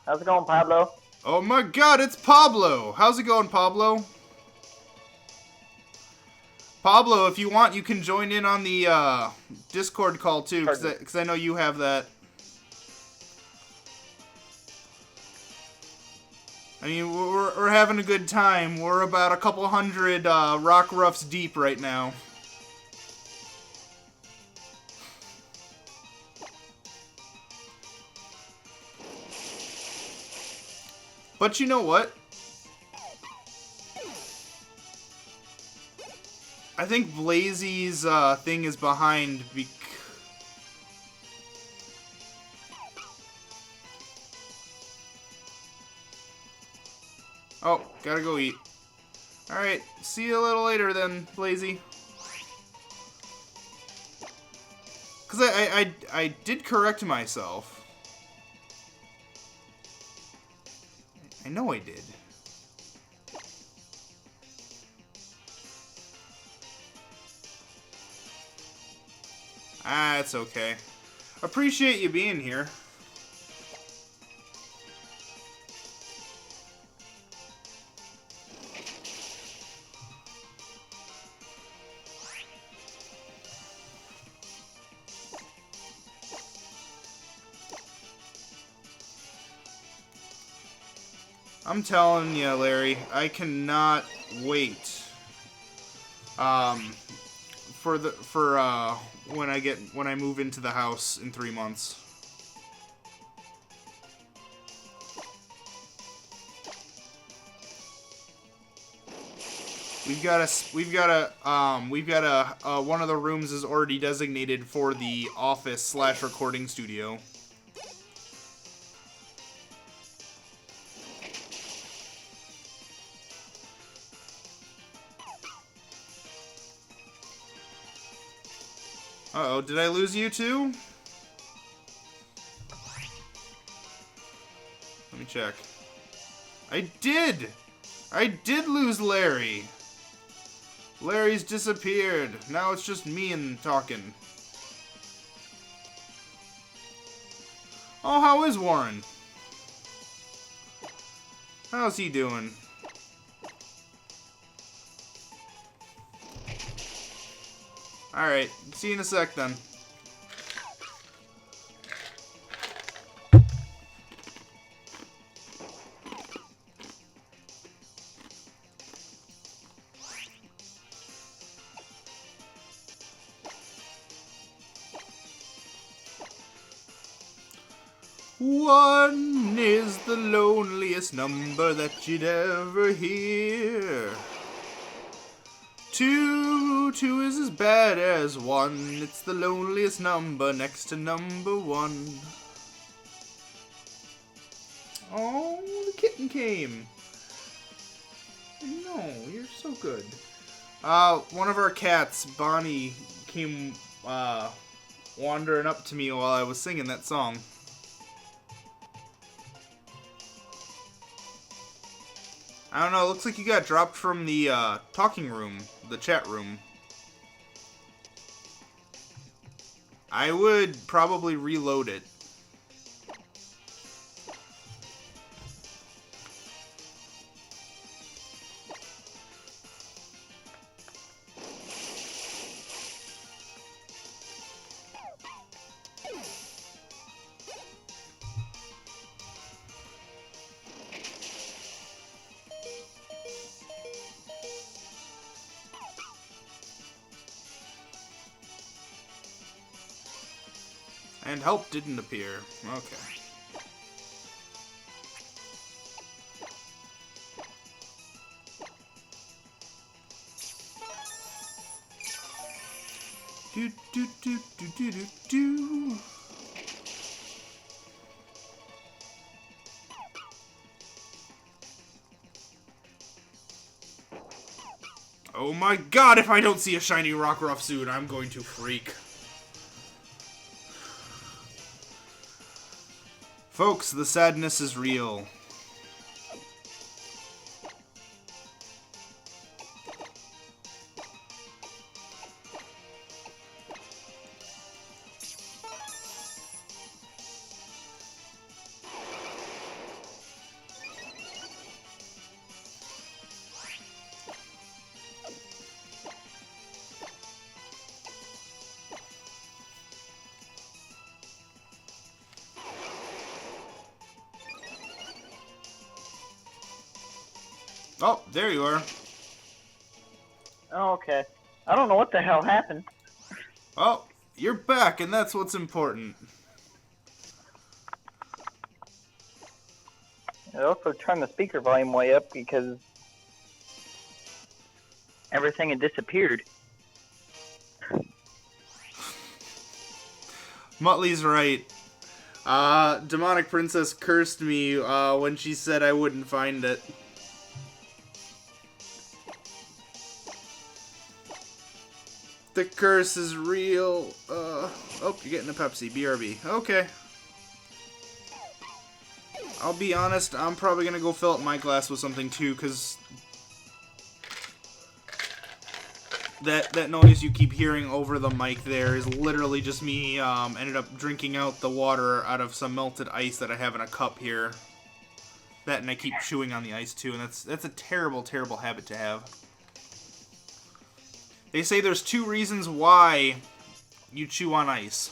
How's it going, Pablo? Oh my God, it's Pablo. How's it going, Pablo? Pablo, if you want, you can join in on the Discord call too, because I know you have that. I mean, we're having a good time. We're about a couple hundred Rockruffs deep right now. But you know what? I think Blazy's thing is behind Oh, gotta go eat. Alright, see you a little later then, Blazy. Because I did correct myself. I know I did. Ah, it's okay. Appreciate you being here. I'm telling you, Larry, I cannot wait. For when I move into the house in 3 months. We've got one of the rooms is already designated for the office / recording studio. Uh-oh, did I lose you too? Let me check. I did lose Larry. Larry's disappeared. Now it's just me and talking. Oh, how is Warren? How's he doing? Alright, see you in a sec then. One is the loneliest number that you'd ever hear. Two is as bad as one. It's the loneliest number next to number one. Oh, the kitten came. No, you're so good. One of our cats, Bonnie, came wandering up to me while I was singing that song. I don't know, it looks like you got dropped from the talking room, the chat room. I would probably reload it. And help didn't appear. Okay. Do do do do do do do. Oh my god, if I don't see a shiny Rockruff soon, I'm going to freak. Folks, the sadness is real. Oh, there you are. Oh, okay. I don't know what the hell happened. Oh, you're back, and that's what's important. I also turned the speaker volume way up because everything had disappeared. Muttley's right. Demonic Princess cursed me when she said I wouldn't find it. The curse is real. Oh, you're getting a Pepsi. BRB. Okay. I'll be honest, I'm probably gonna go fill up my glass with something too, because that noise you keep hearing over the mic there is literally just me ended up drinking out the water out of some melted ice that I have in a cup here. That, and I keep chewing on the ice too, and that's a terrible, terrible habit to have. They say there's 2 reasons why you chew on ice.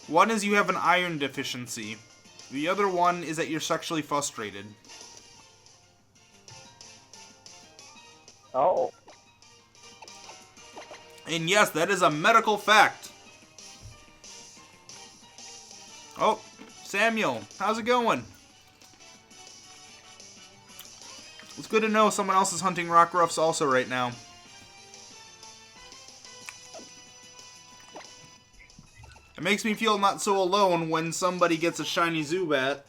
One is you have an iron deficiency. The other one is that you're sexually frustrated. Oh. And yes, that is a medical fact. Oh, Samuel, how's it going? It's good to know someone else is hunting rock ruffs also right now. It makes me feel not so alone when somebody gets a shiny Zubat.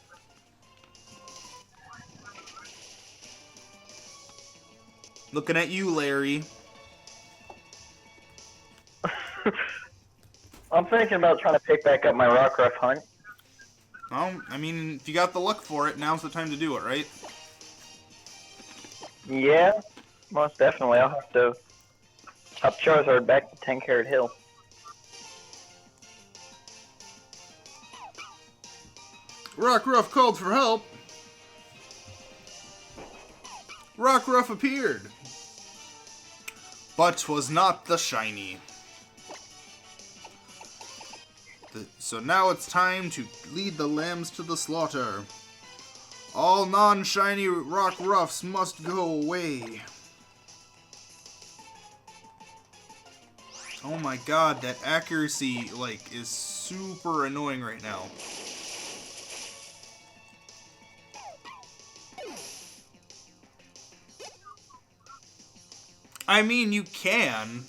Looking at you, Larry. I'm thinking about trying to pick back up my Rockruff hunt. Well, I mean, if you got the luck for it, now's the time to do it, right? Yeah, most definitely. I'll have to up Charizard back to 10 Carat Hill. Rockruff called for help. Rockruff appeared. But 'twas not the shiny. So now it's time to lead the lambs to the slaughter. All non-shiny Rockruffs must go away. Oh my god, that accuracy, like, is super annoying right now. I mean, you can.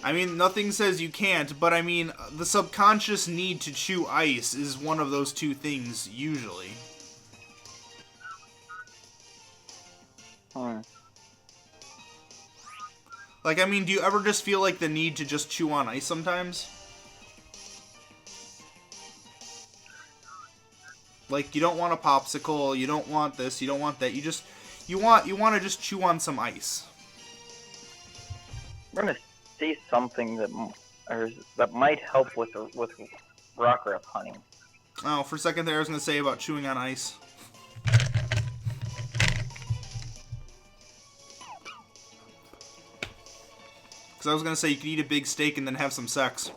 I mean, nothing says you can't, but I mean, the subconscious need to chew ice is one of those 2 things, usually. Like, I mean, do you ever just feel like the need to just chew on ice sometimes? Like, you don't want a popsicle, you don't want this, you don't want that, you want to just chew on some ice. We're gonna see something that might help with Rockruff hunting. Oh, for a second there I was going to say about chewing on ice. Because I was going to say you could eat a big steak and then have some sex.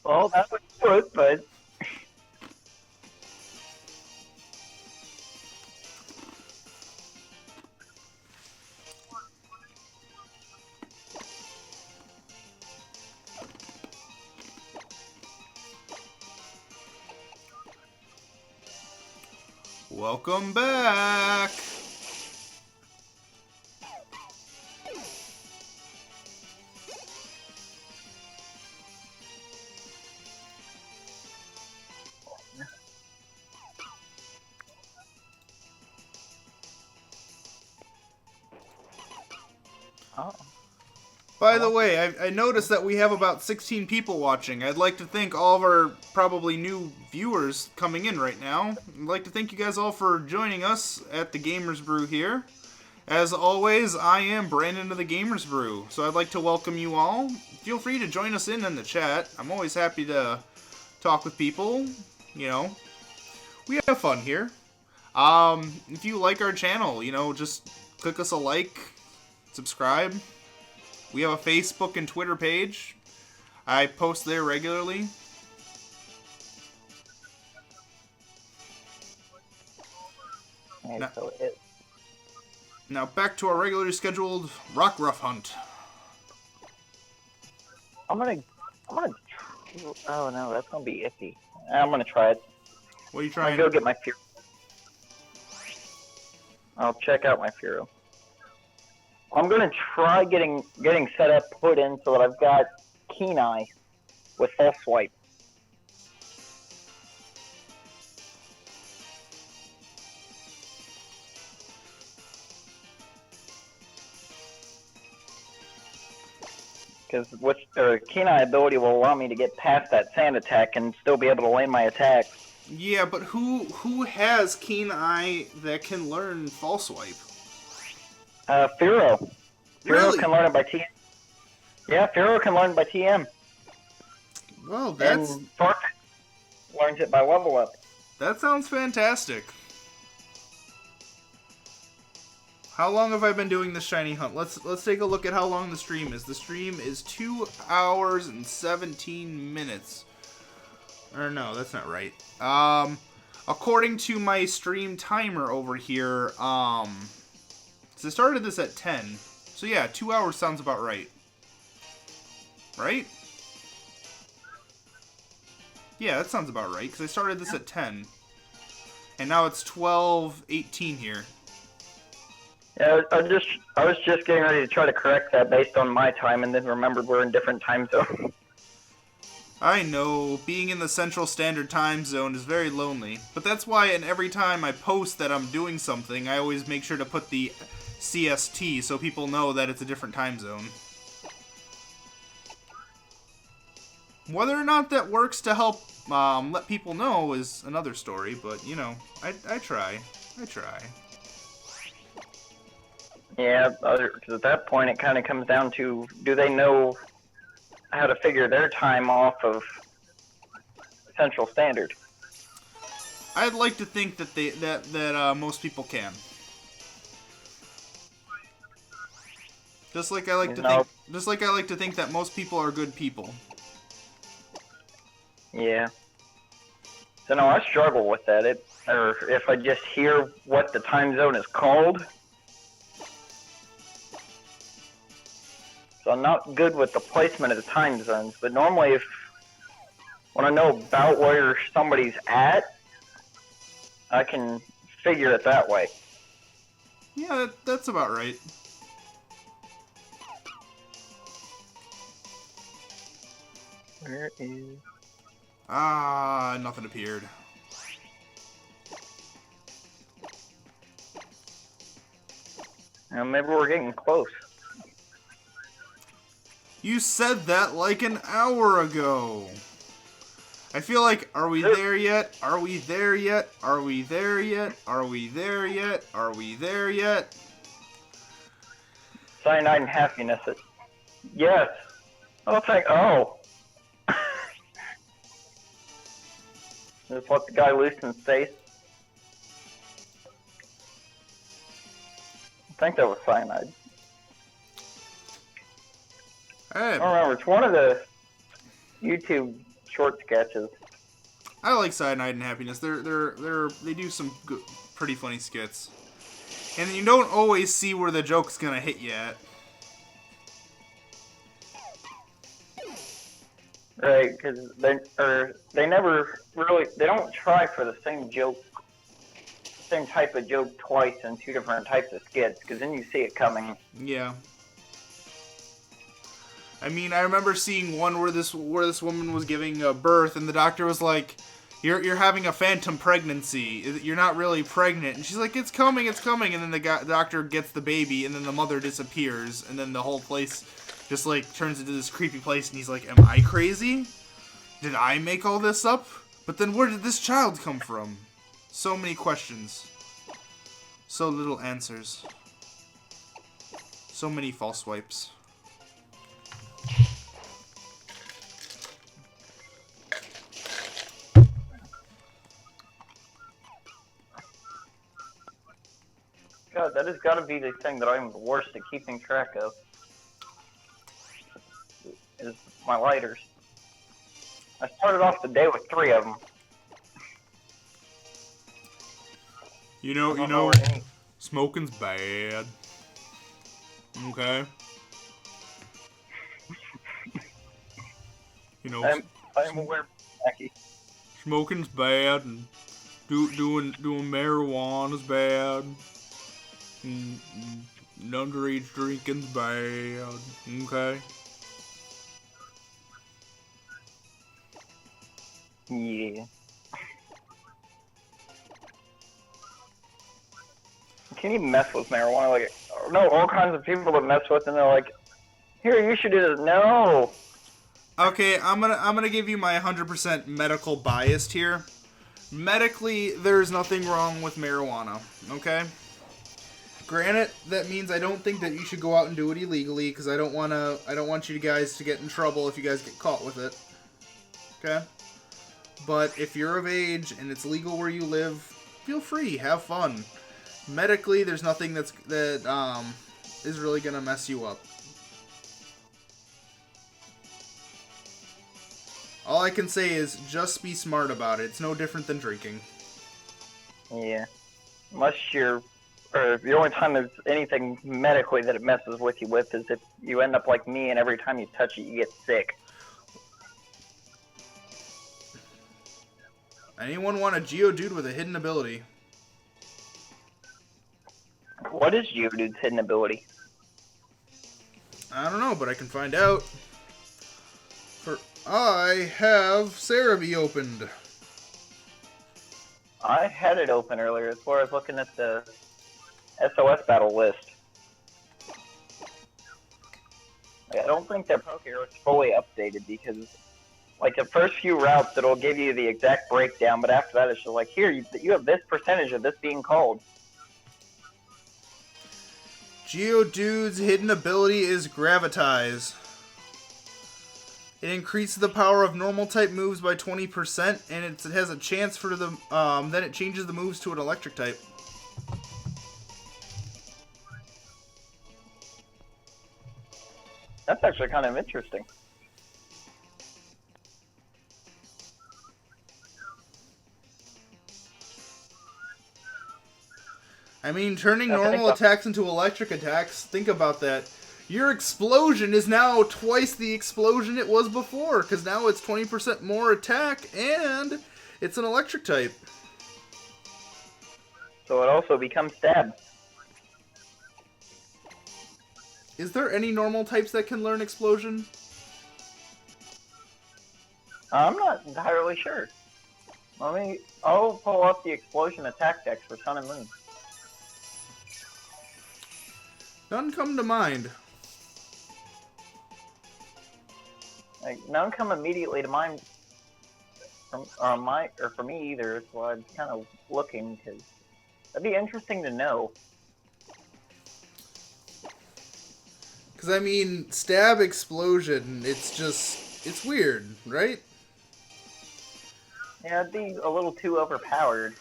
Well, that would good, but... Welcome back! Oh. By the way, I noticed that we have about 16 people watching. I'd like to thank all of our probably new viewers coming in right now. I'd like to thank you guys all for joining us at the Gamers Brew here. As always, I am Brandon of the Gamers Brew, so I'd like to welcome you all. Feel free to join us in the chat. I'm always happy to talk with people. You know, we have fun here. If you like our channel, you know, just click us a like, subscribe. We have a Facebook and Twitter page. I post there regularly. Now back to our regularly scheduled Rockruff hunt. I'm gonna Oh no, that's gonna be iffy. I'm gonna try it. What are you I'm trying? gonna go get my Fearow. I'll check out my Fearow. I'm gonna try getting set up, put in so that I've got Keen Eye with False Swipe. Because Keen Eye ability will allow me to get past that sand attack and still be able to land my attacks. Yeah, but who has Keen Eye that can learn False Swipe? Fearow. Fearow Really? can learn it by TM. Yeah, Fearow can learn by TM. Well, that's... And Farfetch learns it by level up. That sounds fantastic. How long have I been doing this shiny hunt? Let's take a look at how long the stream is. The stream is 2 hours and 17 minutes. Or no, that's not right. According to my stream timer over here, so I started this at 10. So yeah, 2 hours sounds about right. Right? Yeah, that sounds about right, because I started this at 10. And now it's 12:18 here. Yeah, I was just getting ready to try to correct that based on my time, and then remembered we're in different time zones. I know, being in the Central Standard Time Zone is very lonely, but that's why and every time I post that I'm doing something, I always make sure to put the CST so people know that it's a different time zone. Whether or not that works to help let people know is another story, but, you know, I try. I try. Yeah, because at that point it kind of comes down to, do they know how to figure their time off of Central Standard? I'd like to think that that most people can. Just like I like to think that most people are good people. Yeah. So no, I struggle with that. Or if I just hear what the time zone is called. So I'm not good with the placement of the time zones, but normally when I know about where somebody's at, I can figure it that way. Yeah, that's about right. Where is... Nothing appeared. Now maybe we're getting close. You said that like an hour ago. I feel like, are we there yet? Are we there yet? Are we there yet? Are we there yet? Are we there yet? Cyanide and happiness. Yes. Oh. Just let the guy loose in space. I think that was cyanide. I don't remember. It's one of the YouTube short sketches. I like Cyanide and Happiness. They do some good, pretty funny skits, and you don't always see where the joke's gonna hit you at. Right, because they never really, they don't try for the same type of joke twice in two different types of skits, because then you see it coming. Yeah. I mean, I remember seeing one where this woman was giving birth, and the doctor was like, "You're having a phantom pregnancy. You're not really pregnant." And she's like, "It's coming, it's coming." And then the doctor gets the baby, and then the mother disappears, and then the whole place just like turns into this creepy place. And he's like, "Am I crazy? Did I make all this up? But then where did this child come from?" So many questions. So little answers. So many false swipes. God, that has got to be the thing that I'm the worst at keeping track of. Is my lighters. I started off the day with 3 of them. You know, smoking's bad. Okay. You know, I'm aware, Mackie. Smoking's bad, and doing marijuana's bad, and underage drinking's bad. Okay. Yeah. Can you mess with marijuana? Like, no, all kinds of people that mess with, and they're like, "Here, you should do this." No. Okay, I'm gonna give you my 100% medical bias here. Medically, there's nothing wrong with marijuana. Okay. Granted, that means I don't think that you should go out and do it illegally because I don't want you guys to get in trouble if you guys get caught with it. Okay. But if you're of age and it's legal where you live, feel free, have fun. Medically, there's nothing that is really gonna mess you up. All I can say is just be smart about it. It's no different than drinking. Yeah. Unless you're, or the only time there's anything medically that it messes with you with is if you end up like me and every time you touch it you get sick. Anyone want a Geodude with a hidden ability? What is Geodude's hidden ability? I don't know, but I can find out. For I have Cerebi opened. I had it open earlier as far as looking at the SOS battle list. I don't think their Poké is fully updated because, like, the first few routes it'll give you the exact breakdown, but after that it's just like, here, you have this percentage of this being called. Geodude's hidden ability is Gravitize. It increases the power of normal type moves by 20%, and it has a chance for the then it changes the moves to an electric type. That's actually kind of interesting. I mean, turning normal attacks into electric attacks, think about that. Your explosion is now twice the explosion it was before, because now it's 20% more attack, and it's an electric type. So it also becomes stab. Is there any normal types that can learn explosion? I'm not entirely sure. I'll pull up the explosion attack deck for Sun and Moon. None come to mind. Like, none come immediately to mind from for me either. So I'm kind of looking because that'd be interesting to know. Because I mean, stab explosion. It's weird, right? Yeah, it'd be a little too overpowered.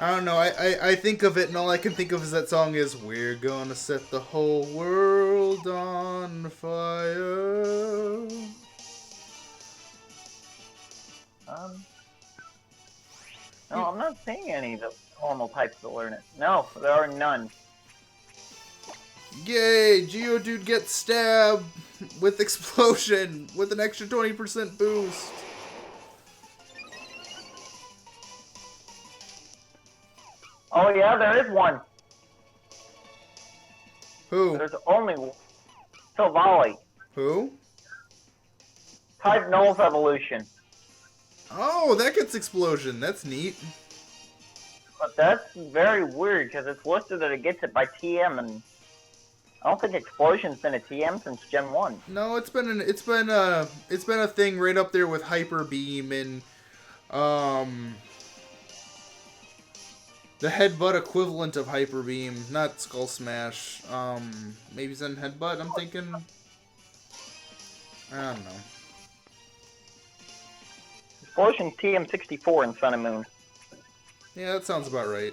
I don't know, I think of it and all I can think of is that song is "We're gonna set the whole world on fire." No, I'm not seeing any of the normal types to learn it. No, there are none. Yay! Geodude gets stabbed with explosion with an extra 20% boost. Oh yeah, there is one. Who? There's only one. Silvally. Who? Type Null's evolution. Oh, that gets explosion. That's neat. But that's very weird because it's listed that it gets it by TM, and I don't think explosion's been a TM since Gen 1. No, it's been a thing right up there with Hyper Beam and the headbutt equivalent of Hyper Beam, not Skull Smash. Maybe Zen Headbutt, I'm thinking. I don't know. Explosion's TM64 in Sun and Moon. Yeah, that sounds about right.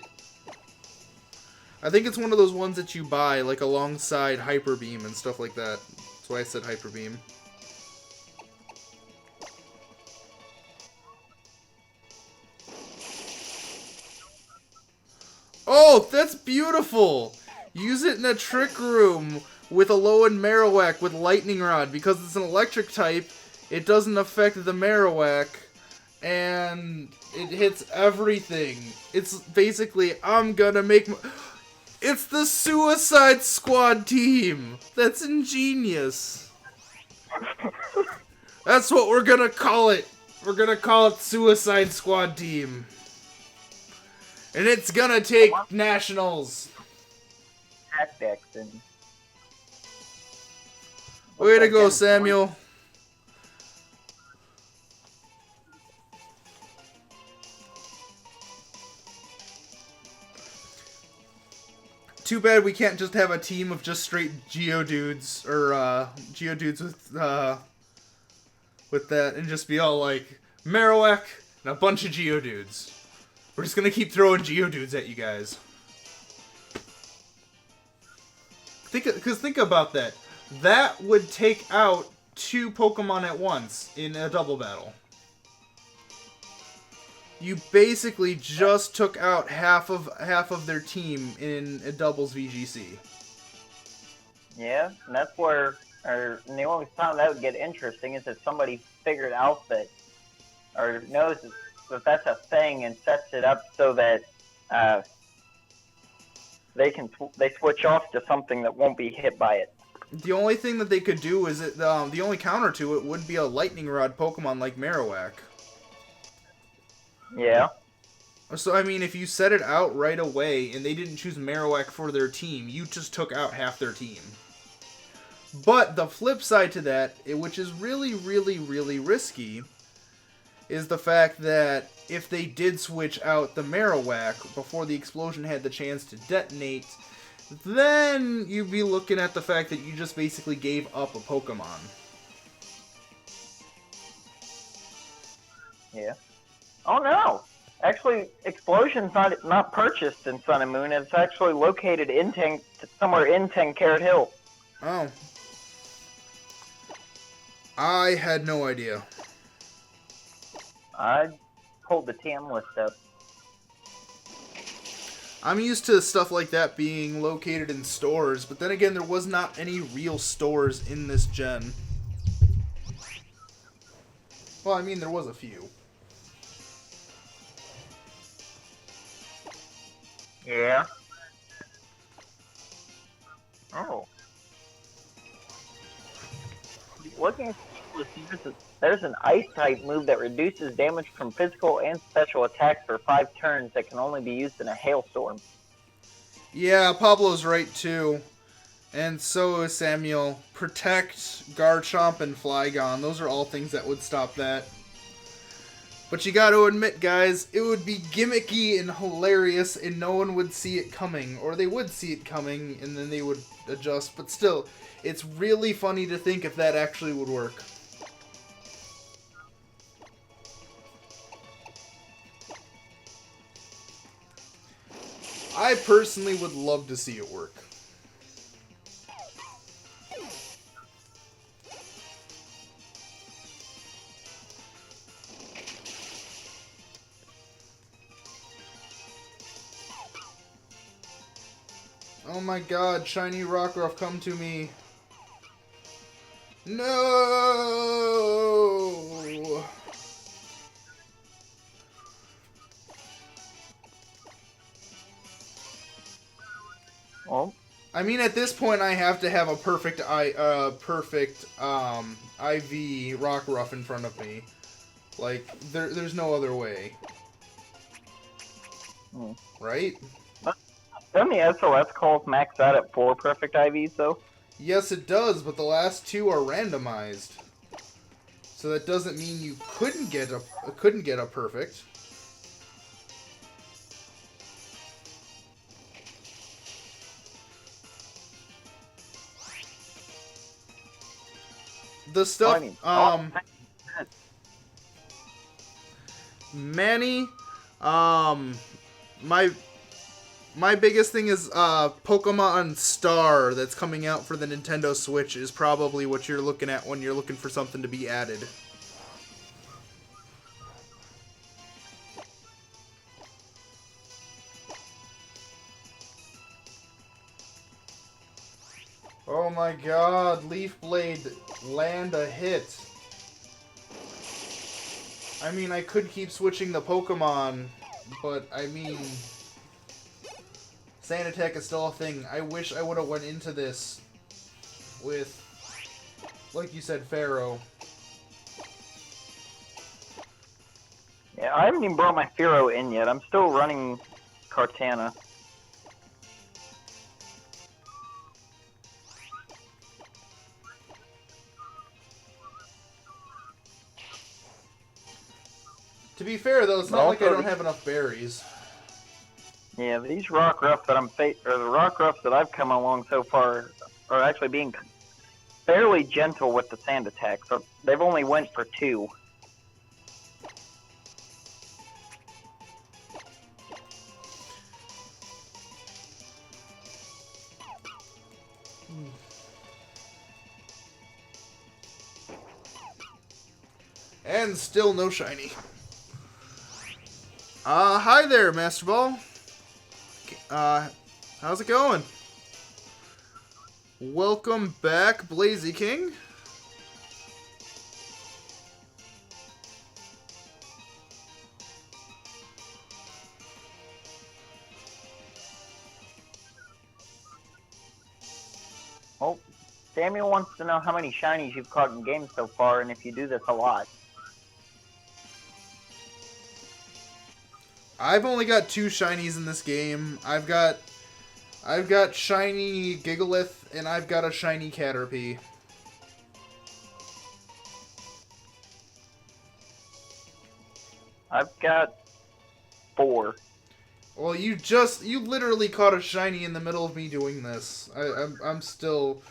I think it's one of those ones that you buy, like, alongside Hyper Beam and stuff like that. That's why I said Hyper Beam. Oh, that's beautiful! Use it in a trick room with Alolan Marowak with Lightning Rod. Because it's an electric type, it doesn't affect the Marowak, and it hits everything. It's basically, I'm gonna make... It's the Suicide Squad team! That's ingenious. That's what we're gonna call it. We're gonna call it Suicide Squad team. And it's gonna take nationals. Tactics and... Way to go, Samuel. Too bad we can't just have a team of just straight Geodudes, or Geodudes with that, and just be all like, Marowak and a bunch of Geodudes. We're just gonna keep throwing Geodudes at you guys. Think about that. That would take out 2 Pokemon at once in a double battle. You basically just took out half of their team in a doubles VGC. Yeah, and that's where, and the only time that would get interesting is if somebody figured out that, or knows that that's a thing and sets it up so that they switch off to something that won't be hit by it. The only thing that they could do is the only counter to it would be a Lightning Rod Pokemon like Marowak. Yeah. So, I mean, if you set it out right away and they didn't choose Marowak for their team, you just took out half their team. But the flip side to that, which is really, really, really risky, is the fact that if they did switch out the Marowak before the explosion had the chance to detonate, then you'd be looking at the fact that you just basically gave up a Pokemon. Yeah. Oh no! Actually, Explosion's not purchased in Sun and Moon. It's actually located in somewhere in 10 Carat Hill. Oh. I had no idea. I pulled the TM list up. I'm used to stuff like that being located in stores, but then again, there was not any real stores in this gen. Well, I mean, there was a few. Yeah. Oh. Looking at this, there's an Ice-type move that reduces damage from physical and special attacks for 5 turns that can only be used in a hailstorm. Yeah, Pablo's right, too. And so is Samuel. Protect, Garchomp, and Flygon. Those are all things that would stop that. But you gotta admit, guys, it would be gimmicky and hilarious, and no one would see it coming. Or they would see it coming, and then they would adjust. But still, it's really funny to think if that actually would work. I personally would love to see it work. Oh my god, shiny Rockruff, come to me. No! Well, I mean, at this point, I have to have a perfect IV Rockruff in front of me. Like, there's no other way. Right? Doesn't the SOS calls max out at 4 perfect IVs, though? Yes, it does, but the last 2 are randomized. So that doesn't mean you couldn't get a perfect. The stuff, Manny, my biggest thing is Pokemon Star that's coming out for the Nintendo Switch is probably what you're looking at when you're looking for something to be added. Oh my god, Leaf Blade, land a hit. I mean, I could keep switching the Pokemon, but I mean, Sand Attack is still a thing. I wish I would have went into this with, like you said, Pharaoh. Yeah, I haven't even brought my Pharaoh in yet. I'm still running Kartana. To be fair, though, it's But not like I also don't have enough berries. Yeah, these rock roughs that or the rock roughs that I've come along so far are actually being fairly gentle with the sand attack. So they've only went for 2. And still no shiny. Hi there, Master Ball. How's it going? Welcome back, Blazy King. Oh, Samuel wants to know how many shinies you've caught in games so far, and if you do this a lot. I've only got 2 shinies in this game. I've got shiny Gigalith, and I've got a shiny Caterpie. I've got 4. Well, you literally caught a shiny in the middle of me doing this. I'm still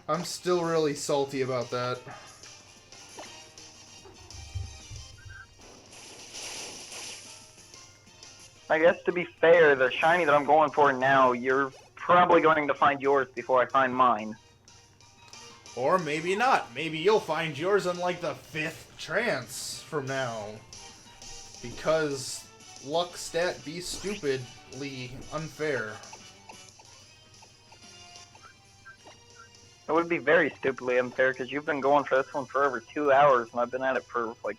really salty about that. I guess to be fair, the shiny that I'm going for now, you're probably going to find yours before I find mine. Or maybe not. Maybe you'll find yours on like the 5th trance from now. Because luck stat be stupidly unfair. It would be very stupidly unfair because you've been going for this one for over 2 hours and I've been at it for like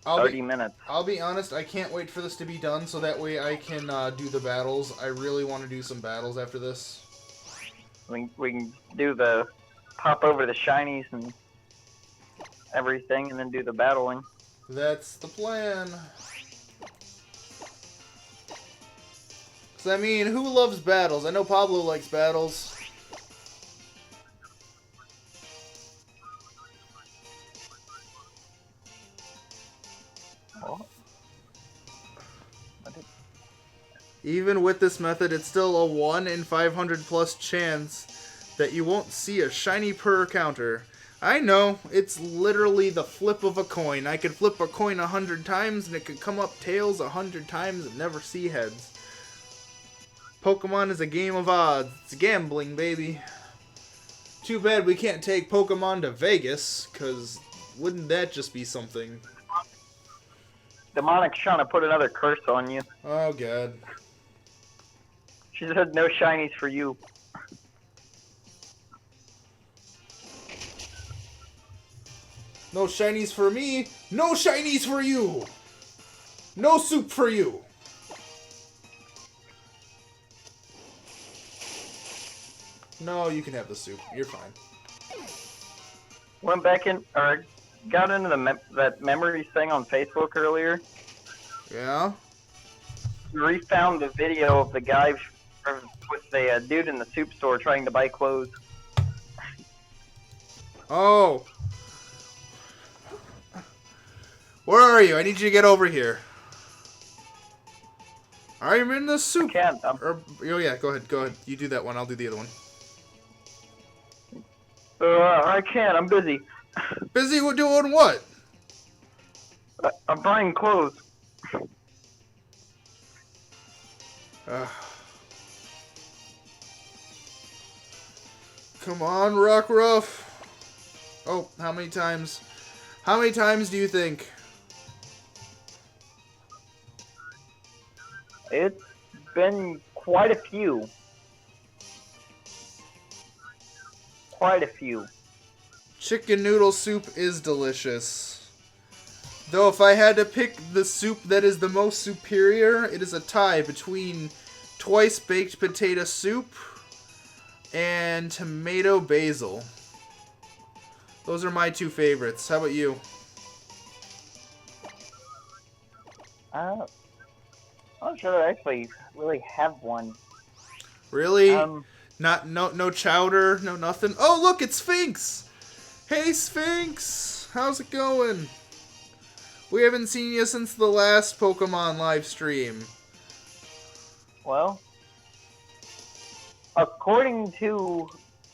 30 minutes. I'll be honest, I can't wait for this to be done so that way I can do the battles. I really want to do some battles after this. We can do the pop over the shinies and everything and then do the battling. That's the plan. 'Cause I mean, who loves battles? I know Pablo likes battles. Oh. Even with this method, it's still a 1 in 500 plus chance that you won't see a shiny per counter. I know, it's literally the flip of a coin. I could flip a coin 100 times and it could come up tails 100 times and never see heads. Pokemon is a game of odds. It's gambling, baby. Too bad we can't take Pokemon to Vegas, because wouldn't that just be something? Demonic's trying to put another curse on you. Oh, God. She said no shinies for you. No shinies for me. No shinies for you. No soup for you. No, you can have the soup. You're fine. Went back in, or got into that memories thing on Facebook earlier. Yeah? Refound the video of the guy with the dude in the soup store trying to buy clothes. Oh. Where are you? I need you to get over here. I'm in the soup. I can't. Oh, yeah, go ahead. You do that one. I'll do the other one. I can't. I'm busy. Busy with doing what? I'm buying clothes. Come on, Rockruff. Oh, how many times? How many times do you think? It's been quite a few. quite a few. Chicken noodle soup is delicious. Though if I had to pick the soup that is the most superior, it is a tie between twice baked potato soup and tomato basil. Those are my two favorites. How about you? I'm not sure I actually really have one. Really? No chowder, no nothing. Oh look, it's Sphinx. Hey Sphinx, how's it going? We haven't seen you since the last Pokemon live stream. Well, according to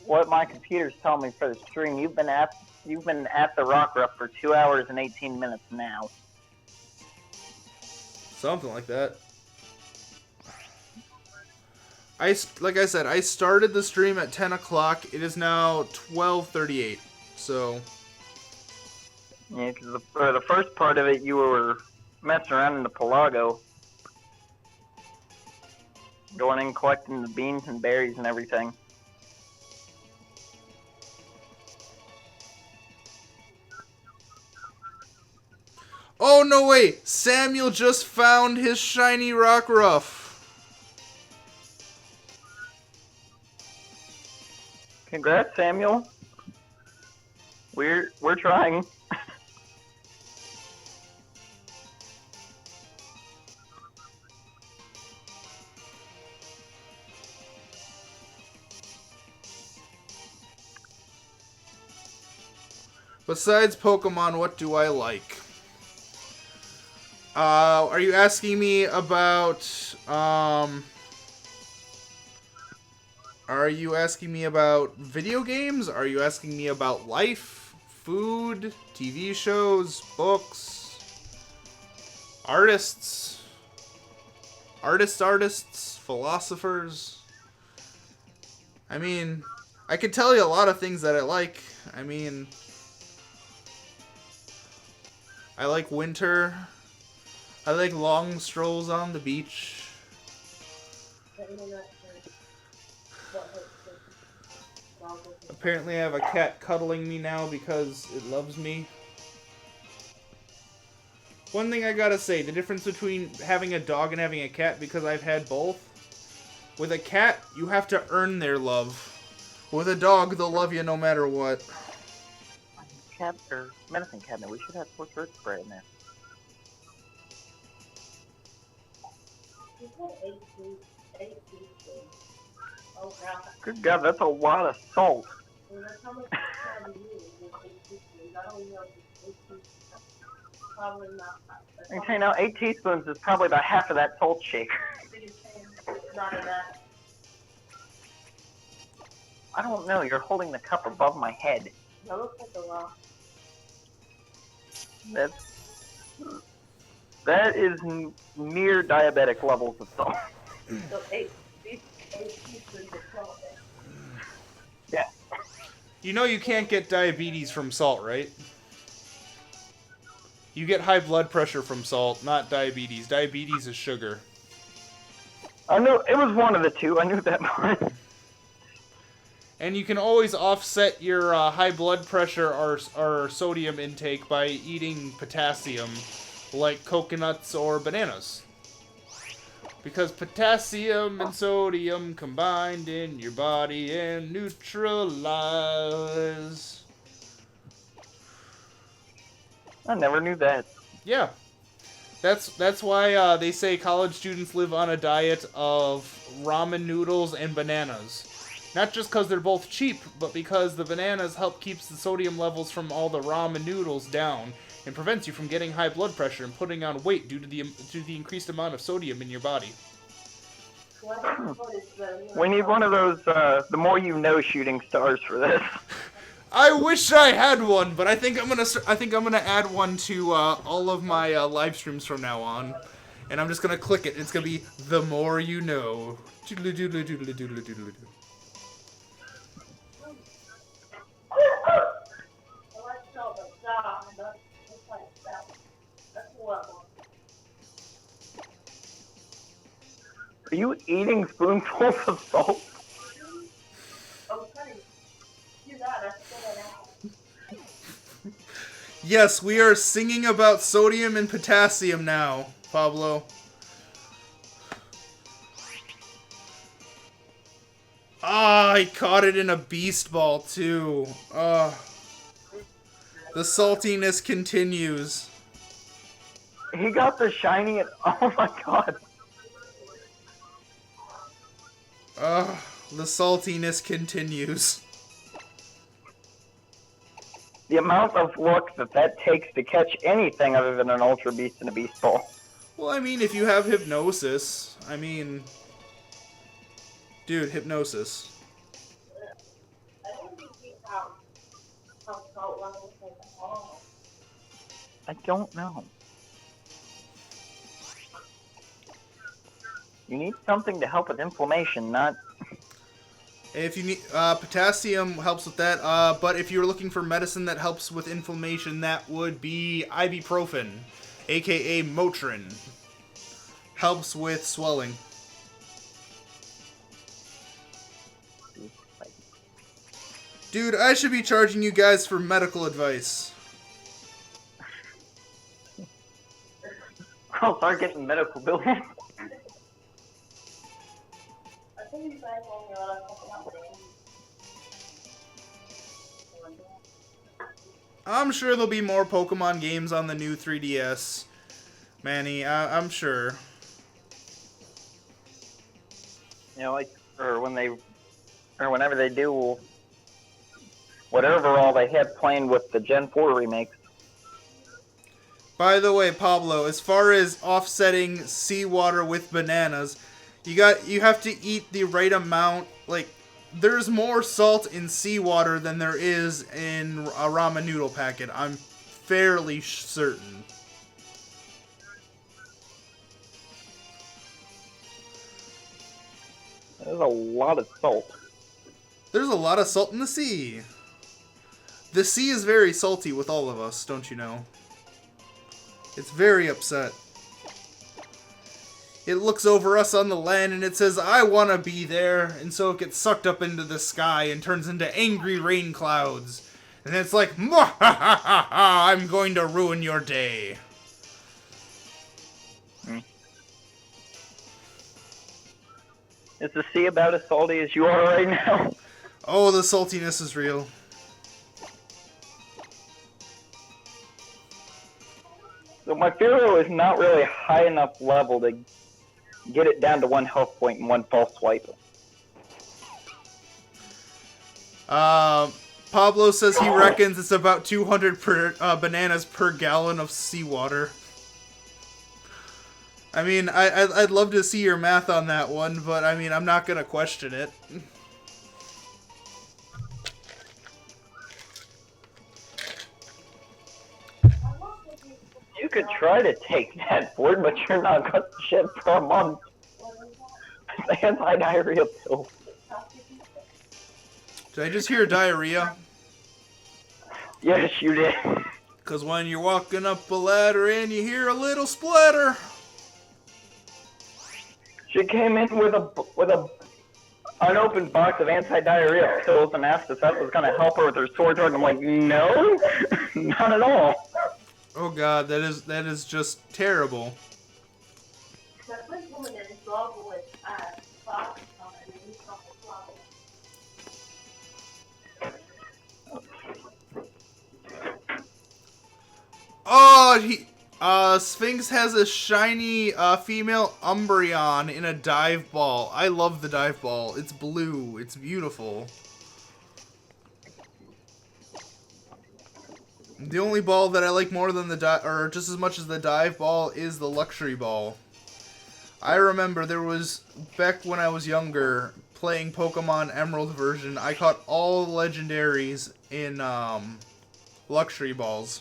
what my computer's telling me for the stream, you've been at the Rockruff for 2 hours and 18 minutes now. Something like that. Like I said, I started the stream at 10 o'clock. It is now 12:38. So. Yeah, because for the first part of it, you were messing around in the Pelago. Going in, collecting the beans and berries and everything. Oh, no way! Samuel just found his shiny Rockruff. Congrats, Samuel. We're trying. Besides Pokemon, what do I like? Are you asking me about, are you asking me about video games? Are you asking me about life, food, TV shows, books, artists, philosophers? I mean, I could tell you a lot of things that I like. I mean, I like winter. I like long strolls on the beach. Apparently I have a cat cuddling me now because it loves me. One thing I gotta say, the difference between having a dog and having a cat, because I've had both. With a cat, you have to earn their love. With a dog, they'll love you no matter what. Medicine cabinet, we should have root spray in there. Good God, that's a lot of salt. Okay, now 8 teaspoons is probably about half of that salt shaker. I don't know, you're holding the cup above my head. That looks like a lot. That is near diabetic levels of salt. So 8 teaspoons of salt. Yeah. You know you can't get diabetes from salt, right? You get high blood pressure from salt, not diabetes. Diabetes is sugar. I know, it was one of the two. I knew that part. And you can always offset your high blood pressure or sodium intake by eating potassium, like coconuts or bananas. Because potassium and sodium combined in your body and neutralize. I never knew that. Yeah. That's why they say college students live on a diet of ramen noodles and bananas. Not just because they're both cheap, but because the bananas help keeps the sodium levels from all the ramen noodles down and prevents you from getting high blood pressure and putting on weight due to the increased amount of sodium in your body. We need one of those the more you know shooting stars for this. I wish I had one, but I think I'm gonna add one to all of my live streams from now on, and I'm just gonna click it. It's gonna be the more you know. Are you eating spoonfuls of salt? Yes, we are singing about sodium and potassium now, Pablo. Ah, I caught it in a beast ball too. The saltiness continues. He got the shiny and oh my god. The saltiness continues. The amount of luck that takes to catch anything other than an Ultra Beast and a Beast Ball. Well, I mean, if you have hypnosis, I mean... Dude, hypnosis. I don't know. You need something to help with inflammation, not... If you need... potassium helps with that, but if you're looking for medicine that helps with inflammation, that would be ibuprofen, aka Motrin. Helps with swelling. Dude, I should be charging you guys for medical advice. I'll start getting medical bills. I'm sure there'll be more Pokemon games on the new 3DS. Manny, I'm sure. You know, like, or whenever they do whatever all they had planned with the Gen 4 remakes. By the way, Pablo, as far as offsetting seawater with bananas, you have to eat the right amount. Like, there's more salt in seawater than there is in a ramen noodle packet. I'm fairly certain. There's a lot of salt. There's a lot of salt in the sea. The sea is very salty with all of us, don't you know? It's very upset. It looks over us on the land and it says, I want to be there. And so it gets sucked up into the sky and turns into angry rain clouds. And it's like, Mwahahaha, I'm going to ruin your day. Is the sea about as salty as you are right now? Oh, the saltiness is real. So my Fearow is not really high enough level to get it down to 1 health point in one false swipe. Pablo says he reckons it's about 200 bananas per gallon of seawater. I mean, I'd love to see your math on that one, but I mean, I'm not going to question it. You could try to take that board, but you're not going to shit for a month. It's anti-diarrhea pill. Did I just hear diarrhea? Yes, you did. Because when you're walking up a ladder and you hear a little splatter. She came in with a unopened box of anti-diarrhea pills and asked if that was going to help her with her sore throat. I'm like, no, not at all. Oh god, that is just terrible. Oh, Sphinx has a shiny female Umbreon in a dive ball. I love the dive ball. It's blue. It's beautiful. The only ball that I like more than or just as much as the dive ball is the luxury ball. I remember there was, back when I was younger, playing Pokemon Emerald version, I caught all the legendaries in luxury balls.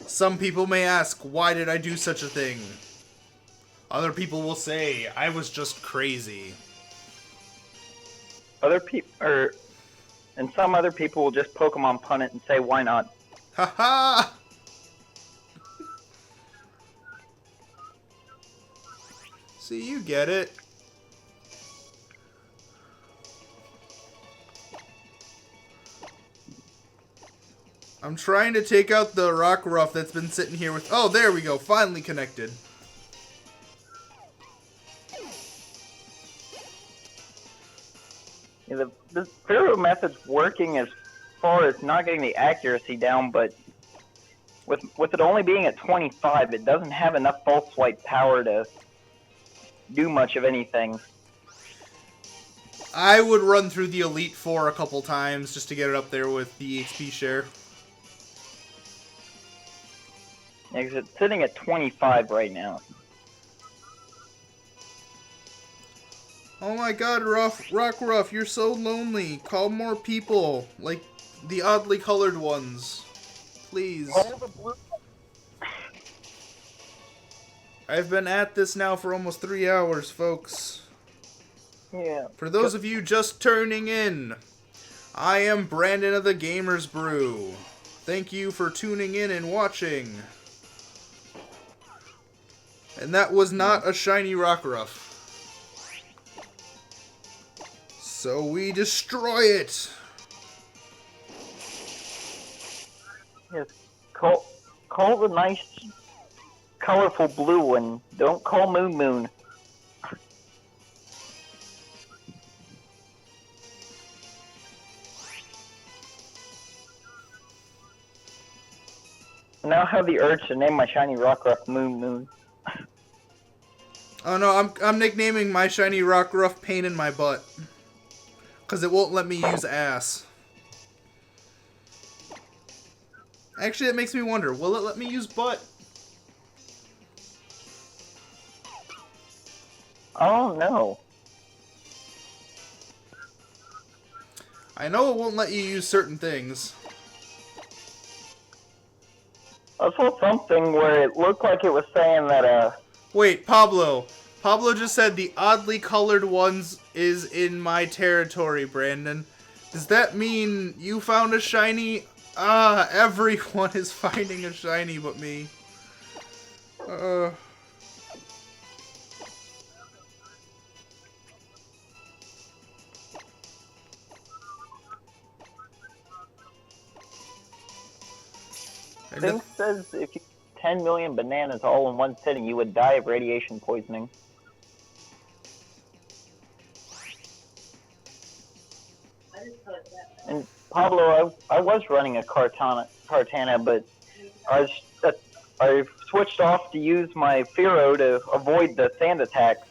Some people may ask, why did I do such a thing? Other people will say, I was just crazy. And some other people will just Pokemon pun it and say, why not? Haha! See, you get it. I'm trying to take out the Rockruff that's been sitting here with... Oh, there we go. Finally connected. Yeah, the Pharaoh method's working as far as not getting the accuracy down, but with it only being at 25, it doesn't have enough false swipe power to do much of anything. I would run through the Elite Four a couple times just to get it up there with the XP share. Yeah, 'cause it's sitting at 25 right now. Oh my god, Rockruff, you're so lonely. Call more people, like the oddly colored ones. Please. I've been at this now for almost 3 hours, folks. Yeah. For those of you just turning in, I am Brandon of the Gamers Brew. Thank you for tuning in and watching. And that was not a shiny Rockruff. So we destroy it. Yes. Call the nice, colorful blue one. Don't call Moon Moon. Now I have the urge to name my shiny Rockruff Moon Moon. Oh no, I'm nicknaming my shiny Rockruff Pain in My Butt. Because it won't let me use ass. Actually, it makes me wonder, will it let me use butt? Oh no. I know it won't let you use certain things. I saw something where it looked like it was saying that, Wait, Pablo. Pablo just said the oddly colored ones is in my territory, Brandon. Does that mean you found a shiny? Ah, everyone is finding a shiny but me. Thing says if you 10 million bananas all in one sitting, you would die of radiation poisoning. And Pablo, I was running a Cartana, but I switched off to use my Firo to avoid the sand attacks.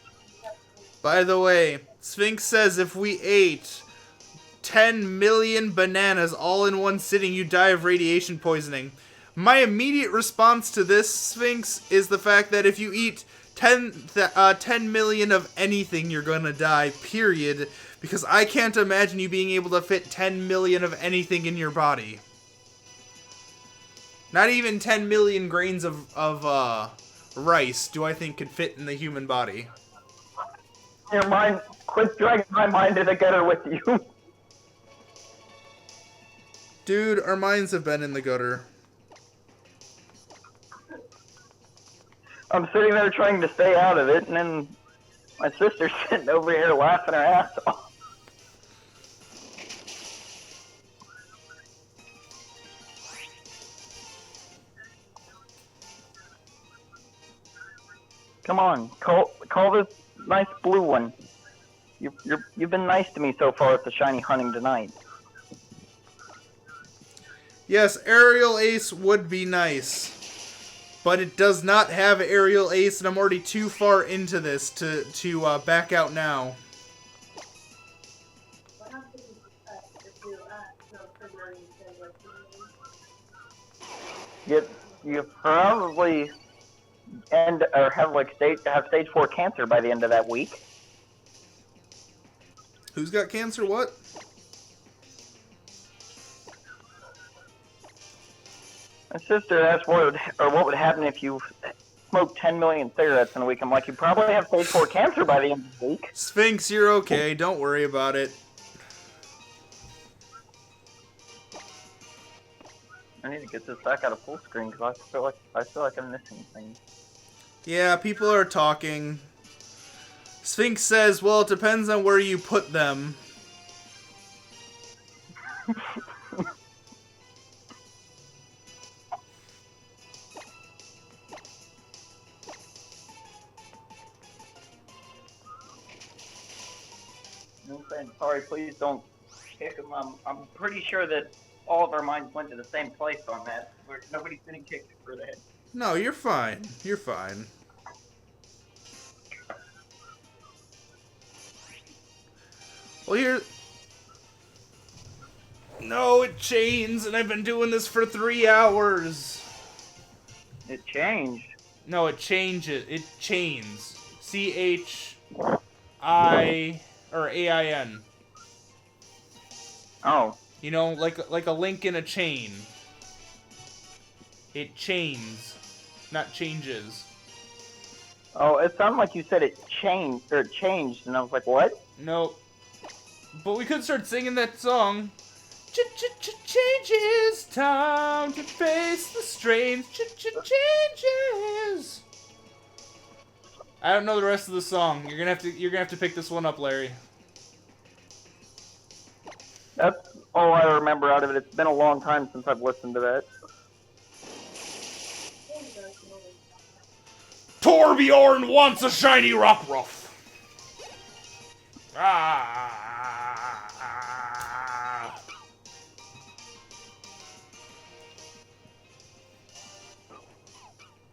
By the way, Sphinx says if we ate 10 million bananas all in one sitting, you die of radiation poisoning. My immediate response to this, Sphinx, is the fact that if you eat 10 million of anything, you're gonna die, period. Because I can't imagine you being able to fit 10 million of anything in your body. Not even 10 million grains of rice do I think could fit in the human body. Your mind, quit dragging my mind to the gutter with you. Dude, our minds have been in the gutter. I'm sitting there trying to stay out of it, and then my sister's sitting over here laughing her ass off. Come on, call this nice blue one. You've been nice to me so far with the shiny hunting tonight. Yes, Aerial Ace would be nice. But it does not have Aerial Ace, and I'm already too far into this to back out now. You probably have stage 4 cancer by the end of that week. Who's got cancer? What? My sister asked what would happen if you smoked 10 million cigarettes in a week. I'm like, you probably have stage 4 cancer by the end of the week. Sphinx, you're okay. Don't worry about it. I need to get this back out of full screen because I feel like I'm missing things. Yeah, people are talking. Sphinx says, well, it depends on where you put them. sorry, please don't kick him. I'm pretty sure that all of our minds went to the same place on that. Where nobody's getting kicked for that. No, you're fine. You're fine. Well, here... No, it chains, and I've been doing this for 3 hours. It changed. No, it changes. It chains. C-H-I... or A-I-N. Oh. You know, like a link in a chain. It chains, not changes. Oh, it sounded like you said it changed, and I was like, what? Nope. But we could start singing that song. Changes, time to face the strains. Changes. I don't know the rest of the song. You're gonna have to pick this one up, Larry. That's all I remember out of it. It's been a long time since I've listened to that. Torbjorn wants a shiny Rockruff. Ah.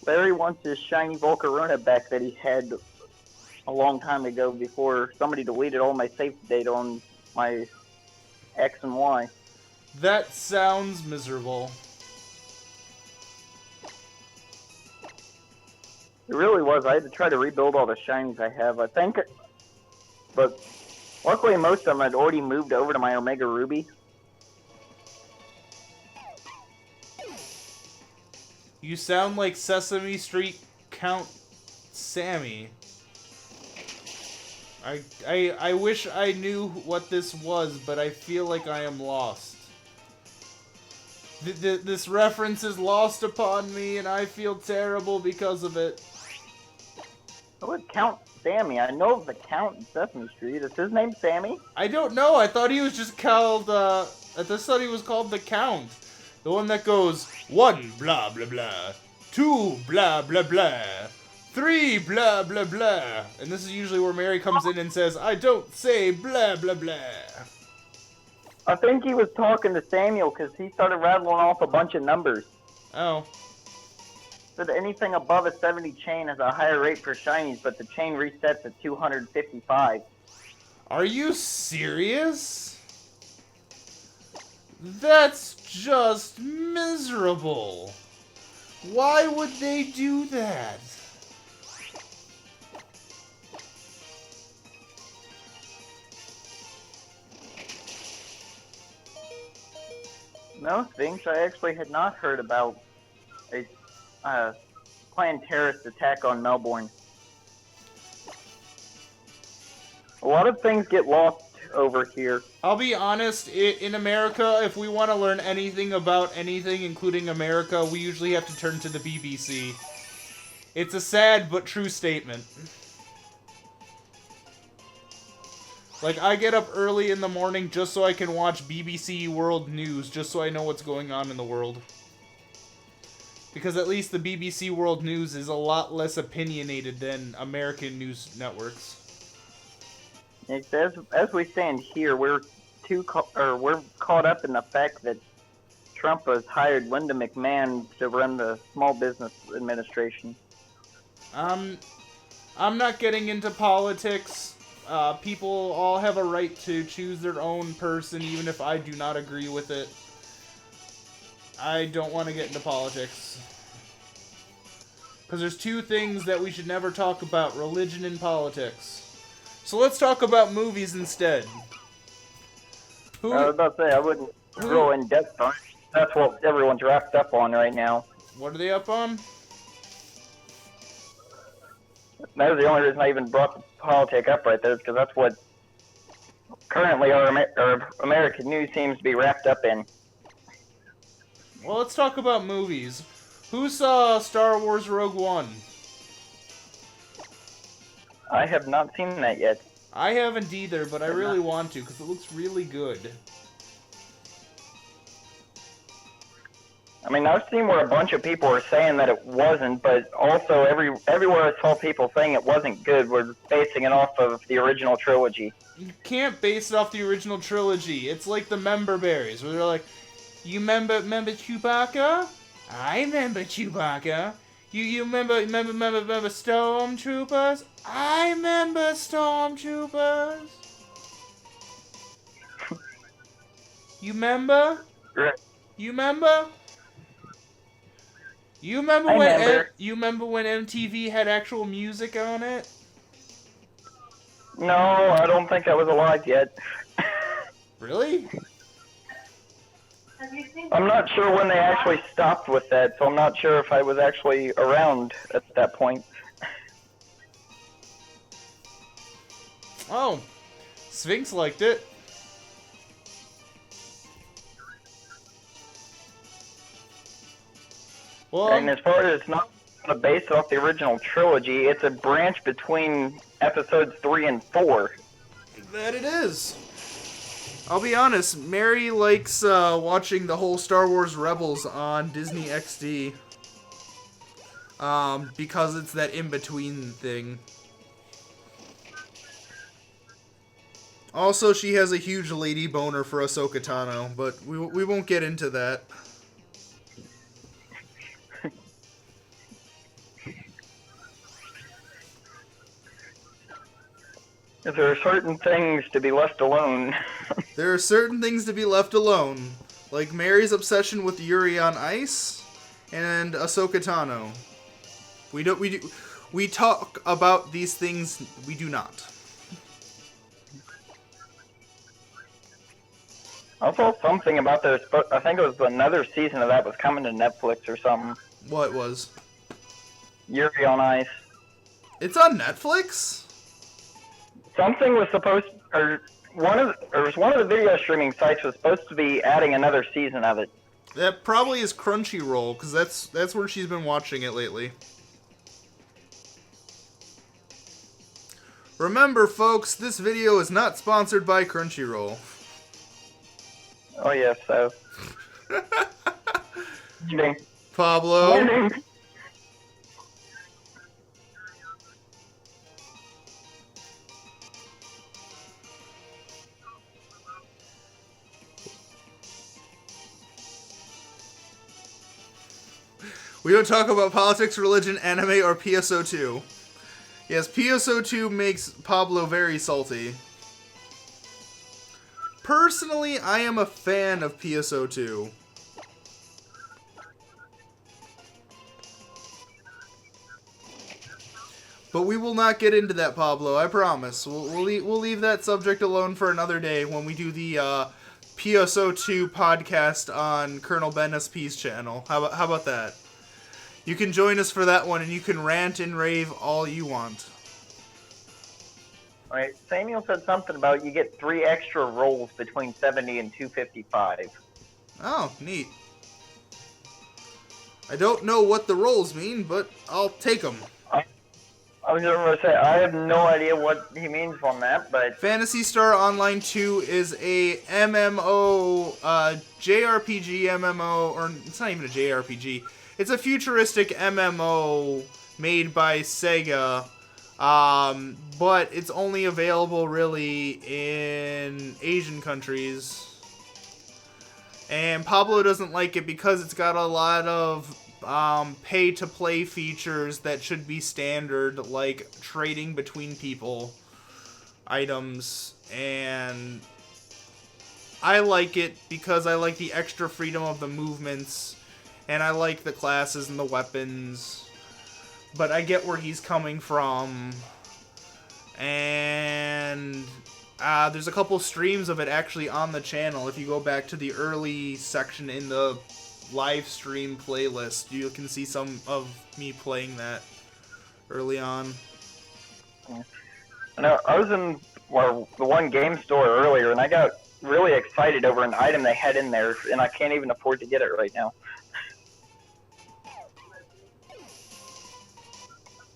Larry wants his shiny Volcarona back that he had a long time ago before somebody deleted all my save data on my X and Y. That sounds miserable. It really was. I had to try to rebuild all the shinies I have, I think. But luckily most of them had already moved over to my Omega Ruby. You sound like Sesame Street Count Sammy. I wish I knew what this was, but I feel like I am lost. This reference is lost upon me, and I feel terrible because of it. Who would Count Sammy? I know of the Count in Sesame Street. Is his name Sammy? I don't know. I thought he was just called, I just thought he was called the Count. The one that goes, 1, blah, blah, blah. 2, blah, blah, blah. 3, blah, blah, blah. And this is usually where Mary comes in and says, I don't say blah, blah, blah. I think he was talking to Samuel because he started rattling off a bunch of numbers. Oh. Said anything above a 70 chain has a higher rate for shinies, but the chain resets at 255. Are you serious? That's just miserable. Why would they do that? No, Sphinx, I actually had not heard about a planned terrorist attack on Melbourne. A lot of things get lost over here. I'll be honest, in America, if we want to learn anything about anything, including America, we usually have to turn to the BBC. It's a sad but true statement. Like, I get up early in the morning just so I can watch BBC World News, just so I know what's going on in the world. Because at least the BBC World News is a lot less opinionated than American news networks. As we stand here, we're caught up in the fact that Trump has hired Linda McMahon to run the Small Business Administration. I'm not getting into politics. People all have a right to choose their own person, even if I do not agree with it. I don't want to get into politics. Because there's two things that we should never talk about, religion and politics. So let's talk about movies instead. I was about to say, I wouldn't go in depth on it. That's what everyone's wrapped up on right now. What are they up on? That was the only reason I even brought the politic up right there, because that's what currently our American news seems to be wrapped up in. Well, let's talk about movies. Who saw Star Wars Rogue One? I have not seen that yet. I haven't either, but I really want to, because it looks really good. I mean, I've seen where a bunch of people are saying that it wasn't, but also everywhere I saw people saying it wasn't good were basing it off of the original trilogy. You can't base it off the original trilogy. It's like the member berries, where they're like, you remember Chewbacca? I remember Chewbacca. You remember Stormtroopers? I remember Stormtroopers. You remember? Right. You remember? You remember I when remember. you remember when MTV had actual music on it? No, I don't think I was alive yet. Really? I'm not sure when they actually stopped with that, so I'm not sure if I was actually around at that point. Oh, Sphinx liked it. Well, And as far as it's not based off the original trilogy, it's a branch between episodes 3 and 4. that it is. I'll be honest, Mary likes watching the whole Star Wars Rebels on Disney XD. Because it's that in-between thing. Also, she has a huge lady boner for Ahsoka Tano, but we won't get into that. There are certain things to be left alone. There are certain things to be left alone, like Mary's obsession with Yuri on Ice and Ahsoka Tano. We talk about these things. We do not. I saw something about this, but I think it was another season of that was coming to Netflix or something. What was? Yuri on Ice. It's on Netflix? Something was supposed, or one of the video streaming sites was supposed to be adding another season of it. That probably is Crunchyroll, because that's where she's been watching it lately. Remember, folks, this video is not sponsored by Crunchyroll. Oh yes, so. Pablo. We don't talk about politics, religion, anime, or PSO2. Yes, PSO2 makes Pablo very salty. Personally, I am a fan of PSO2. But we will not get into that, Pablo, I promise. We'll leave that subject alone for another day when we do the PSO2 podcast on Colonel Ben SP's channel. How about that? You can join us for that one, and you can rant and rave all you want. Alright, Samuel said something about you get 3 extra rolls between 70 and 255. Oh, neat. I don't know what the rolls mean, but I'll take them. I was just going to say, I have no idea what he means on that, but... Phantasy Star Online 2 is a MMO, JRPG MMO, or it's not even a JRPG. It's a futuristic MMO made by Sega, but it's only available really in Asian countries. And Pablo doesn't like it because it's got a lot of pay-to-play features that should be standard, like trading between people, items, and I like it because I like the extra freedom of the movements, and I like the classes and the weapons, but I get where he's coming from, and there's a couple streams of it actually on the channel. If you go back to the early section in the live stream playlist, you can see some of me playing that early on. I know, I was in the one game store earlier, and I got really excited over an item they had in there, and I can't even afford to get it right now.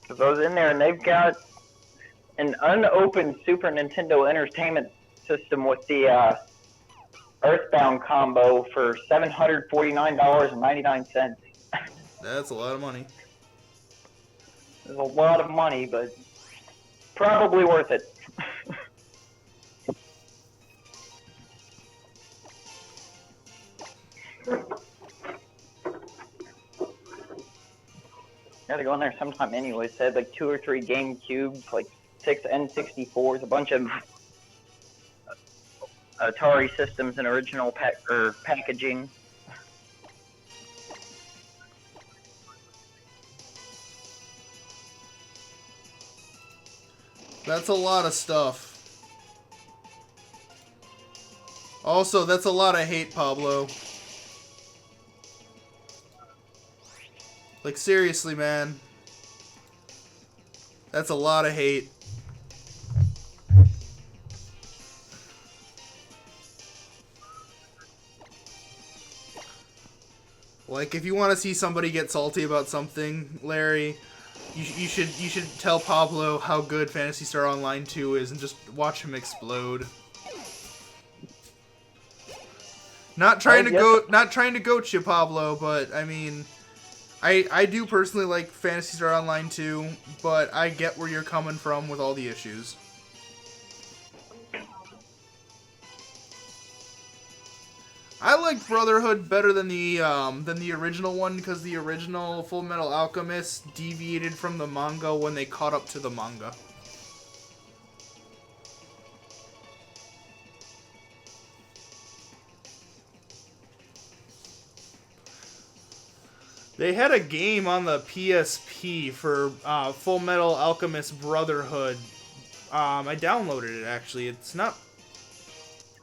Because I was in there, and they've got an unopened Super Nintendo Entertainment System with the Earthbound combo for $749.99. That's a lot of money. It's a lot of money, but probably worth it. Gotta go in there sometime anyway. They had like 2 or 3 GameCubes, like 6 N64s, a bunch of Atari systems in original packaging. That's a lot of stuff. Also, that's a lot of hate, Pablo. Like, seriously, man. That's a lot of hate. Like, if you want to see somebody get salty about something, Larry, you should tell Pablo how good Phantasy Star Online 2 is and just watch him explode. Not trying to goat you, Pablo, but I mean, I do personally like Phantasy Star Online 2, but I get where you're coming from with all the issues. I like Brotherhood better than the original one because the original Full Metal Alchemist deviated from the manga when they caught up to the manga. They had a game on the PSP for Full Metal Alchemist Brotherhood. I downloaded it, actually. It's not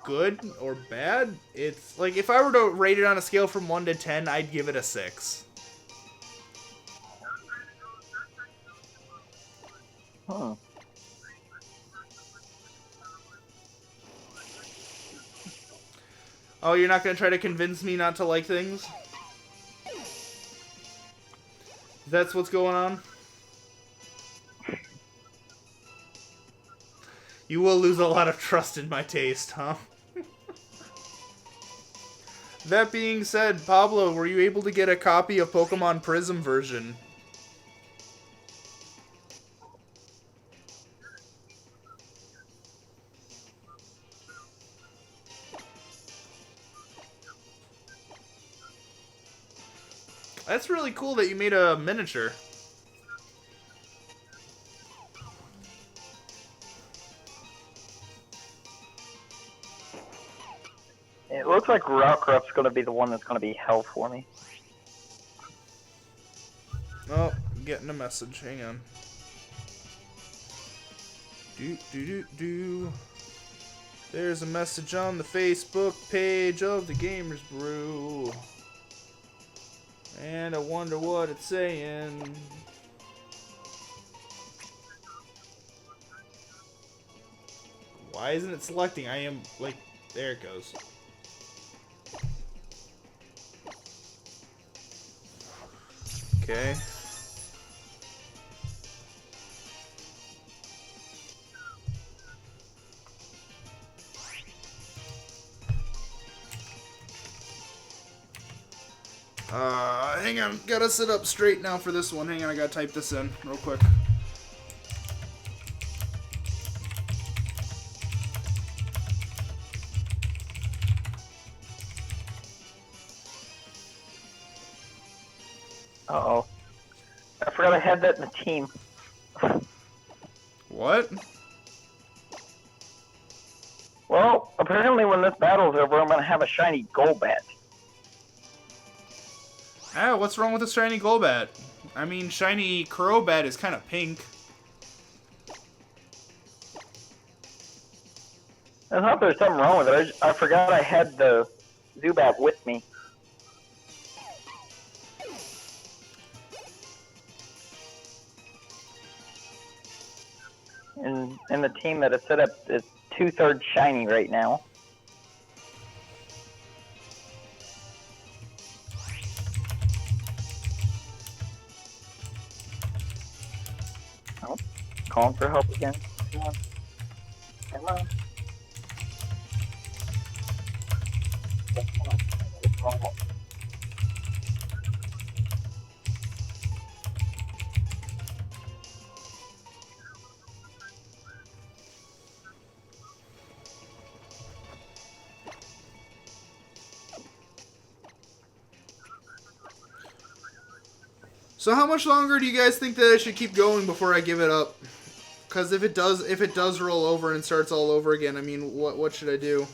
good or bad. It's like, if I were to rate it on a scale from 1 to 10, I'd give it a 6. Huh. Oh, you're not going to try to convince me not to like things? That's what's going on? You will lose a lot of trust in my taste, huh? That being said, Pablo, were you able to get a copy of Pokemon Prism version? That's really cool that you made a miniature. It looks like Rockruff's going to be the one that's going to be hell for me. Oh, I'm getting a message. Hang on. There's a message on the Facebook page of the Gamers Brew. And I wonder what it's saying. Why isn't it selecting? I am, like, there it goes. Okay. Hang on. Gotta sit up straight now for this one. Hang on, I gotta type this in real quick. Uh-oh. I forgot I had that in the team. What? Well, apparently when this battle's over, I'm going to have a shiny Golbat. Ah, what's wrong with the shiny Golbat? I mean, shiny Crobat is kind of pink. I thought there was something wrong with it. I forgot I had the Zubat with me. And the team that is set up is 2/3 shiny right now. Oh, calling for help again. Come on. Come on. So how much longer do you guys think that I should keep going before I give it up? Because if it does roll over and starts all over again, I mean, what should I do?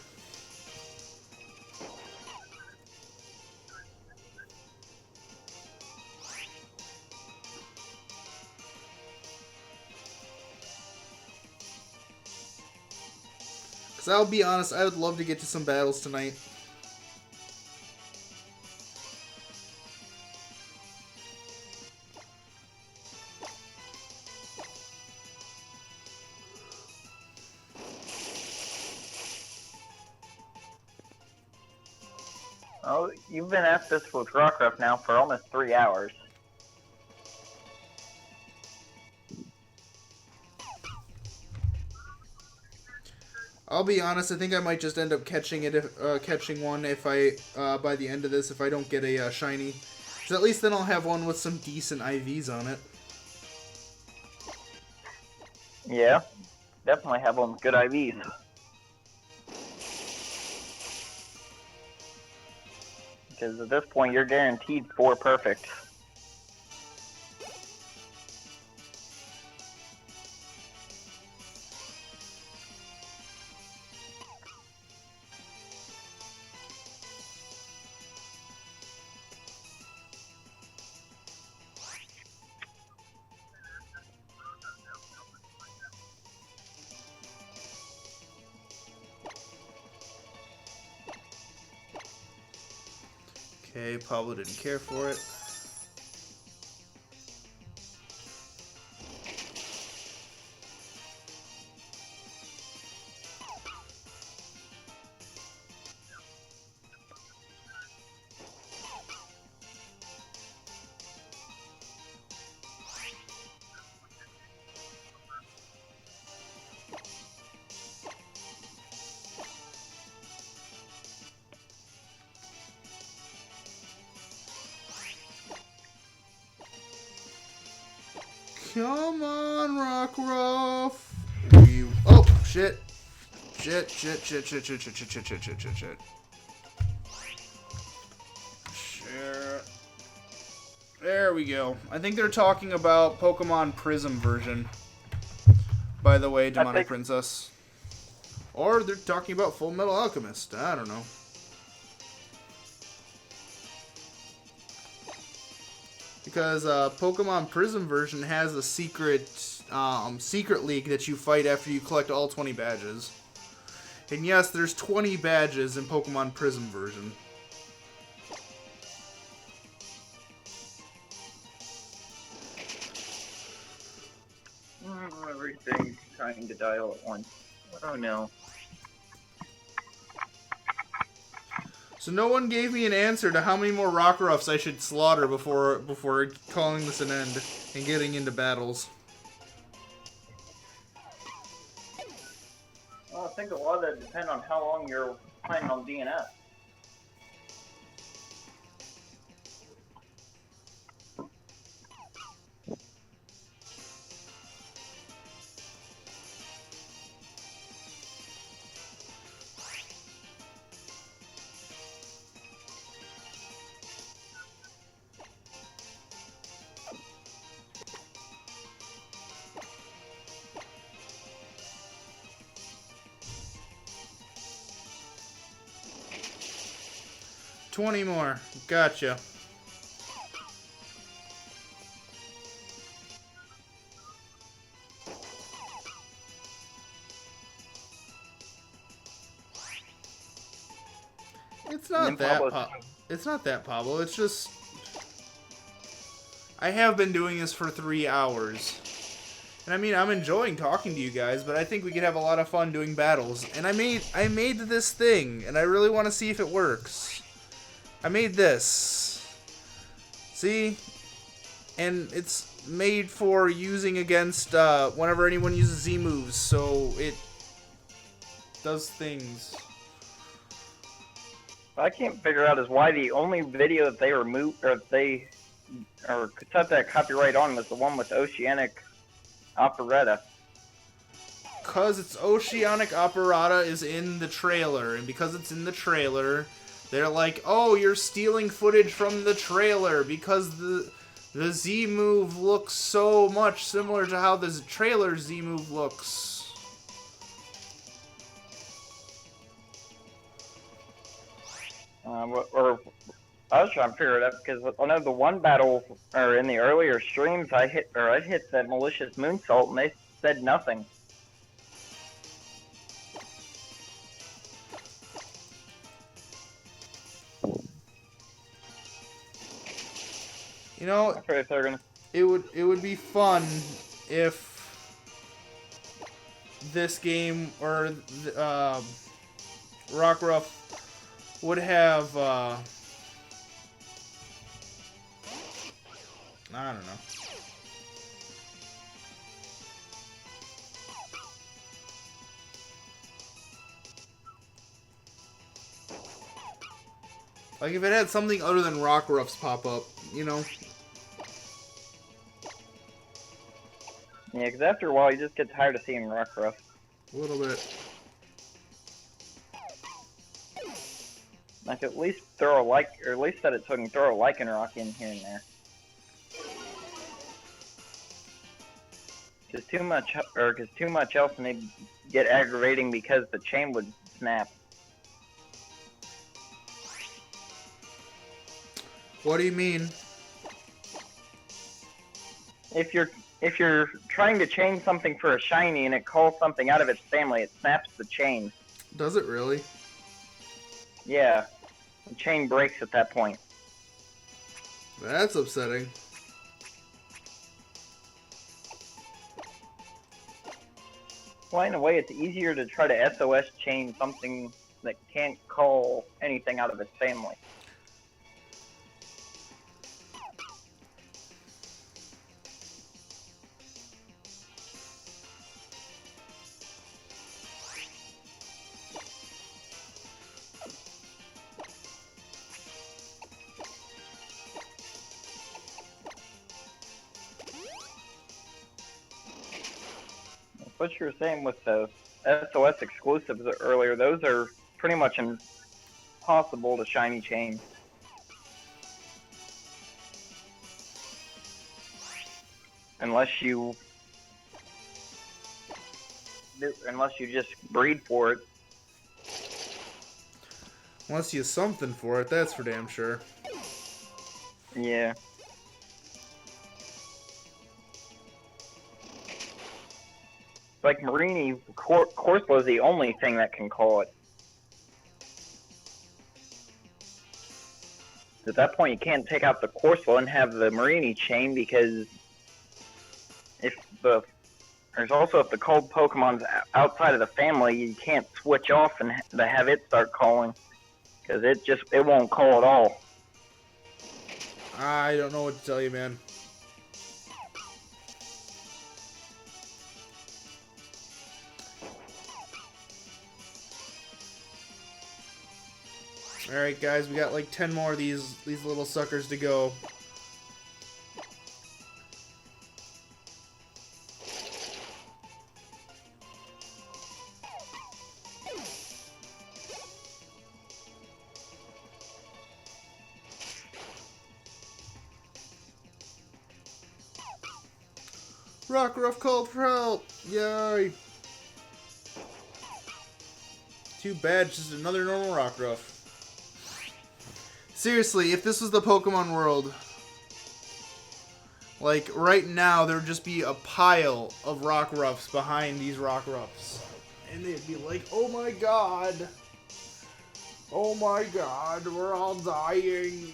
Because I'll be honest, I would love to get to some battles tonight. Oh, you've been at this with Rockruff now for almost 3 hours. I'll be honest, I think I might just end up catching one if I by the end of this if I don't get a shiny. Because at least then I'll have one with some decent IVs on it. Yeah, definitely have one with good IVs. Because at this point, you're guaranteed 4 perfect. Okay, Pablo didn't care for it. Come on, Rockruff. Oh, shit. Shit. Shit. There we go. I think they're talking about Pokemon Prism version. By the way, Demonic Princess. Or they're talking about Full Metal Alchemist. I don't know. Because Pokemon Prism version has a secret league that you fight after you collect all 20 badges. And yes, there's 20 badges in Pokemon Prism version. Everything's trying to die all at once. Oh no. So no one gave me an answer to how many more Rockruffs I should slaughter before calling this an end and getting into battles. Well, I think a lot of that depends on how long you're planning on DNF. $20 more. Gotcha. It's not that, Pablo. It's just I have been doing this for 3 hours. And I mean, I'm enjoying talking to you guys, but I think we could have a lot of fun doing battles. And I made this thing, and I really want to see if it works. I made this. See? And it's made for using against whenever anyone uses Z moves, so it does things. I can't figure out is why the only video that they removed or set that copyright on was the one with Oceanic Operetta. Because it's Oceanic Operata is in the trailer, and because it's in the trailer, they're like, oh, you're stealing footage from the trailer because the Z move looks so much similar to how the trailer Z move looks. Or I was trying to figure it out because I know the one battle or in the earlier streams I hit that malicious moonsault and they said nothing. You know, I'm afraid they're gonna. it would be fun if this game or Rockruff would have I don't know. Like if it had something other than Rockruffs pop up, you know. Yeah, because after a while you just get tired of seeing Rockruff. A little bit. Like at least throw a like, or at least set it so I can throw a Lycanroc in here and there. Because too much else may get aggravating because the chain would snap. What do you mean? If you're trying to chain something for a shiny and it calls something out of its family, it snaps the chain. Does it really? Yeah. The chain breaks at that point. That's upsetting. Well, in a way, it's easier to try to SOS chain something that can't call anything out of its family. What you were saying with the SOS exclusives earlier, those are pretty much impossible to shiny chain. Unless you just breed for it. Unless you something for it, that's for damn sure. Yeah. Like Marini, Corsola is the only thing that can call it. At that point, you can't take out the Corsola and have the Marini chain because if the called Pokemon's outside of the family, you can't switch off and have it start calling because it won't call at all. I don't know what to tell you, man. Alright guys, we got like 10 more of these little suckers to go. Rockruff called for help! Yay! Too bad, just another normal Rockruff. Seriously, if this was the Pokemon world, like right now there'd just be a pile of Rockruffs behind these Rockruffs. And they'd be like, oh my god! Oh my god, we're all dying!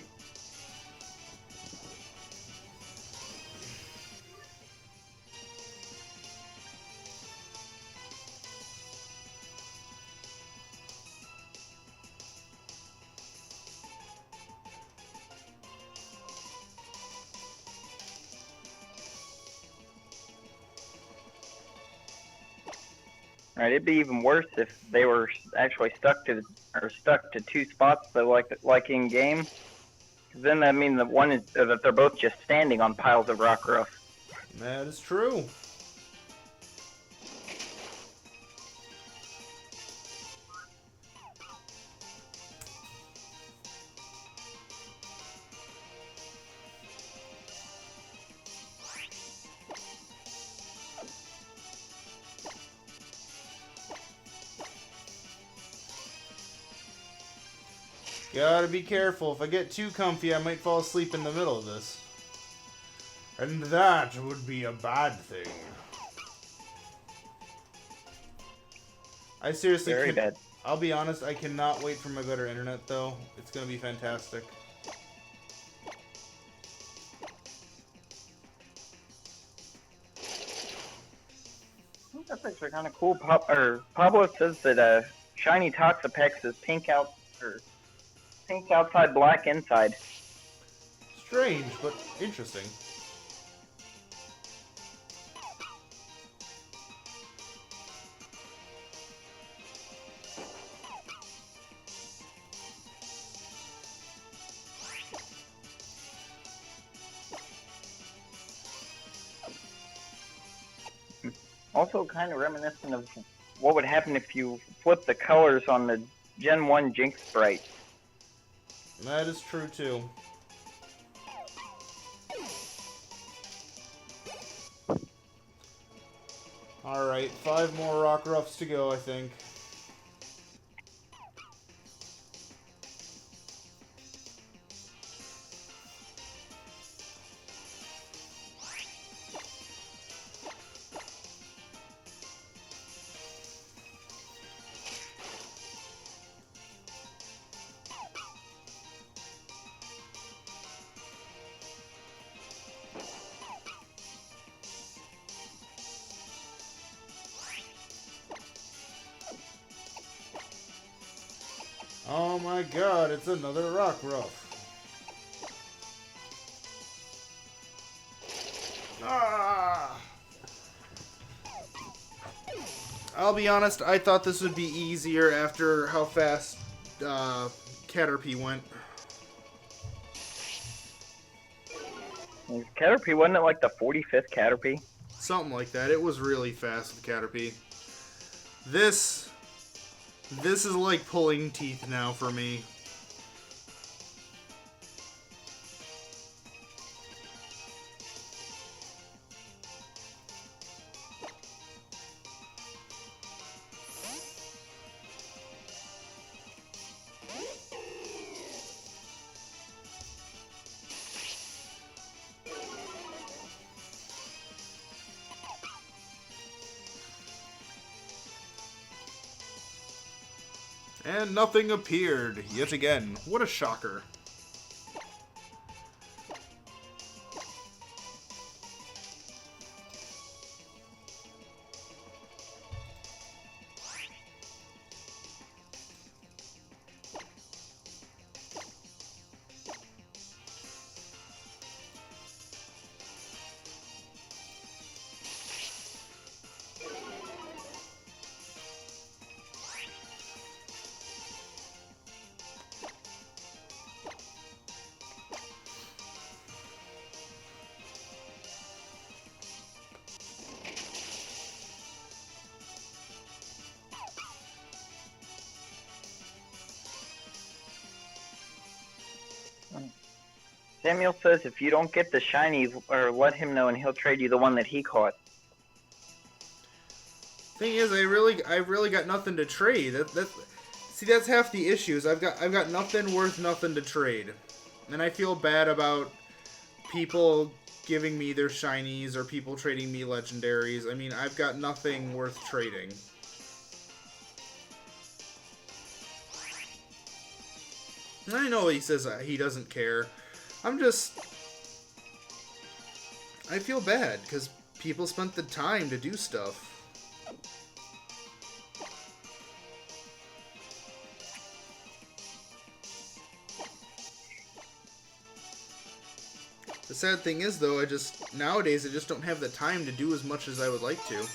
Right, it'd be even worse if they were actually stuck to two spots, though, like in game. 'Cause then that means that they're both just standing on piles of rock ruff. That is true. Gotta be careful. If I get too comfy, I might fall asleep in the middle of this. And that would be a bad thing. I seriously Very can. bad. I'll be honest, I cannot wait for my better internet, though. It's gonna be fantastic. That's actually kind of cool. Pablo says that shiny Toxapex is pink outside, black inside. Strange, but interesting. Also, kind of reminiscent of what would happen if you flip the colors on the Gen 1 Jinx sprite. That is true, too. Alright, 5 more rock roughs to go, I think. Oh my god, it's another rock ruff. Ah! I'll be honest, I thought this would be easier after how fast Caterpie went. Caterpie, wasn't it like the 45th Caterpie? Something like that. It was really fast with Caterpie. This is like pulling teeth now for me. And nothing appeared, yet again. What a shocker. Samuel says if you don't get the shiny, or let him know and he'll trade you the one that he caught. Thing is, I really got nothing to trade. See, that's half the issues. I've got nothing worth nothing to trade, and I feel bad about people giving me their shinies or people trading me legendaries. I mean, I've got nothing worth trading. I know he says he doesn't care. I feel bad because people spent the time to do stuff. The sad thing is, though, nowadays I just don't have the time to do as much as I would like to.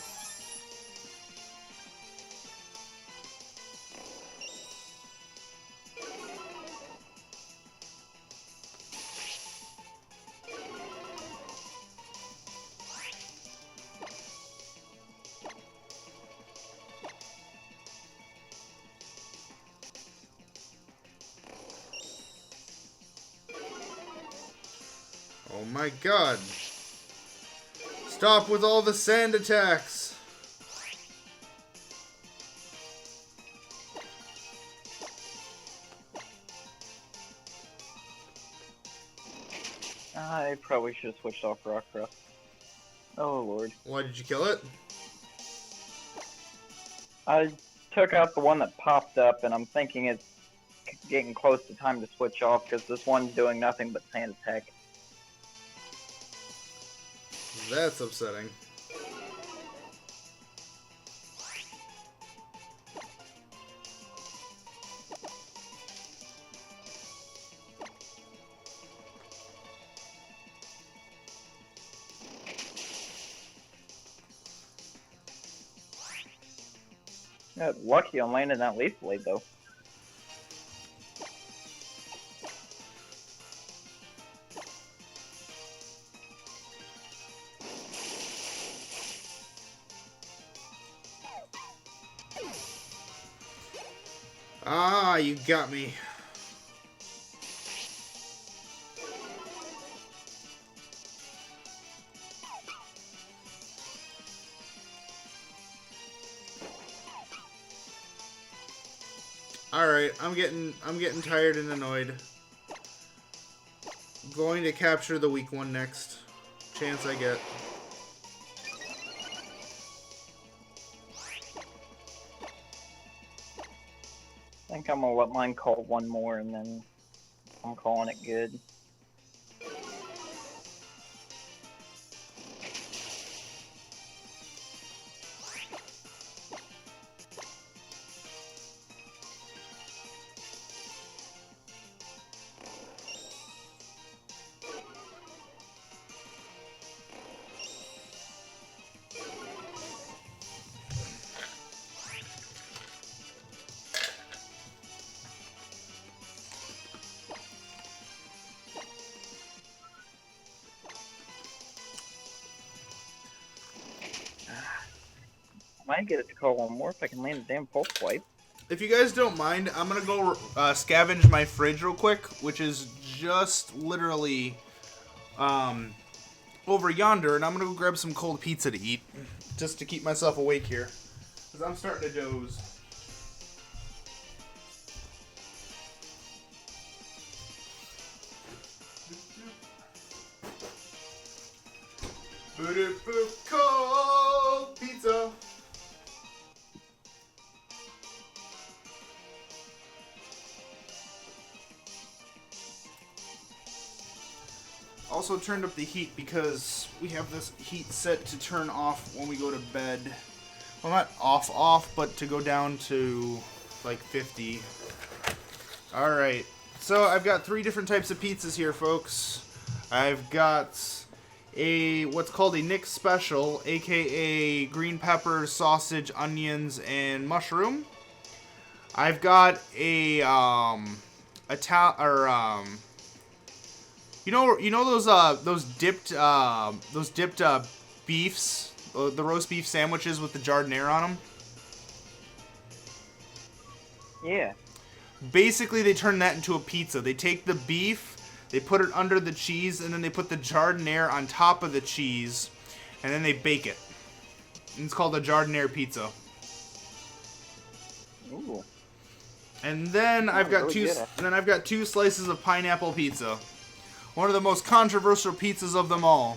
Oh my god. Stop with all the sand attacks. I probably should have switched off Rockruff. Oh lord. Why did you kill it? I took out the one that popped up, and I'm thinking it's getting close to time to switch off because this one's doing nothing but sand attack. That's upsetting. Got lucky on landing that Leaf Blade though. Ah, you got me. Alright, I'm getting tired and annoyed. I'm going to capture the weak one next. Chance I get. I think I'm gonna let mine call one more, and then I'm calling it good. Might get it to call one more if I can land a damn pulse wipe. If you guys don't mind, I'm gonna go scavenge my fridge real quick, which is just literally over yonder, and I'm gonna go grab some cold pizza to eat, just to keep myself awake here, because I'm starting to doze. Cold pizza. Also turned up the heat because we have this heat set to turn off when we go to bed. Well, not off, but to go down to like 50. Alright, so I've got 3 different types of pizzas here, folks. I've got what's called a Nick Special, aka green peppers, sausage, onions, and mushroom. I've got a you know those dipped beefs, the roast beef sandwiches with the giardiniera on them. Yeah. Basically, they turn that into a pizza. They take the beef, they put it under the cheese, and then they put the giardiniera on top of the cheese, and then they bake it. And it's called a giardiniera pizza. Ooh. And then I've got really I've got 2 slices of pineapple pizza. One of the most controversial pizzas of them all.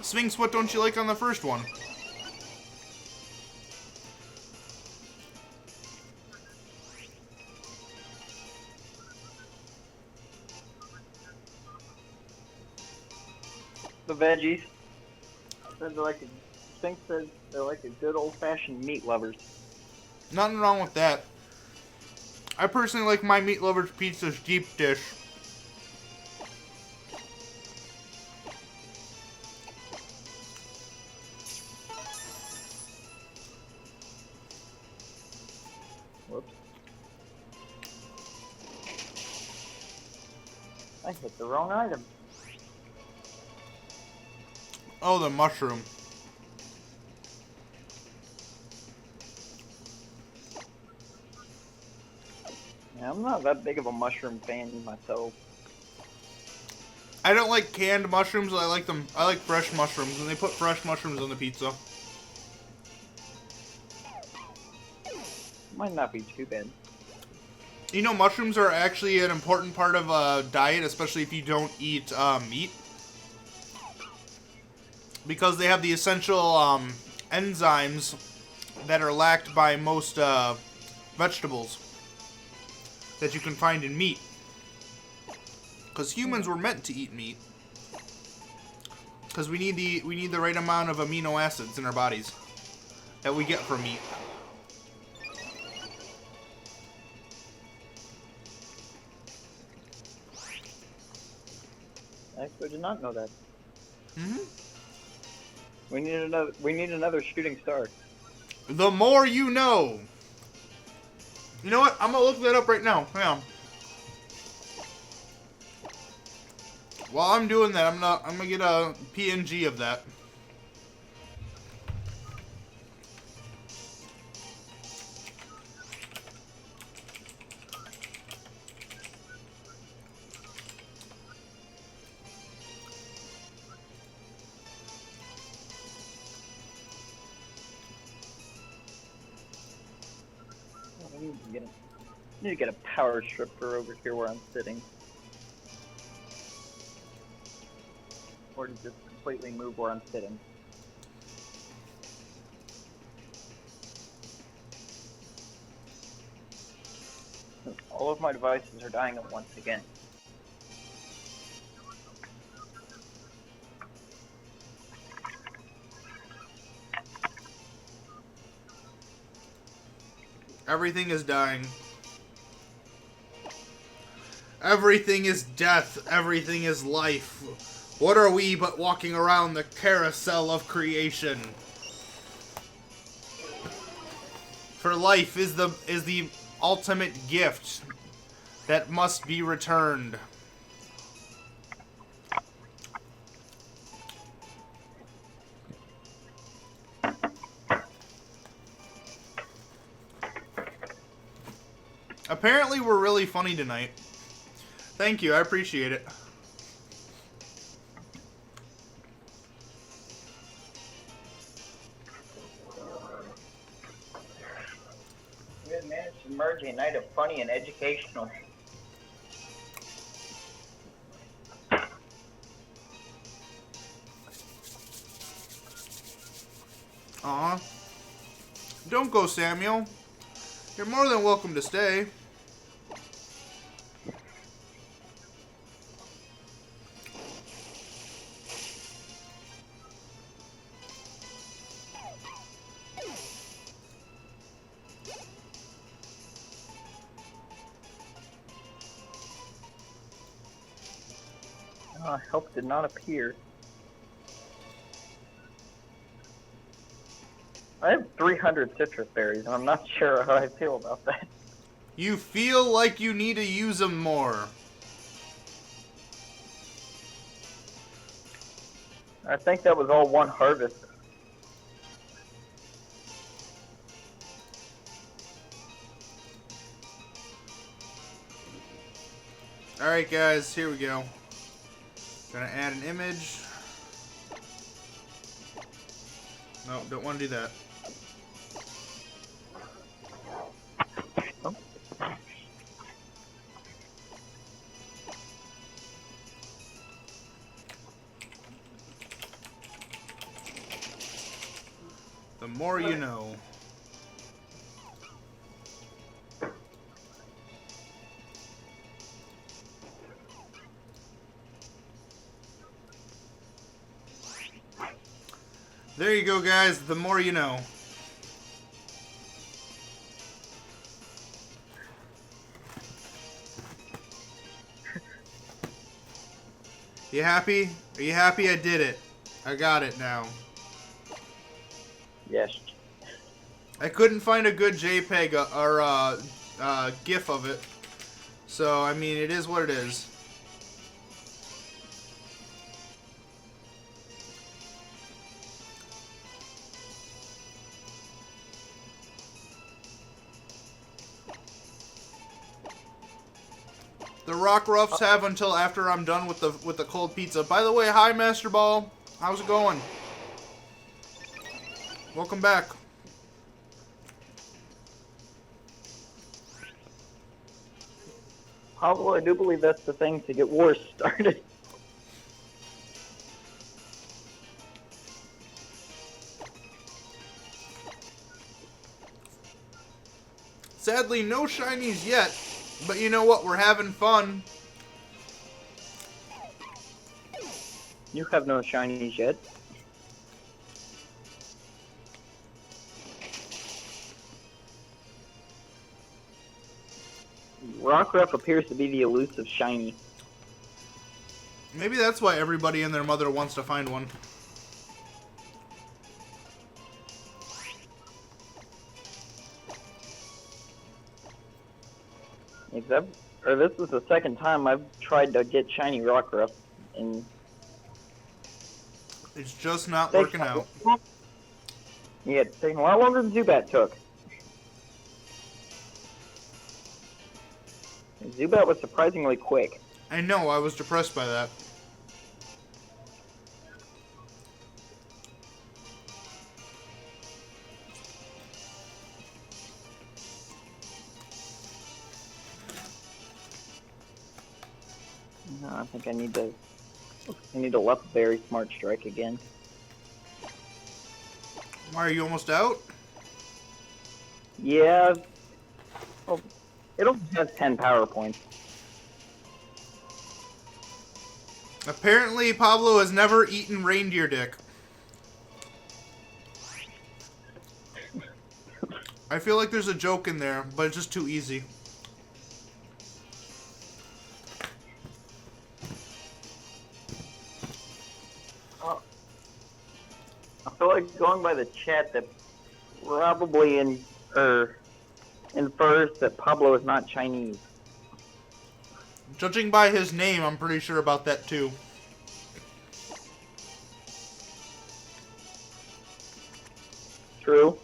Sphinx, what don't you like on the first one? The veggies. Sphinx says they're like a good old-fashioned meat lovers. Nothing wrong with that. I personally like my meat lovers pizza's deep dish. I hit the wrong item. Oh, the mushroom. Yeah, I'm not that big of a mushroom fan myself. I don't like canned mushrooms. I like them. I like fresh mushrooms, and they put fresh mushrooms on the pizza. Might not be too bad. You know, mushrooms are actually an important part of a diet, especially if you don't eat meat. Because they have the essential enzymes that are lacked by most vegetables that you can find in meat. Because humans were meant to eat meat. Because we need the right amount of amino acids in our bodies that we get from meat. I actually did not know that. Mm-hmm. We need another shooting star. The more you know. You know what? I'm gonna look that up right now. Hang on. While I'm doing that, I'm gonna get a PNG of that. I need to get a power stripper over here where I'm sitting. Or to just completely move where I'm sitting. All of my devices are dying at once again. Everything is dying. Everything is death. Everything is life. What are we but walking around the carousel of creation? For life is the ultimate gift that must be returned. Apparently we're really funny tonight. Thank you, I appreciate it. We have managed to merge a night of funny and educational. Aw. Don't go, Samuel. You're more than welcome to stay. Help did not appear. I have 300 citrus berries, and I'm not sure how I feel about that. You feel like you need to use them more. I think that was all one harvest. Alright guys, here we go. Gonna add an image. No, don't want to do that. Oh. The more you know. There you go, guys. The more you know. You happy? Are you happy I did it? I got it now. Yes. I couldn't find a good JPEG or GIF of it. So, I mean, it is what it is. The Rock Ruffs have until after I'm done with the cold pizza. By the way, hi Master Ball. How's it going? Welcome back. Pablo, I do believe that's the thing to get wars started. Sadly, no shinies yet, but you know what? We're having fun. You have no shinies yet. Rockruff appears to be the elusive shiny. Maybe that's why everybody and their mother wants to find one. This is the second time I've tried to get shiny Rockruff, and It's just not working out. yeah, it's taking a lot longer than Zubat took. Zubat was surprisingly quick. I know, I was depressed by that. No, I think I need to left very smart strike again. Why, are you almost out? Yeah. Oh, it only has 10 power points. Apparently, Pablo has never eaten reindeer dick. I feel like there's a joke in there, but it's just too easy. I feel like going by the chat that probably infers that Pablo is not Chinese. Judging by his name, I'm pretty sure about that too. True.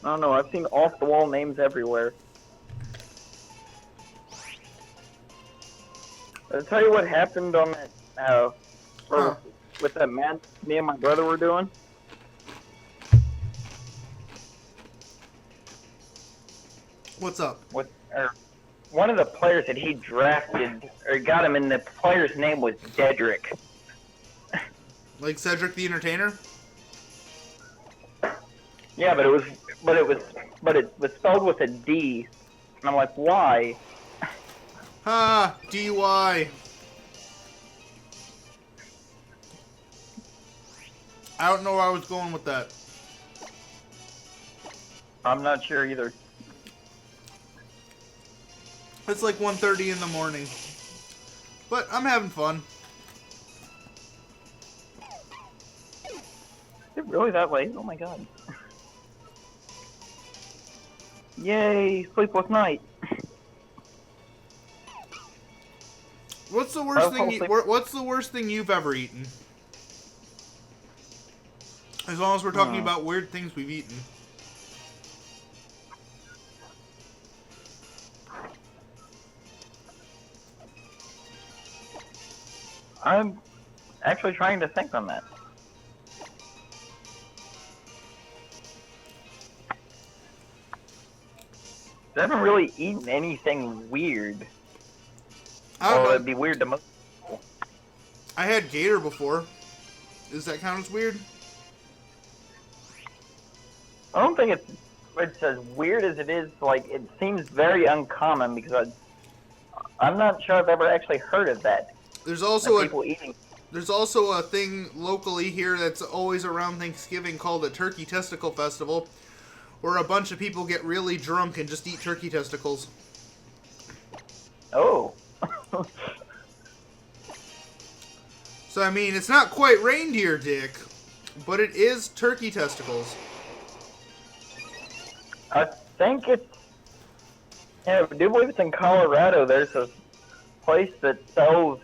I don't know, I've seen off-the-wall names everywhere. I'll tell you what happened on that, with that match me and my brother were doing. What's up? One of the players that he drafted, or got him in, the player's name was Dedrick. Like Cedric the Entertainer? Yeah, but it was spelled with a D, and I'm like, why? Ha! DUI. I don't know where I was going with that. I'm not sure either. It's like 1:30 in the morning. But I'm having fun. Is it really that late? Oh my god. Yay, sleepless night. What's the worst thing you've ever eaten? As long as we're talking about weird things we've eaten. I'm actually trying to think on that. I haven't really eaten anything weird. It'd be weird to most people. I had gator before. Does that count as weird? I don't think it's as weird as it is. Like, it seems very uncommon because I'm not sure I've ever actually heard of that. There's also people eating. There's also a thing locally here that's always around Thanksgiving called a Turkey Testicle Festival, where a bunch of people get really drunk and just eat turkey testicles. Oh. So, I mean, it's not quite reindeer dick, but it is turkey testicles. I think it's... Yeah, I do believe it's in Colorado. There's a place that sells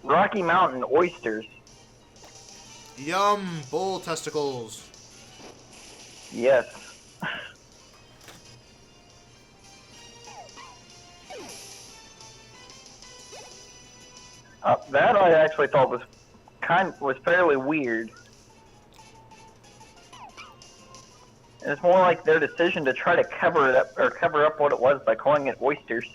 Rocky Mountain oysters. Yum, bull testicles. Yes. That I actually thought was fairly weird. It's more like their decision to try to cover it up or cover up what it was by calling it oysters.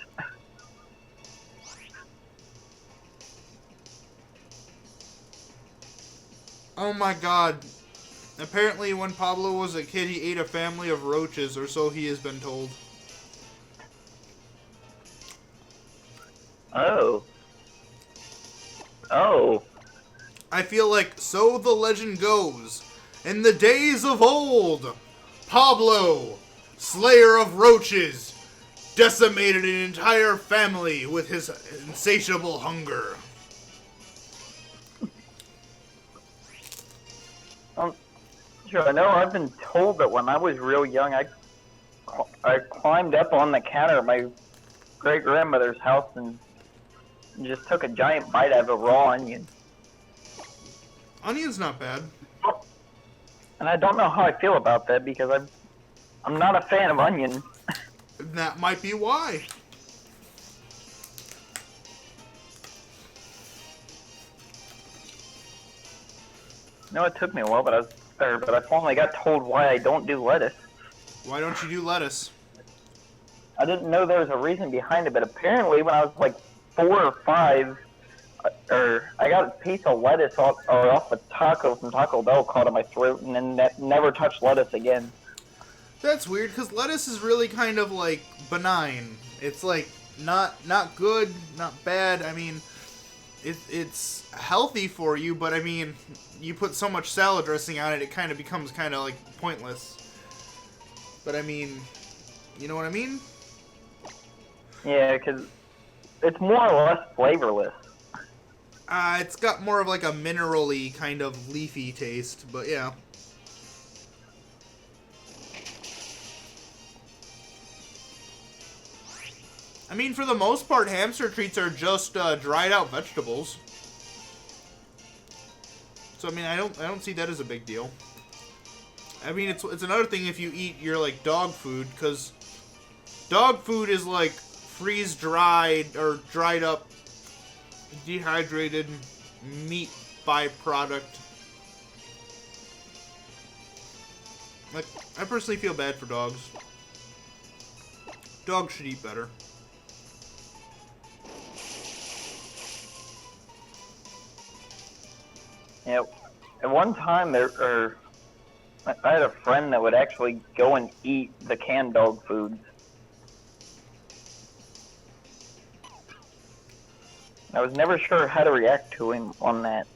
Oh my god. Apparently when Pablo was a kid, he ate a family of roaches, or so he has been told. Oh. Oh. I feel like, so the legend goes, in the days of old, Pablo, slayer of roaches, decimated an entire family with his insatiable hunger. Sure, I know I've been told that when I was real young, I climbed up on the counter at my great-grandmother's house and just took a giant bite out of a raw onion. Onion's not bad. And I don't know how I feel about that because I'm not a fan of onion. That might be why. No, it took me a while, but I finally got told why I don't do lettuce. Why don't you do lettuce? I didn't know there was a reason behind it, but apparently when I was like 4 or 5, I got a piece of lettuce off a taco from Taco Bell caught in my throat, and then never touched lettuce again. That's weird, because lettuce is really kind of like benign. It's like not good, not bad. I mean, it's healthy for you, but I mean, you put so much salad dressing on it, it kind of becomes kind of like pointless. But I mean, you know what I mean? Yeah, because it's more or less flavorless. It's got more of like a mineral-y kind of leafy taste, but yeah. I mean, for the most part, hamster treats are just dried out vegetables. So I mean, I don't see that as a big deal. I mean, it's another thing if you eat your like dog food, because dog food is like freeze dried or dried up, dehydrated meat byproduct. Like, I personally feel bad for dogs. Dogs should eat better. Yeah, at one time I had a friend that would actually go and eat the canned dog foods. I was never sure how to react to him on that.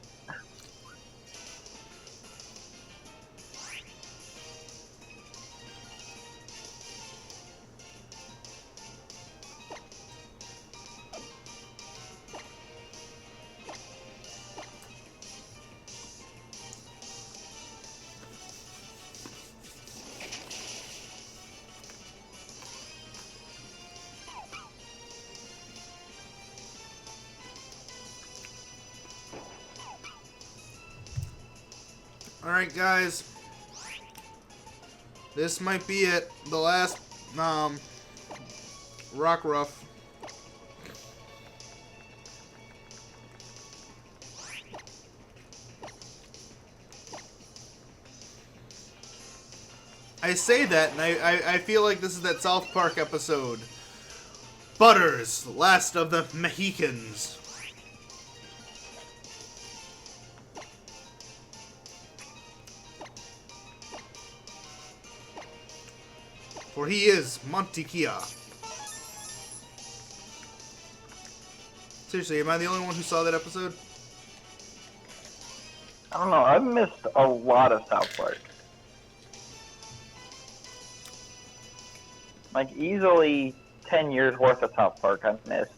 Alright, guys. This might be it. The last, Rock Ruff. I say that, and I feel like this is that South Park episode. Butters, last of the Mohicans. For he is Mantequilla. Seriously, am I the only one who saw that episode? I don't know, I've missed a lot of South Park. Like, easily 10 years worth of South Park I've missed.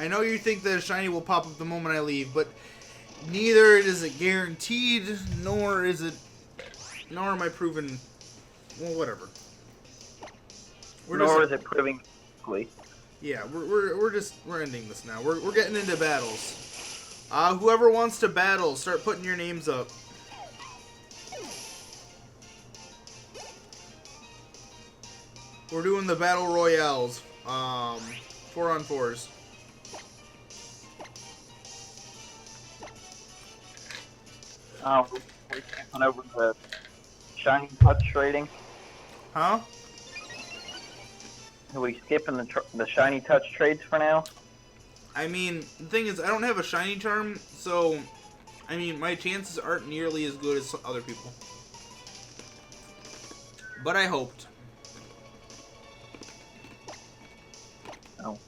I know you think that a shiny will pop up the moment I leave, but neither is it guaranteed, nor am I proven. Well, whatever. Nor is it proving quickly. Yeah, we're ending this now. We're getting into battles. Whoever wants to battle, start putting your names up. We're doing the battle royales. 4-on-4s. We're on over the shiny touch trading. Huh? Are we skipping the shiny touch trades for now? I mean, the thing is, I don't have a shiny charm, so I mean, my chances aren't nearly as good as other people. But I hoped. Oh.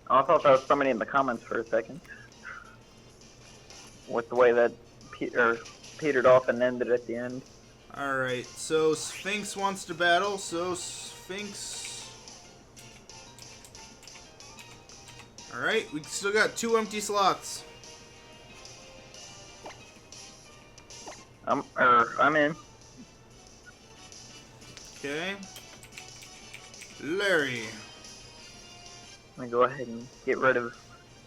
I thought that was somebody in the comments for a second. With the way that petered off and ended at the end. Alright, so Sphinx wants to battle, so Sphinx... Alright, we still got 2 empty slots. I'm in. Okay. Larry. I'm gonna go ahead and get rid of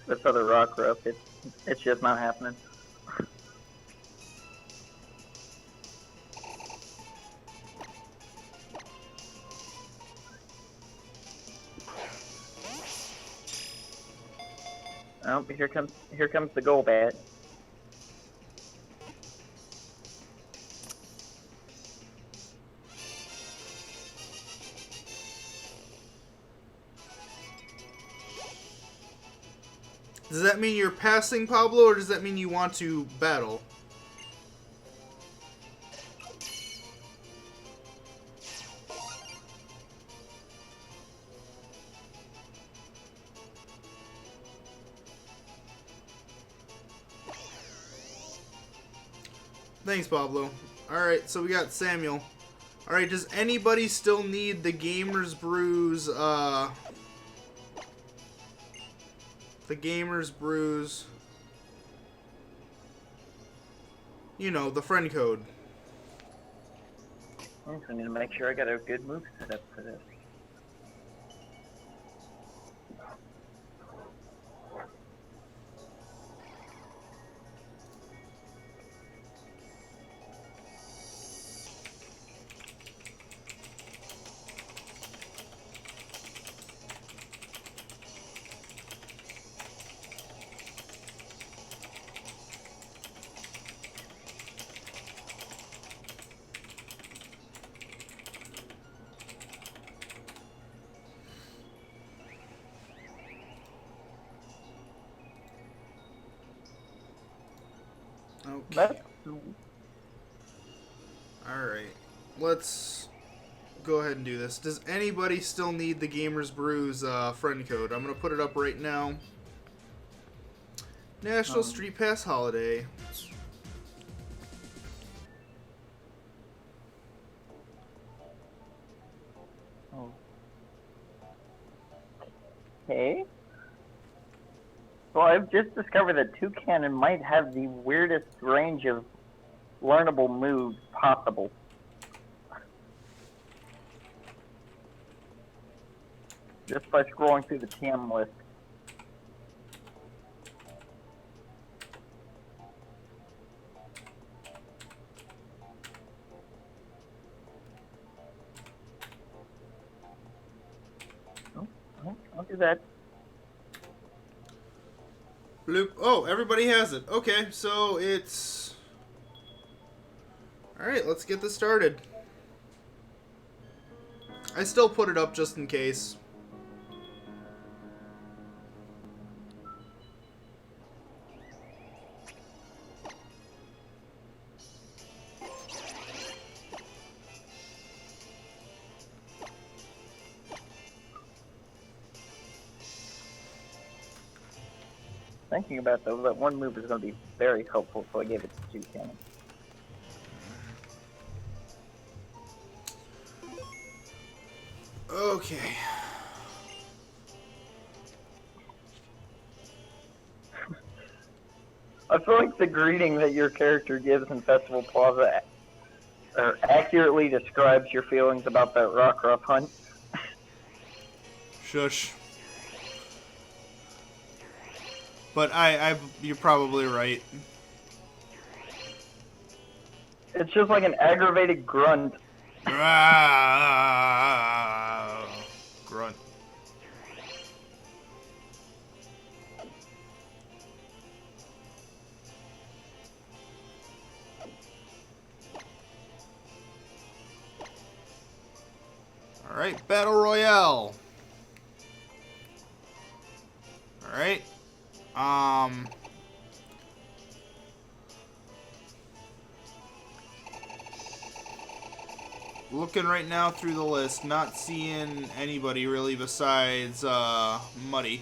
this other rock ruff. It's just not happening. Oh, here comes the Golbat. Does that mean you're passing Pablo, or does that mean you want to battle? Thanks, Pablo. Alright, so we got Samuel. Alright, does anybody still need the Gamer's Brews, the Gamer's Brews, you know, the friend code? I need to make sure I got a good move set up for this. Okay. Alright. Let's go ahead and do this. Does anybody still need the Gamer's Brews friend code? I'm going to put it up right now. National Street Pass Holiday. Okay. Well, I've just discovered that Toucannon might have the weirdest range of learnable moves possible. Just by scrolling through the TM list. I'll do that. Bloop. Oh, everybody has it. Okay, so it's... Alright, let's get this started. I still put it up just in case. Thinking about though, that one move is going to be very helpful, so I gave it to Toucannon. Okay. feel like the greeting that your character gives in Festival Plaza accurately describes your feelings about that Rockruff hunt. Shush. But you're probably right. It's just like an aggravated grunt. Grunt. Alright, Battle Royale. Alright. Looking right now through the list, not seeing anybody really besides Muddy.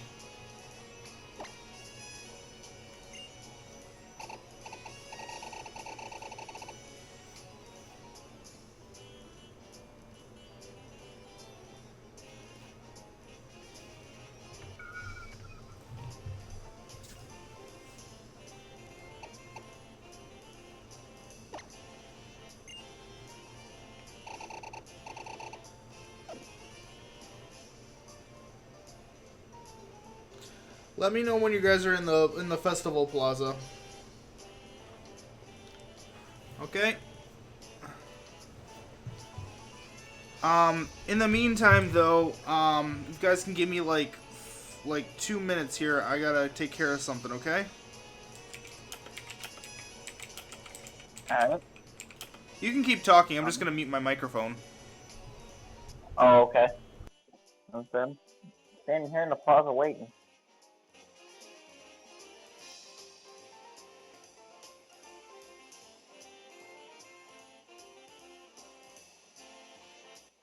Let me know when you guys are in the festival plaza. Okay. In the meantime, though, you guys can give me like 2 minutes here. I gotta take care of something. Okay. Alright. You can keep talking. I'm just gonna mute my microphone. Oh, okay. Okay. Standing here in the plaza waiting.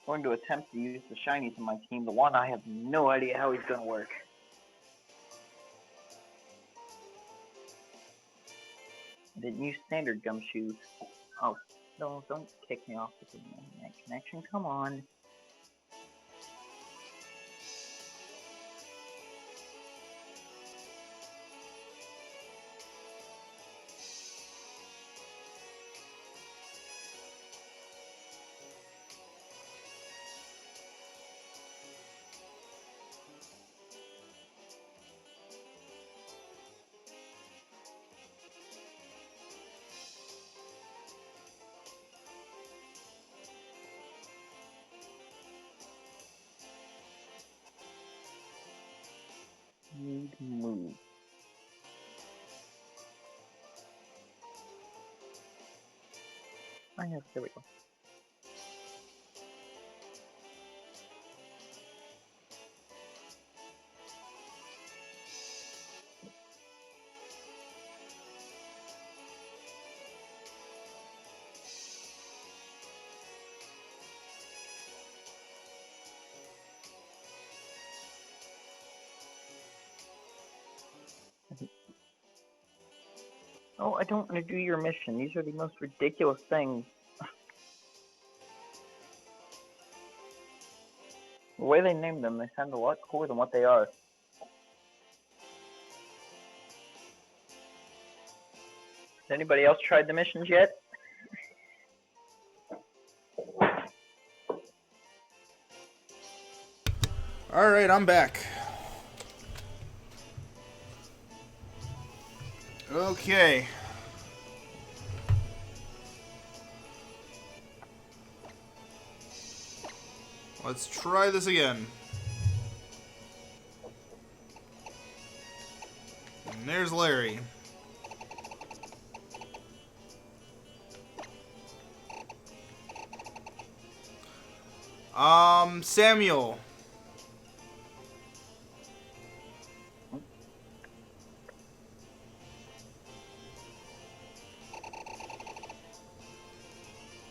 Going to attempt to use the shinies in my team. The one I have no idea how he's going to work. I didn't use standard gumshoes. Oh, no, don't kick me off with the internet connection. Come on. Need move. Oh, yes, there we go. Oh, I don't want to do your mission. These are the most ridiculous things. The way they named them, they sound a lot cooler than what they are. Has anybody else tried the missions yet? Alright, I'm back. Okay. Let's try this again. And there's Larry. Samuel.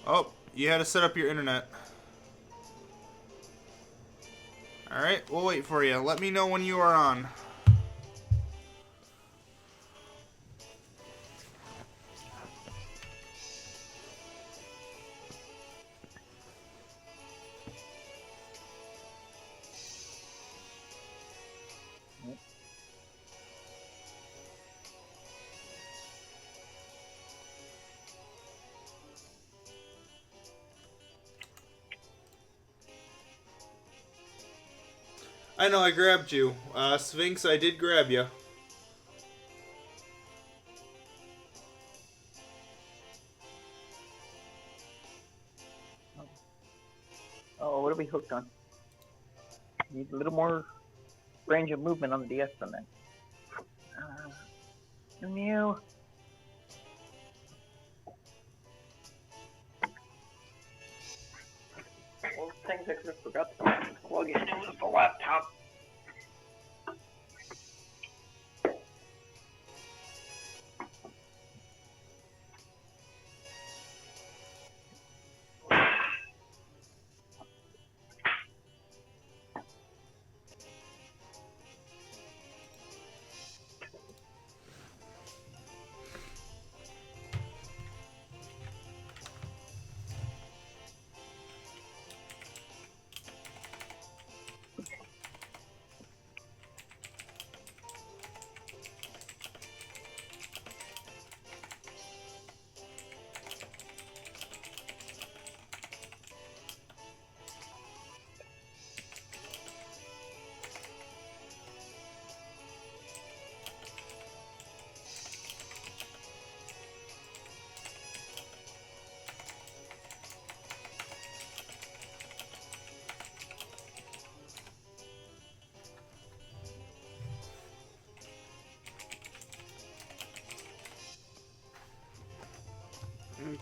Oh, you had to set up your internet. Alright, we'll wait for you. Let me know when you are on. I know I grabbed you. Sphinx, I did grab you. Oh, what are we hooked on? Need a little more range of movement on the DS than that. Mew. Well, things I could have forgot to plug in. It was the laptop.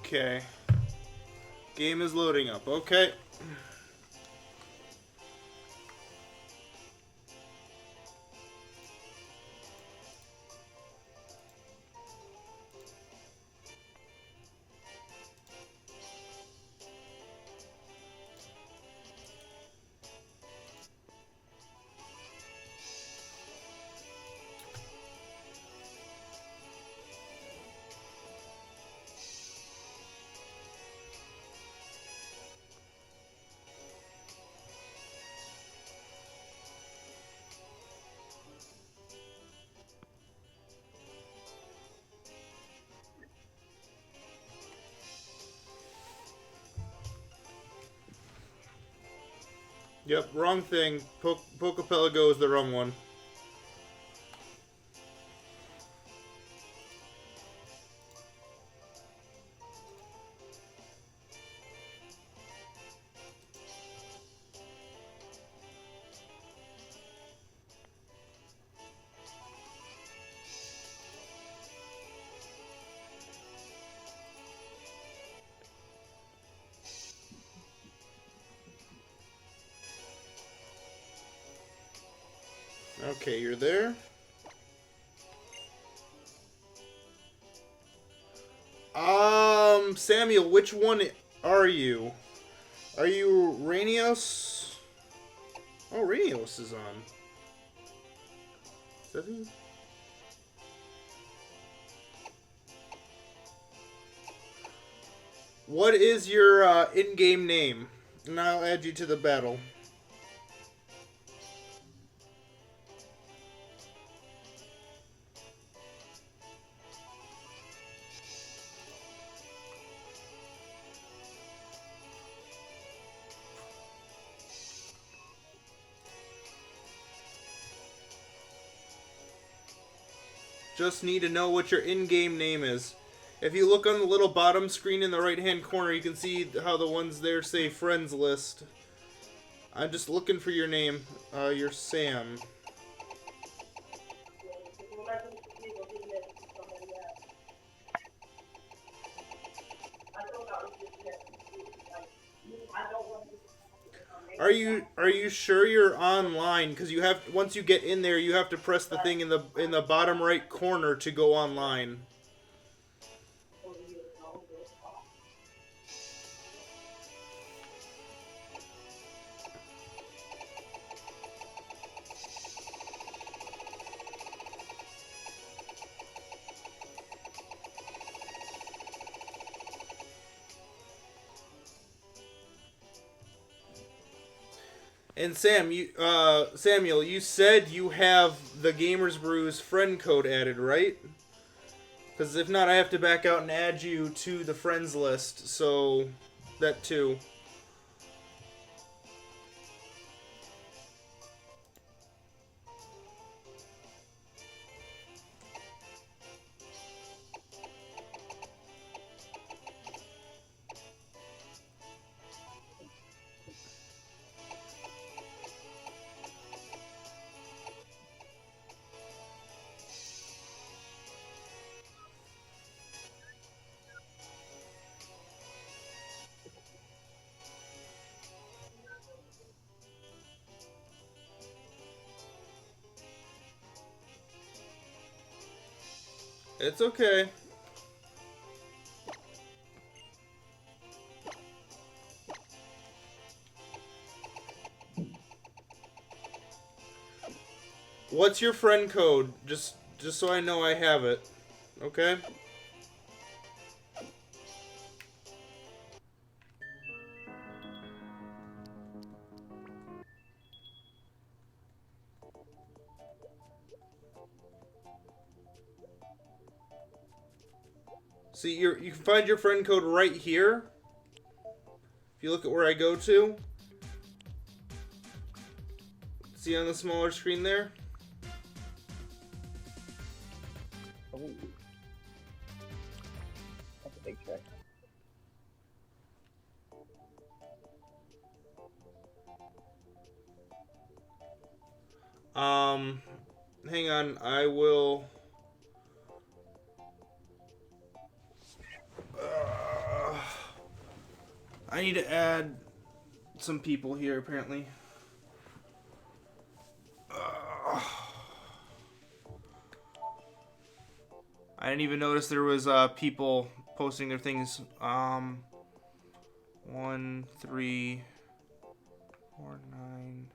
Okay. Game is loading up. Okay. Yep, wrong thing. Pokepelago is the wrong one. Okay, you're there. Samuel, which one are you? Are you Ranios? Oh, Ranios is on. Is that he? What is your in-game name? And I'll add you to the battle. Just need to know what your in-game name is. If you look on the little bottom screen in the right-hand corner, you can see how the ones there say friends list. I'm just looking for your name. You're Sam. Are you sure you're online? Because you have, once you get in there, you have to press the thing in the bottom right corner to go online. And Samuel, you said you have the Gamers Brews friend code added, right? Because if not, I have to back out and add you to the friends list. So that too. It's okay. What's your friend code? Just so I know I have it. Okay? See, you can find your friend code right here. If you look at where I go to. See on the smaller screen there? Ooh. That's a big trick. Hang on, I will... I need to add some people here, apparently. I didn't even notice there was people posting their things. 1, 3, 4, 9,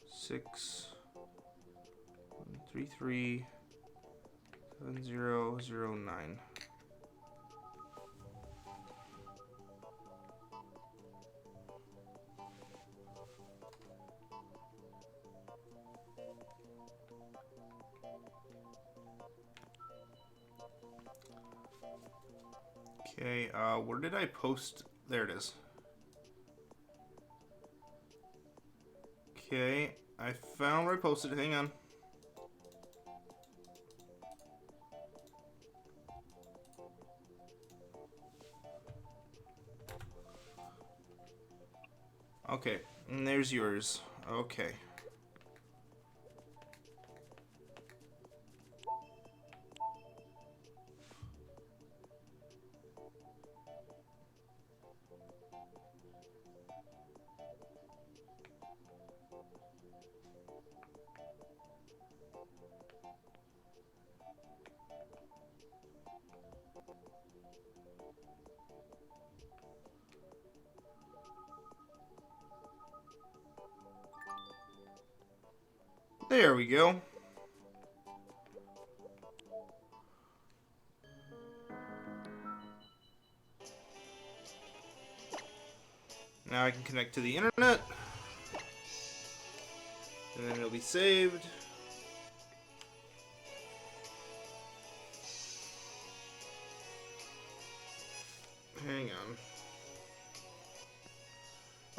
6, 3, 3, 7, 0, 0, 9. Okay, where did I post? There it is. Okay, I found where I posted it. Hang on. Okay, and there's yours. Okay. There we go. Now I can connect to the internet. And then it'll be saved. Hang on.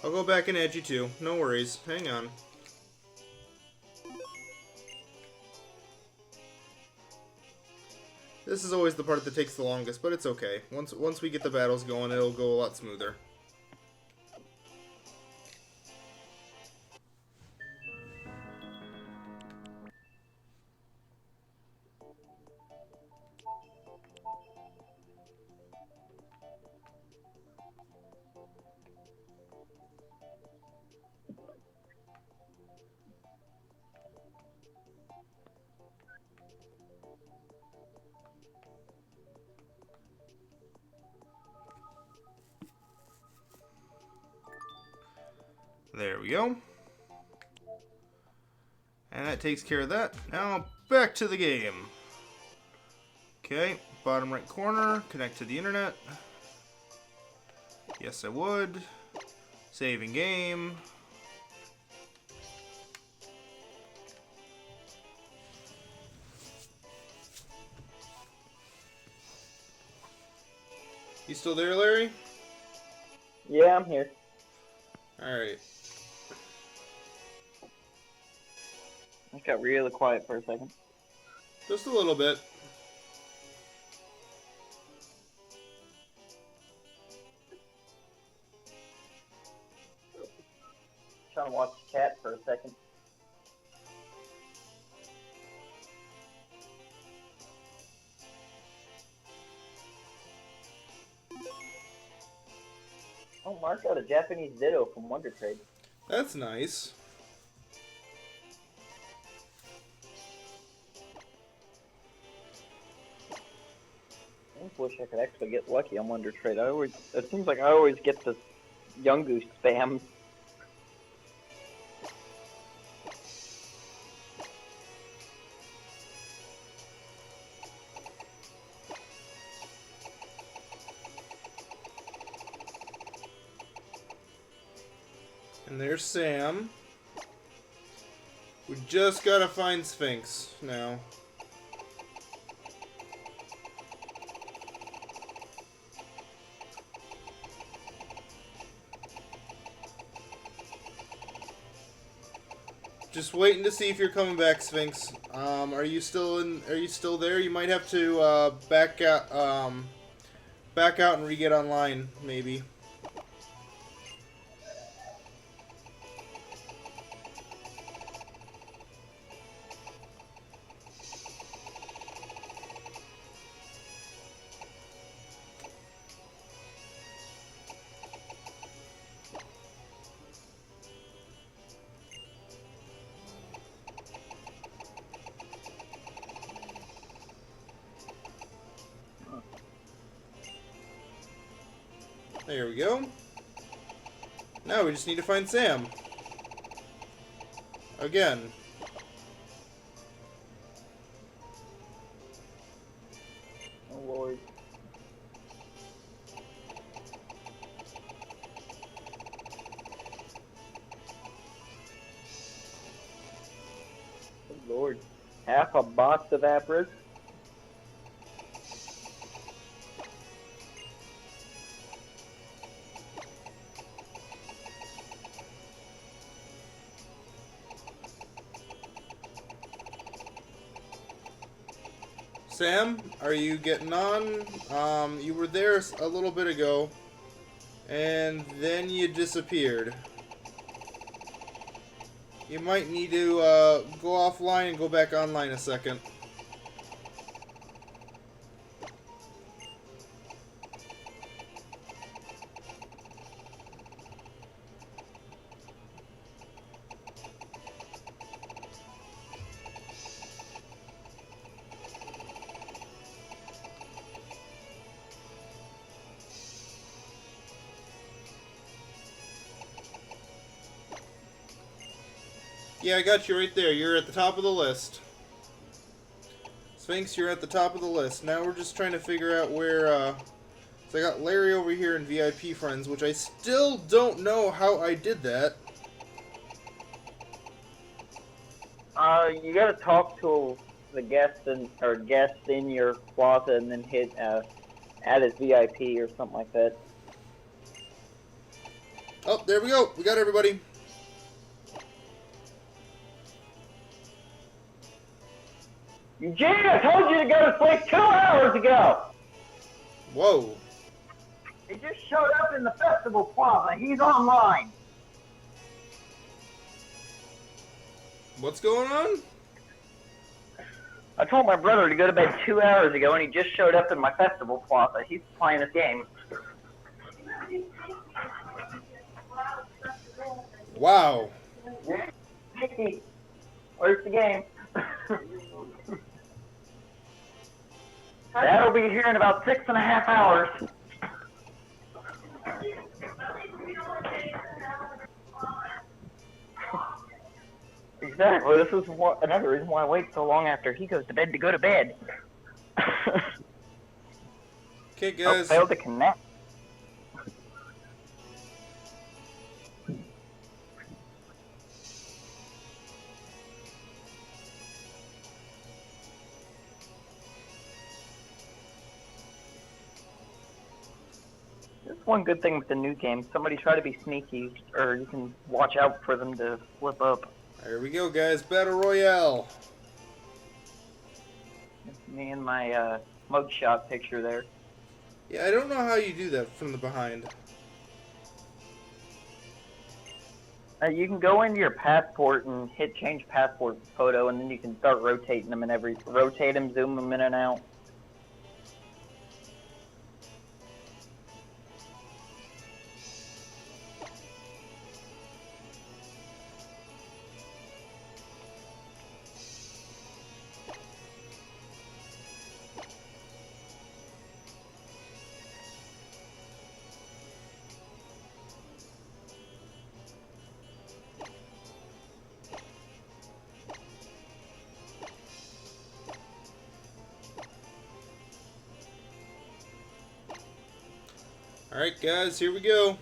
I'll go back and add you too. No worries. Hang on. This is always the part that takes the longest, but it's okay. Once we get the battles going, it'll go a lot smoother. There we go. And that takes care of that. Now, back to the game. Okay, bottom right corner, connect to the internet. Yes, I would. Saving game. You still there, Larry? Yeah, I'm here. Alright. It got really quiet for a second. Just a little bit. Trying to watch the chat for a second. Oh, Mark got a Japanese Ditto from Wonder Trade. That's nice. just wish I could actually get lucky on Wonder Trade. It seems like I always get this Young Goose spam. And there's Sam. We just gotta find Sphinx now. Just waiting to see if you're coming back, Sphinx. Are you still there? You might have to back out and re-get online, maybe. There we go. Now we just need to find Sam. Again. Oh Lord. Oh Lord. Half a box of Abras. Sam, are you getting on? You were there a little bit ago, and then you disappeared. You might need to go offline and go back online a second. Yeah, I got you right there. You're at the top of the list. Sphinx, you're at the top of the list. Now we're just trying to figure out where, So I got Larry over here in VIP Friends, which I still don't know how I did that. You gotta talk to the guest in your plaza and then hit add as VIP or something like that. Oh, there we go. We got everybody. Eugene, I told you to go to sleep 2 hours ago! Whoa. He just showed up in the festival plaza. He's online. What's going on? I told my brother to go to bed 2 hours ago, and he just showed up in my festival plaza. He's playing this game. Wow. Mickey, where's the game? That'll be here in about 6.5 hours. Exactly. This is another reason why I wait so long after he goes to bed to go to bed. Okay, guys. Failed to connect. That's one good thing with the new game. Somebody try to be sneaky, or you can watch out for them to slip up. Here we go, guys. Battle Royale. It's me and my mugshot picture there. Yeah, I don't know how you do that from the behind. You can go into your passport and hit change passport photo, and then you can start rotating them rotate them, zoom them in and out. Alright, guys, here we go.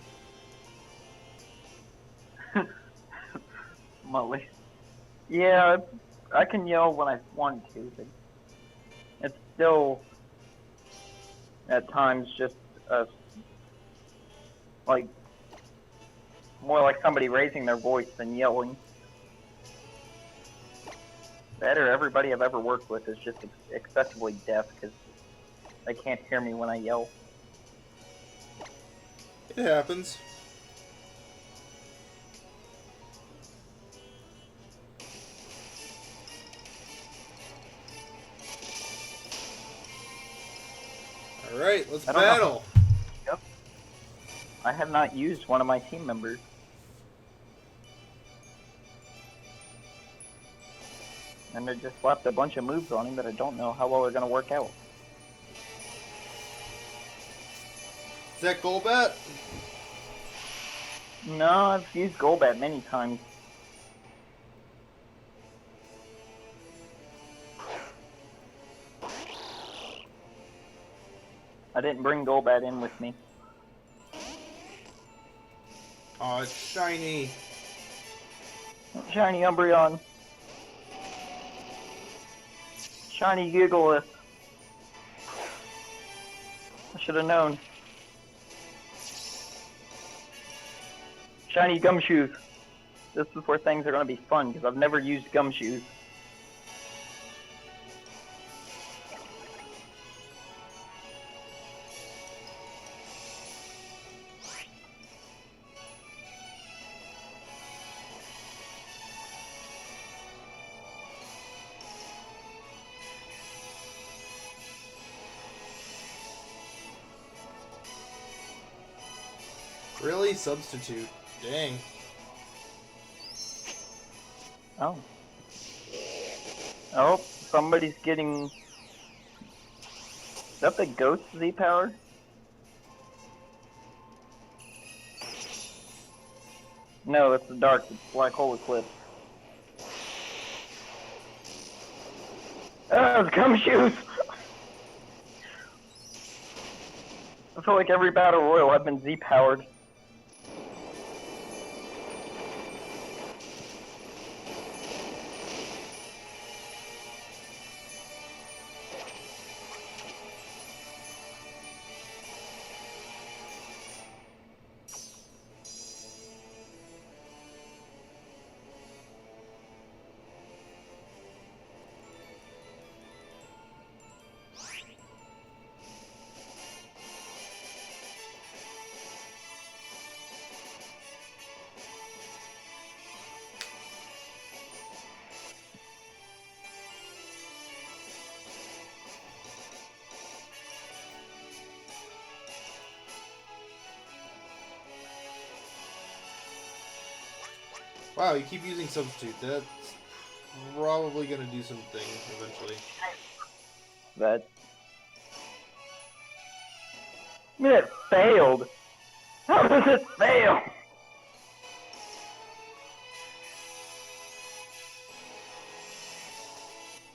Molly. Yeah, I can yell when I want to, but it's still at times just like more like somebody raising their voice than yelling. That or everybody I've ever worked with is just excessively deaf because they can't hear me when I yell. It happens. Alright, let's I don't know. battle. Yep. I have not used one of my team members. And I just slapped a bunch of moves on him that I don't know how well they're going to work out. Is that Golbat? No, I've used Golbat many times. I didn't bring Golbat in with me. Oh, it's shiny. Shiny Umbreon. Shiny Gigalith. I should have known. Shiny Gumshoes. This is where things are going to be fun because I've never used Gumshoes. Really? Substitute. Dang. Oh. Oh, somebody's getting... Is that the Ghost Z-Power? No, it's the Dark. It's Black Hole Eclipse. Oh, it's Gumshoes! I feel like every Battle Royal I've been Z-Powered. Wow, you keep using substitute. That's probably gonna do something eventually. That... I mean, it failed! How does it fail?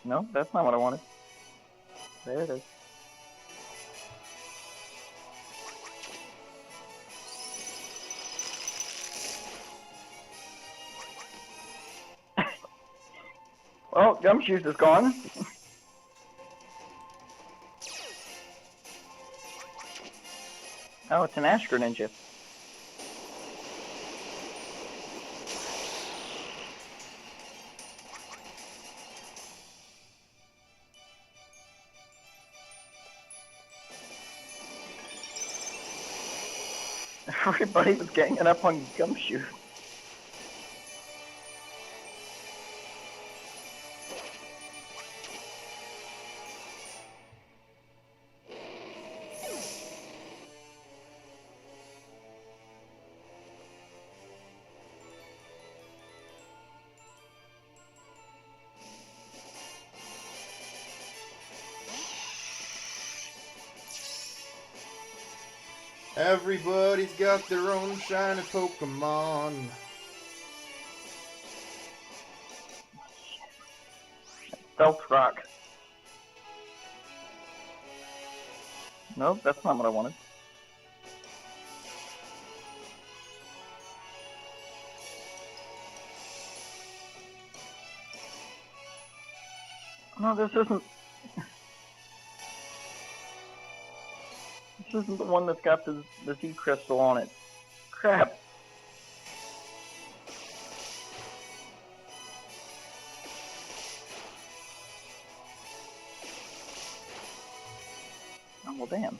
No, that's not what I wanted. There it is. Well, Gumshoes is gone. Oh, it's an Ash-Greninja. Everybody was ganging up on Gumshoe. Everybody's got their own shiny Pokemon. Stealth Rock. Nope, that's not what I wanted. No, this isn't. This isn't the one that's got the Z crystal on it. Crap. Oh, well, damn.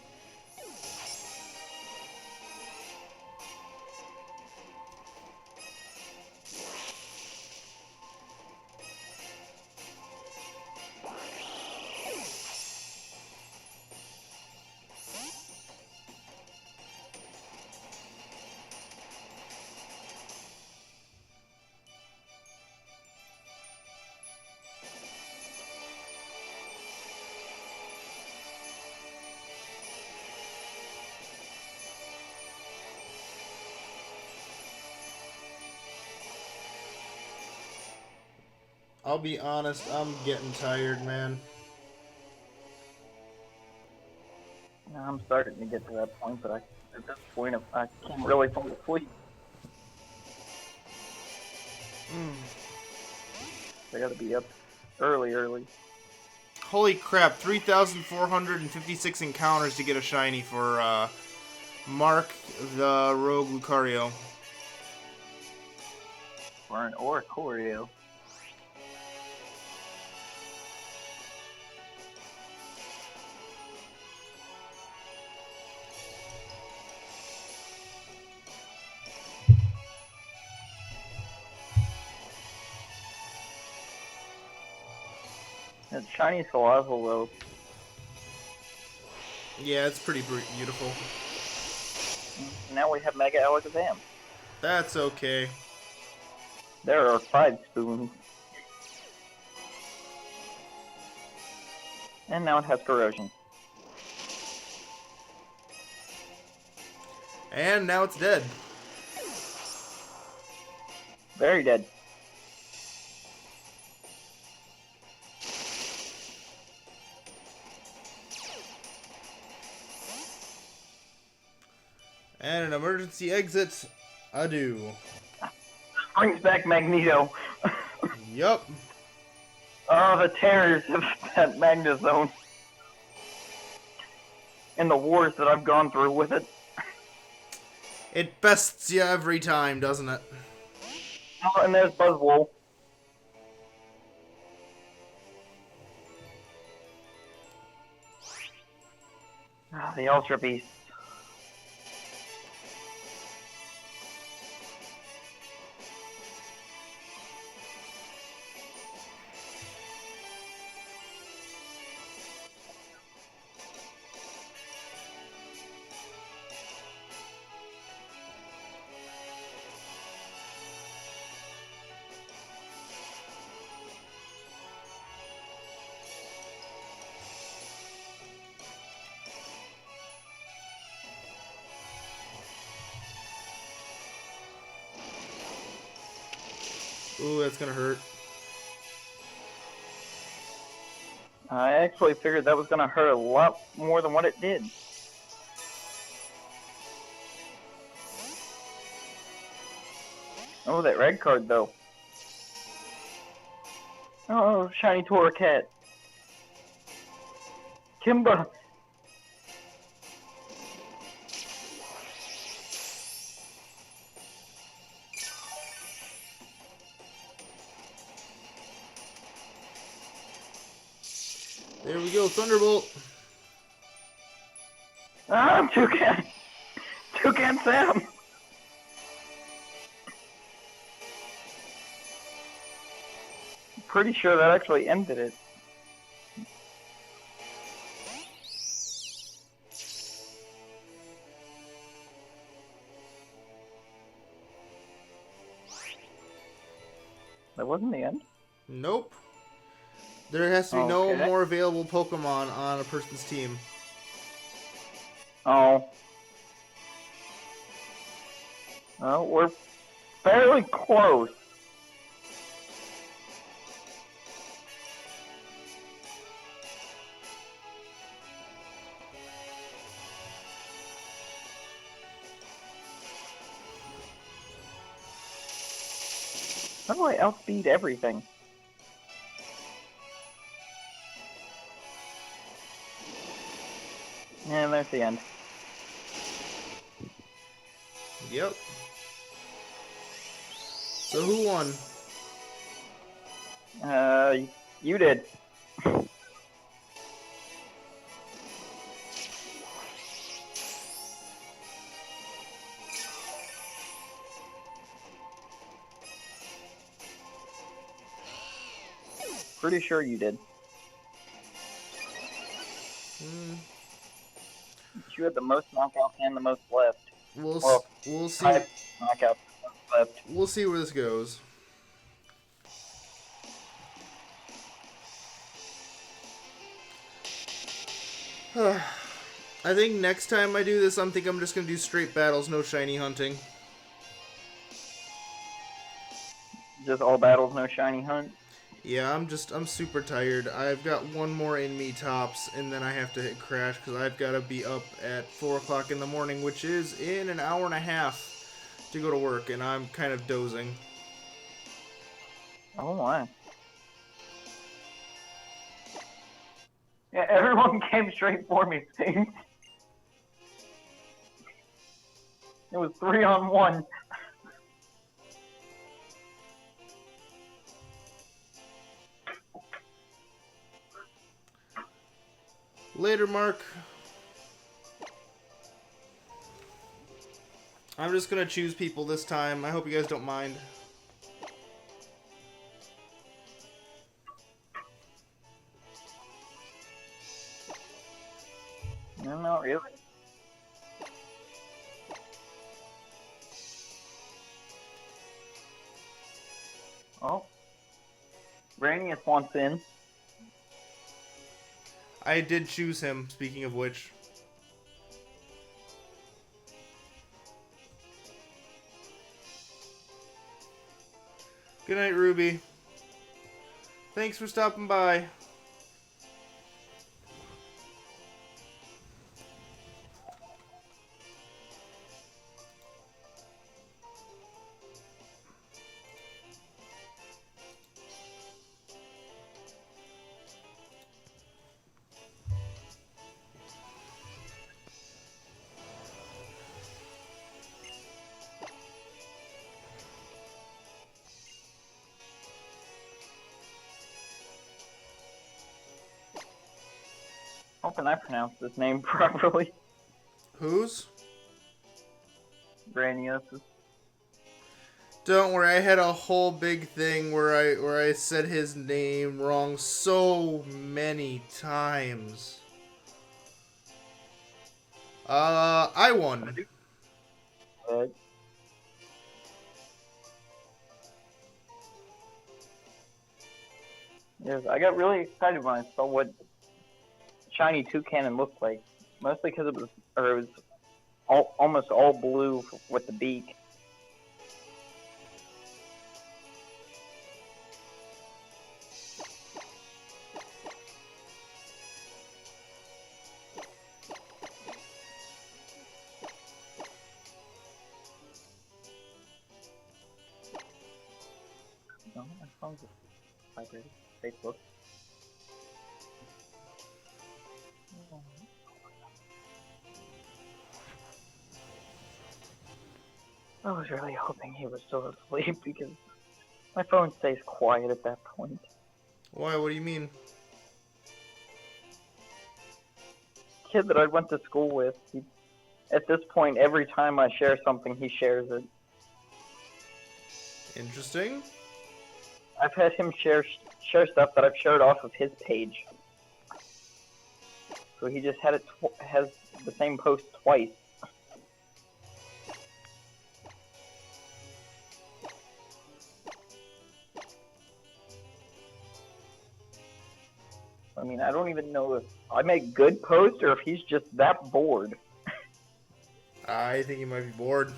I'll be honest, I'm getting tired, man. I'm starting to get to that point, but at this point, I can't really fall asleep. I gotta be up early. Holy crap, 3,456 encounters to get a shiny for Mark the Rogue Lucario. For an Oricorio. That shiny Salazzle, though. Yeah, it's pretty beautiful. Now we have Mega Alakazam. That's okay. There are 5 spoons. And now it has corrosion. And now it's dead. Very dead. And an emergency exit. Adieu. Brings back Magneto. Yup. Oh, the terrors of that Magnezone. And the wars that I've gone through with it. It bests you every time, doesn't it? Oh, and there's Buzzwole. Ah, the Ultra Beast. Ooh, that's gonna hurt. I actually figured that was going to hurt a lot more than what it did. Oh, that red card, though. Oh, shiny Torracat. Kimba. There we go, Thunderbolt. Ah, Toucan. Toucan Sam. Pretty sure that actually ended it. That wasn't the end? Nope. There has to be no Okay. more available Pokemon on a person's team. Oh. Well, we're fairly close. How do I outspeed everything? And there's the end. Yep. So who won? You did. Pretty sure you did. You had the most knockouts and the most left. We'll see. Knockouts left. We'll see where this goes. I think next time I do this, I'm just gonna do straight battles, no shiny hunting. Just all battles, no shiny hunt. Yeah, I'm super tired. I've got one more in me tops, and then I have to hit crash because I've got to be up at 4 o'clock in the morning, which is in an hour and a half to go to work, and I'm kind of dozing. Oh my. Yeah, everyone came straight for me, Sting. It was 3-on-1. Later, Mark. I'm just gonna choose people this time. I hope you guys don't mind. No, not really. Oh. Brainius wants in. I did choose him, speaking of which. Good night, Ruby. Thanks for stopping by. Hoping I pronounced this name properly. Whose? Brainius. Don't worry, I had a whole big thing where I said his name wrong so many times. I won. Good. Yes, I got really excited when I saw what shiny toucan looked like. Mostly because it was almost all blue with the beak. No, my phone's vibrating. Facebook. I was really hoping he was still asleep because my phone stays quiet at that point. Why? What do you mean? Kid that I went to school with, at this point, every time I share something, he shares it. Interesting. I've had him share stuff that I've shared off of his page. So he just has the same post twice. I mean, I don't even know if I make good posts or if he's just that bored. I think he might be bored.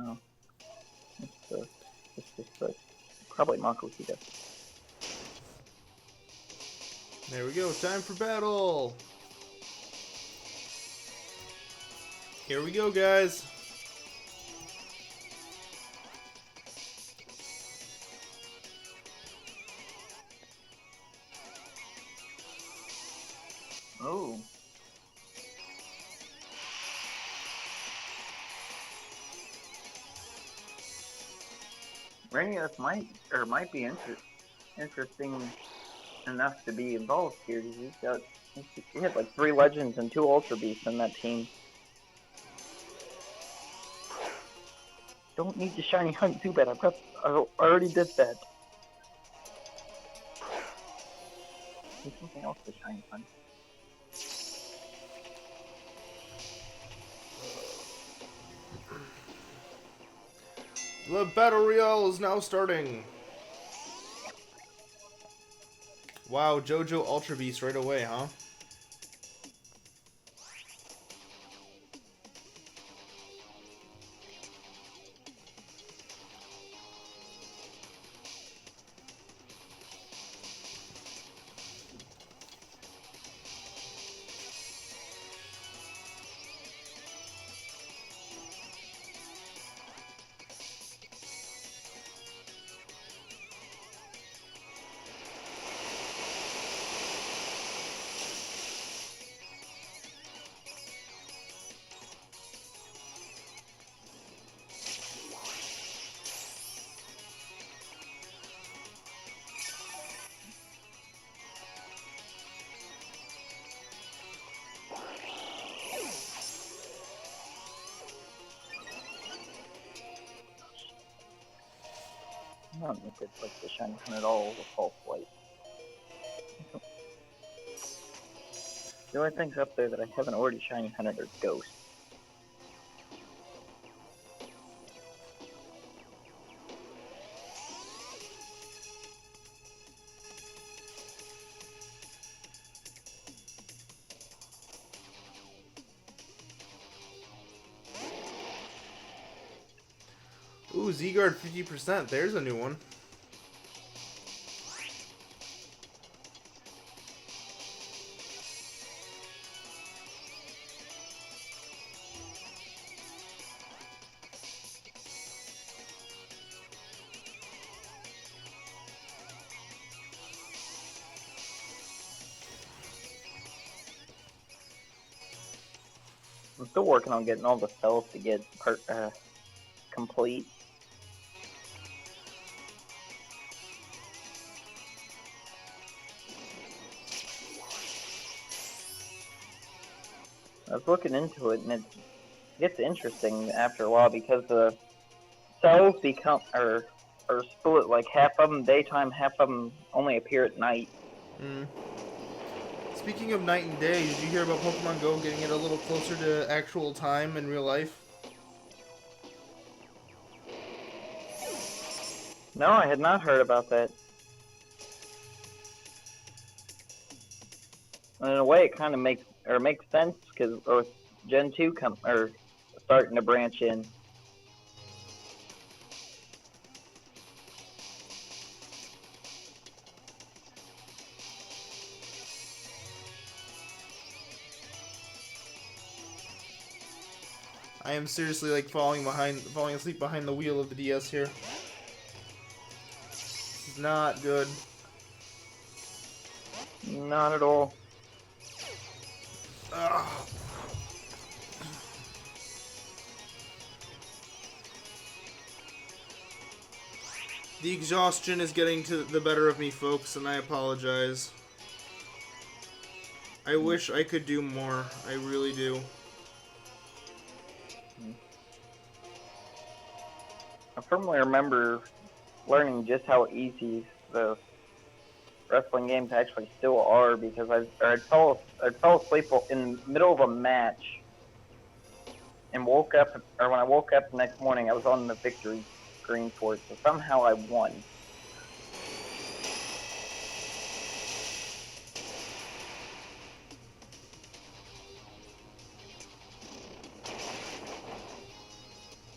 Oh. But probably Makuhita. There we go. Time for battle. Here we go, guys. Ooh. Ranius might be interesting enough to be involved here. He had like 3 legends and 2 ultra beasts in that team. Don't need to shiny hunt too bad. I already did that. There's something else to shiny hunt. The battle royale is now starting. Wow, JoJo Ultra Beast right away, huh? I don't think it's like the shiny hunt at all with false light. The only things up there that I haven't already shiny hunted are ghosts. Ooh, Z-Guard 50%. There's a new one. I'm still working on getting all the cells to get complete. I was looking into it, and it gets interesting after a while because the cells are split, like half of them daytime, half of them only appear at night. Speaking of night and day, did you hear about Pokemon Go getting it a little closer to actual time in real life? No, I had not heard about that. And in a way, it kind of makes sense because Gen 2 starting to branch in. I am seriously like falling asleep behind the wheel of the DS here. This is not good. Not at all. Ugh. The exhaustion is getting to the better of me, folks, and I apologize. I wish I could do more. I really do. I firmly remember learning just how easy the wrestling games actually still are because I'd fall asleep in the middle of a match and woke up, or when I woke up the next morning, I was on the victory screen for it, so somehow I won.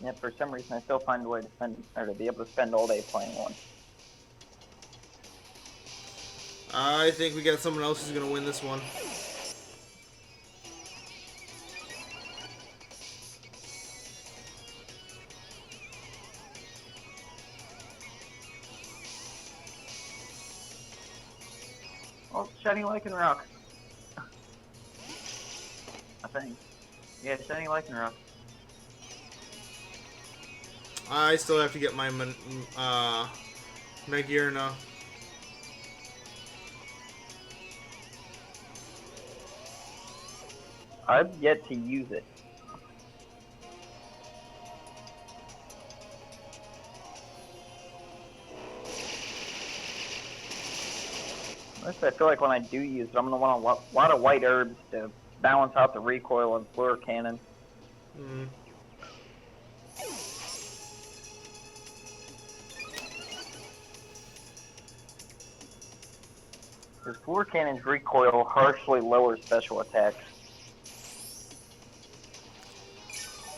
Yet for some reason, I still find a way to be able to spend all day playing one. I think we got someone else who's gonna win this one. Oh, shiny Lycan Rock. thing. Yeah, sending lightning rock. I still have to get my Magirna. I've yet to use it. Honestly, I feel like when I do use it, I'm going to want a lot of white herbs to balance out the recoil and fluor cannon. Mm. Because fluor cannon's recoil harshly lowers special attacks.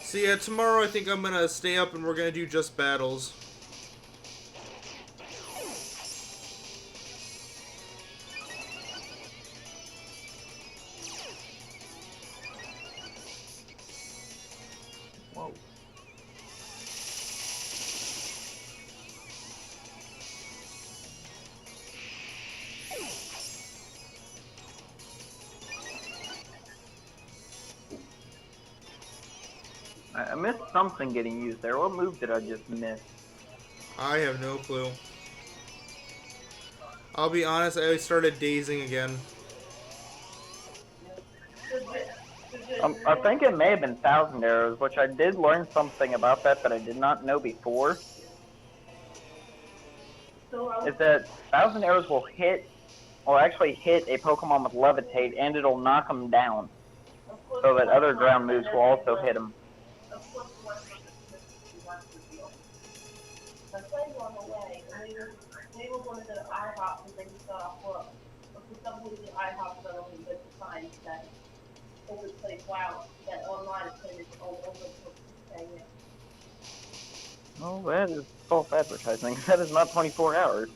So yeah, tomorrow I think I'm gonna stay up and we're gonna do just battles. Whoa. I missed something getting used there. What move did I just miss? I have no clue. I'll be honest, I started dazing again. I think it may have been Thousand Arrows, which I did learn something about that I did not know before. Is that Thousand Arrows will actually hit a Pokemon with Levitate, and it'll knock them down. So that other ground moves will also hit them. Oh, that is false advertising. That is not 24 hours.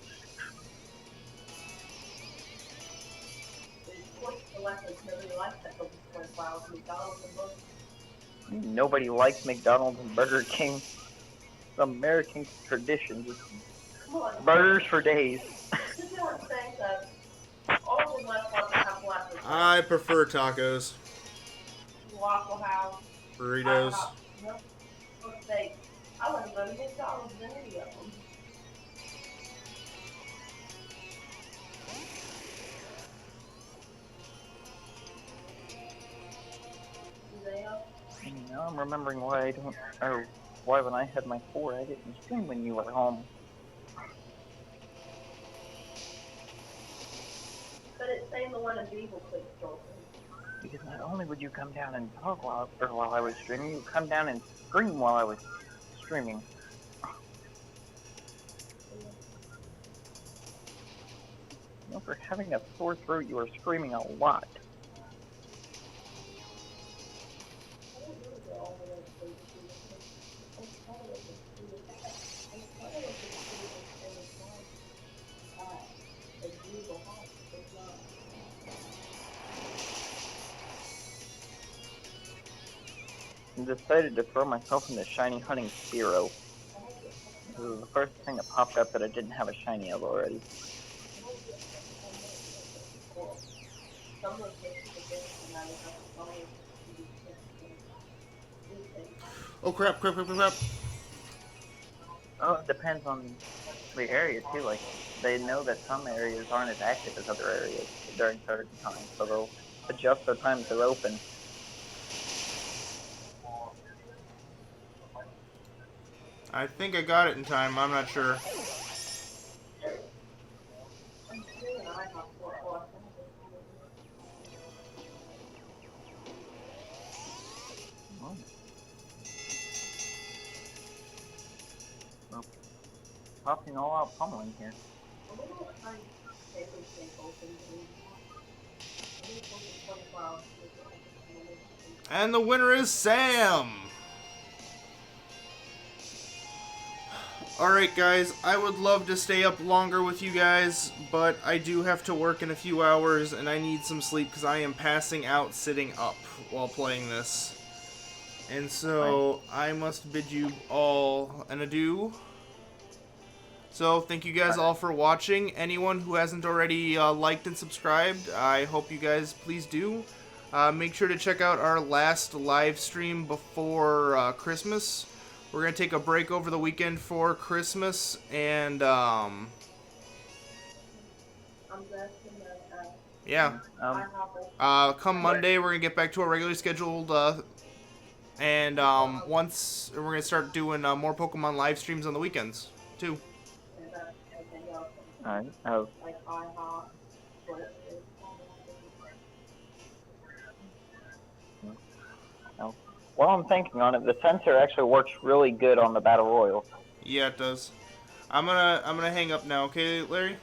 Nobody likes McDonald's and Burger King. It's American tradition. Just burgers for days. I prefer tacos. Burritos. Now I'm remembering why why when I had my 4 I didn't stream when you were home. Because not only would you come down and talk while I was streaming, you would come down and scream while I was streaming. You know, for having a sore throat, you were screaming a lot. I decided to throw myself into Shiny Hunting Spearow. This was the first thing that popped up that I didn't have a shiny of already. Oh crap, crap, crap, crap, crap. Oh, it depends on the area too. Like, they know that some areas aren't as active as other areas during certain times, so they'll adjust the times they're open. I think I got it in time, I'm not sure. Oh. Popping all out pummeling here. And the winner is Sam! Alright guys, I would love to stay up longer with you guys, but I do have to work in a few hours and I need some sleep because I am passing out sitting up while playing this. And so, I must bid you all an adieu. So, thank you guys all for watching. Anyone who hasn't already liked and subscribed, I hope you guys please do. Make sure to check out our last live stream before Christmas. We're going to take a break over the weekend for Christmas, and yeah. Come Monday, we're going to get back to our regularly scheduled, and once we're going to start doing more Pokemon live streams on the weekends, too. Alright. While I'm thinking on it, the sensor actually works really good on the Battle Royals. Yeah, it does. I'm gonna hang up now, okay, Larry?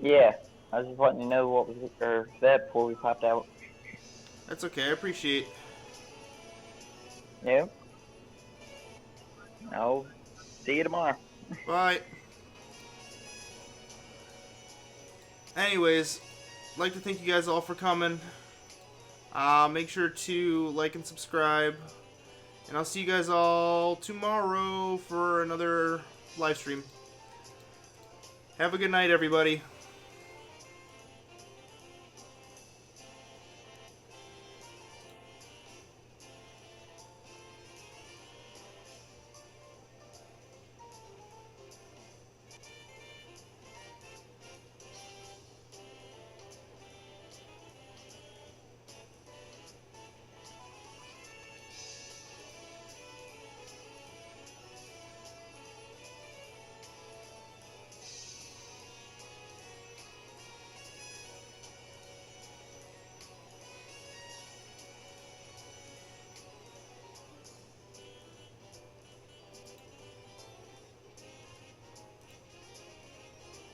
Yeah, I was just letting you know what was said before we popped out. That's okay, I appreciate. Yeah. I'll see you tomorrow. Bye. Anyways, I'd like to thank you guys all for coming. Make sure to like and subscribe. And I'll see you guys all tomorrow for another live stream. Have a good night, everybody.